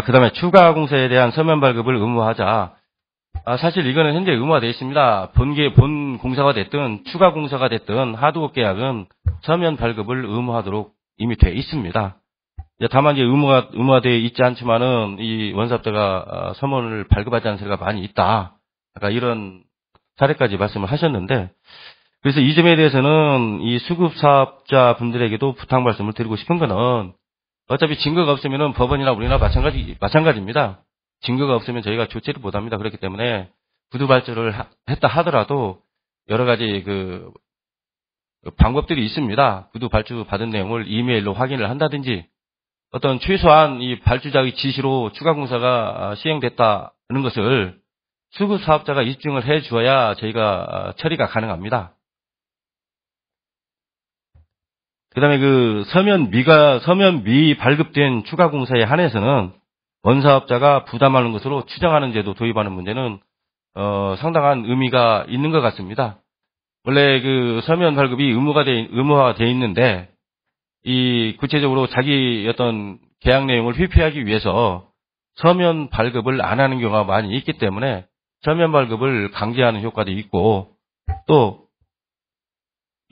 그 다음에 추가 공사에 대한 서면 발급을 의무화하자. 사실 이거는 현재 의무화 되어 있습니다. 본 공사가 됐든 추가 공사가 됐든 하도급 계약은 서면 발급을 의무화하도록 이미 되어 있습니다. 다만 이제 의무화되어 있지 않지만은 이 원사업자가 서면을 발급하지 않은 사례가 많이 있다. 아까 이런 사례까지 말씀을 하셨는데, 그래서 이 점에 대해서는 이 수급 사업자 분들에게도 부탁 말씀을 드리고 싶은 거는 어차피 증거가 없으면은 법원이나 우리나 마찬가지입니다. 증거가 없으면 저희가 조치를 못 합니다. 그렇기 때문에 구두 발주를 했다 하더라도 여러 가지 그 방법들이 있습니다. 구두 발주 받은 내용을 이메일로 확인을 한다든지 어떤 최소한 이 발주자의 지시로 추가 공사가 시행됐다는 것을 수급 사업자가 입증을 해 주어야 저희가 처리가 가능합니다. 그다음에 그 서면 미 발급된 추가 공사에 한해서는 원사업자가 부담하는 것으로 추정하는 제도 도입하는 문제는 상당한 의미가 있는 것 같습니다. 원래 그 서면 발급이 의무화가 돼 있는데 이 구체적으로 자기 어떤 계약 내용을 회피하기 위해서 서면 발급을 안 하는 경우가 많이 있기 때문에 서면 발급을 강제하는 효과도 있고 또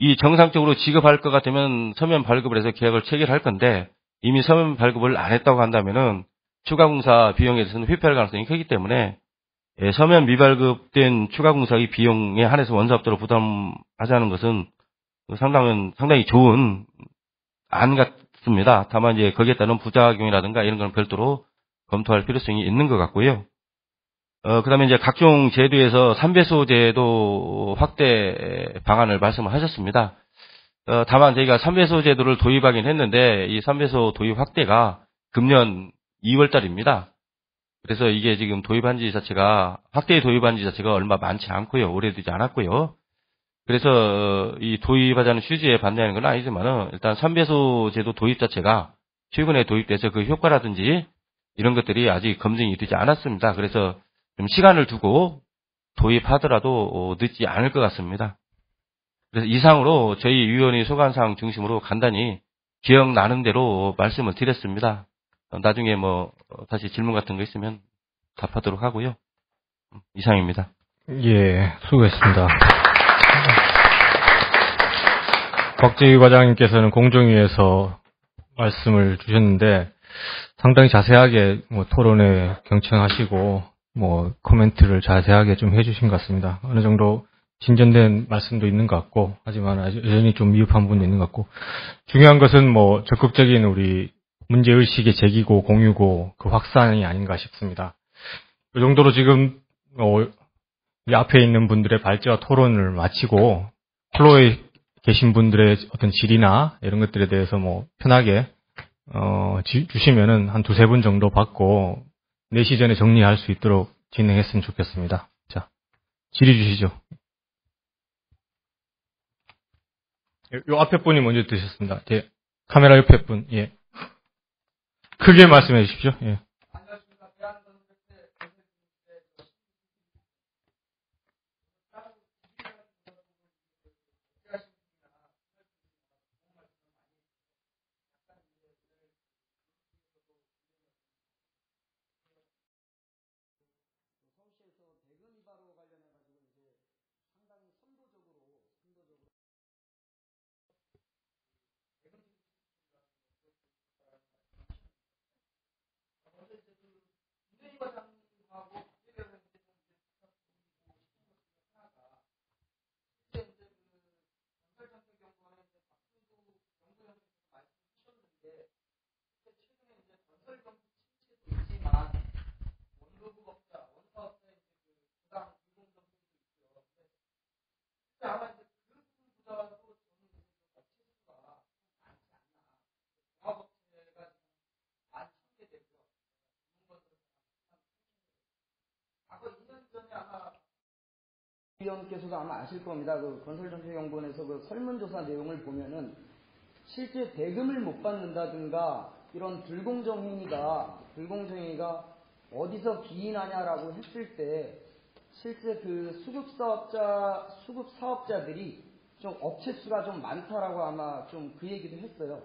이 정상적으로 지급할 것 같으면 서면 발급을 해서 계약을 체결할 건데 이미 서면 발급을 안 했다고 한다면은 추가 공사 비용에 대해서는 회피할 가능성이 크기 때문에 서면 미발급된 추가 공사의 비용에 한해서 원사업자로 부담하자는 것은 상당히 좋은 안 같습니다. 다만 이제 거기에 따른 부작용이라든가 이런 건 별도로 검토할 필요성이 있는 것 같고요. 그다음에 이제 각종 제도에서 3배소 제도 확대 방안을 말씀을 하셨습니다. 다만 저희가 3배소 제도를 도입하긴 했는데 이 3배소 도입 확대가 금년 2월 달입니다. 그래서 이게 지금 확대 도입한 지 자체가 얼마 많지 않고요. 오래되지 않았고요. 그래서 이 도입하자는 취지에 반대하는 건 아니지만은 일단 3배소 제도 도입 자체가 최근에 도입돼서 그 효과라든지 이런 것들이 아직 검증이 되지 않았습니다. 그래서 좀 시간을 두고 도입하더라도 늦지 않을 것 같습니다. 그래서 이상으로 저희 위원회 소관사항 중심으로 간단히 기억나는 대로 말씀을 드렸습니다. 나중에 다시 질문 같은 거 있으면 답하도록 하고요. 이상입니다. 예, 수고했습니다. 곽재희 과장님께서는 공정위에서 말씀을 주셨는데 상당히 자세하게 토론에 경청하시고 코멘트를 자세하게 좀 해주신 것 같습니다. 어느 정도 진전된 말씀도 있는 것 같고 하지만 여전히 좀 미흡한 부분도 있는 것 같고 중요한 것은 적극적인 우리 문제의식의 제기고 공유고 그 확산이 아닌가 싶습니다. 그 정도로 지금 이 앞에 있는 분들의 발제와 토론을 마치고 플로어에 계신 분들의 어떤 질의나 이런 것들에 대해서 편하게 주시면은 한 두세 분 정도 받고 4시 전에 정리할 수 있도록 진행했으면 좋겠습니다. 자, 질의 주시죠. 요 앞에 분이 먼저 드셨습니다. 카메라 옆에 분, 예. 크게 말씀해 주십시오. 예. 위원께서도 아마 아실 겁니다. 그 건설정책연구원에서 그 설문조사 내용을 보면은 실제 대금을 못 받는다든가 이런 불공정행위가 어디서 기인하냐라고 했을 때 실제 그 수급 사업자들이 좀 업체 수가 좀 많다라고 아마 좀 그 얘기도 했어요.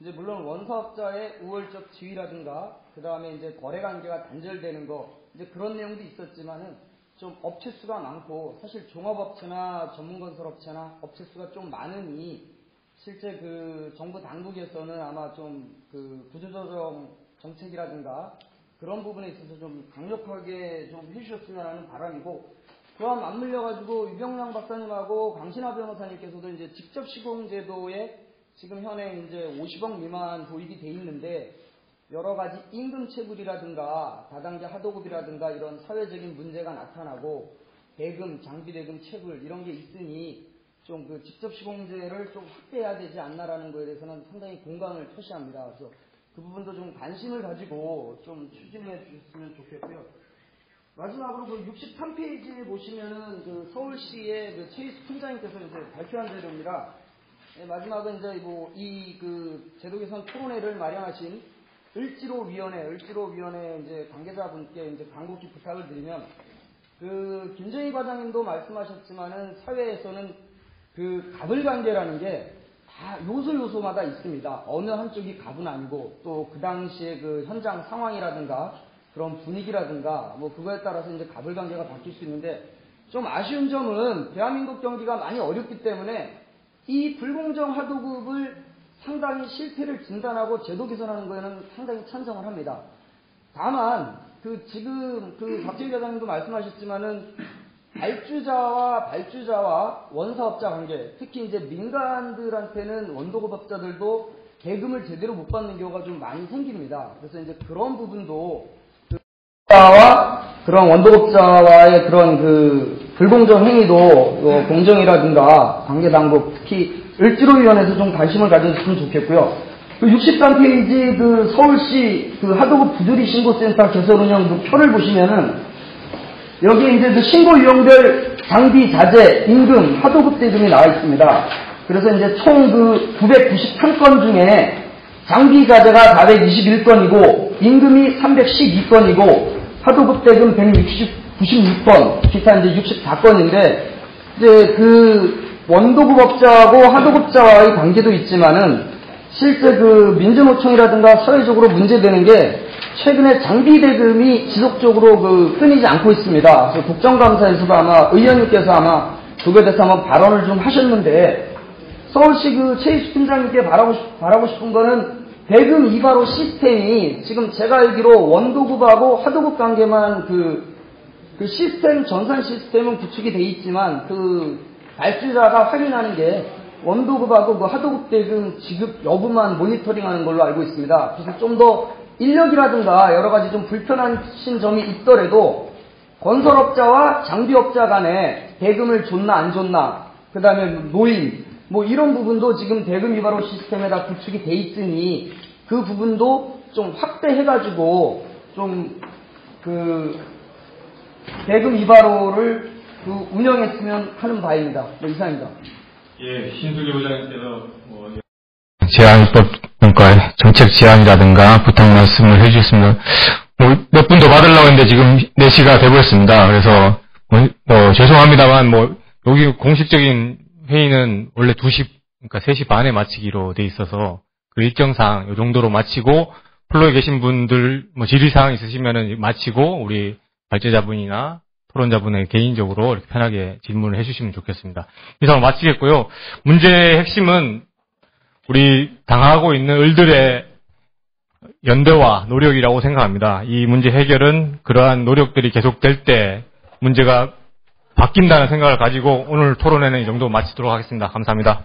이제 물론 원사업자의 우월적 지위라든가 그 다음에 이제 거래 관계가 단절되는 거 이제 그런 내용도 있었지만은 좀 업체 수가 많고 사실 종합업체나 전문건설업체나 업체 수가 좀 많으니 실제 그 정부 당국에서는 아마 좀 그 구조조정 정책이라든가 그런 부분에 있어서 좀 강력하게 좀 해주셨으면 하는 바람이고 그와 맞물려가지고 유병량 박사님하고 강신하 변호사님께서도 이제 직접 시공제도에 지금 현행 이제 50억 미만 도입이 돼 있는데 여러 가지 임금 체불이라든가 다단계 하도급이라든가 이런 사회적인 문제가 나타나고 대금, 장비 대금 체불 이런 게 있으니 좀 그 직접 시공제를 좀 확대해야 되지 않나라는 거에 대해서는 상당히 공감을 표시합니다. 그래서 그 부분도 좀 관심을 가지고 좀 추진해 주셨으면 좋겠고요. 마지막으로 그 63페이지에 보시면은 그 서울시의 그 최희수 팀장님께서 이제 발표한 자료입니다. 네, 마지막은 이제 뭐 이 그 제도 개선 토론회를 마련하신 을지로위원회 이제 관계자분께 이제 간곡히 부탁을 드리면 그 김정희 과장님도 말씀하셨지만은 사회에서는 그 갑을관계라는 게 다 요소마다 있습니다. 어느 한쪽이 갑은 아니고 또 그 당시에 그 현장 상황이라든가 그런 분위기라든가 뭐 그거에 따라서 이제 갑을관계가 바뀔 수 있는데 좀 아쉬운 점은 대한민국 경기가 많이 어렵기 때문에 이 불공정 하도급을 상당히 실태를 진단하고 제도 개선하는 거에는 상당히 찬성을 합니다. 다만 그 지금 그 박재희 과장님도 말씀하셨지만은 발주자와 원사업자 관계, 특히 이제 민간들한테는 원도급업자들도 대금을 제대로 못 받는 경우가 좀 많이 생깁니다. 그래서 이제 그런 부분도 그런 원도급자와의 그런 그 불공정 행위도 공정이라든가 관계당국 특히 을지로위원회에서 좀 관심을 가져줬으면 좋겠고요. 그 63페이지 그 서울시 그 하도급 부조리 신고센터 개설 운영 그 표를 보시면은 여기 이제 그 신고 유형별 장비 자재 임금 하도급 대금이 나와 있습니다. 그래서 이제 총 그 993건 중에 장비 자재가 421건이고 임금이 312건이고 하도급 대금 196건 기타 이제 64건인데 이제 그 원도급업자하고 하도급자와의 관계도 있지만은 실제 그 민주노총이라든가 사회적으로 문제되는 게 최근에 장비 대금이 지속적으로 그 끊이지 않고 있습니다. 그래서 국정감사에서도 아마 의원님께서 아마 그거에 대해서 한번 발언을 좀 하셨는데 서울시 그 최희수 팀장님께 바라고 싶은 거는 대금 이바로 시스템이 지금 제가 알기로 원도급하고 하도급 관계만 그 시스템 전산 시스템은 구축이 돼 있지만 그 발주자가 확인하는 게 원도급하고 그 하도급 대금 지급 여부만 모니터링하는 걸로 알고 있습니다. 그래서 좀 더 인력이라든가 여러 가지 좀 불편하신 점이 있더라도 건설업자와 장비업자 간에 대금을 줬나 안 줬나 그 다음에 노임 뭐 이런 부분도 지금 대금 이바로 시스템에다 구축이 돼 있으니 그 부분도 좀 확대해가지고 좀 그 대금 이바로를 그 운영했으면 하는 바입니다. 네, 이상입니다. 예, 신수기 부장님께서 제안입법평가의 정책 제안이라든가 부탁 말씀을 해주셨습니다. 몇 분 더 받으려고 했는데 지금 4시가 돼버렸습니다. 그래서 죄송합니다만 여기 공식적인 회의는 원래 2시, 그러니까 3시 반에 마치기로 돼 있어서 그 일정상 이 정도로 마치고 플로에 계신 분들 질의사항 있으시면은 마치고 우리 발제자분이나 토론자분에게 개인적으로 이렇게 편하게 질문을 해주시면 좋겠습니다. 이상 마치겠고요. 문제의 핵심은 우리 당하고 있는 을들의 연대와 노력이라고 생각합니다. 이 문제 해결은 그러한 노력들이 계속될 때 문제가 바뀐다는 생각을 가지고 오늘 토론회는 이 정도 마치도록 하겠습니다. 감사합니다.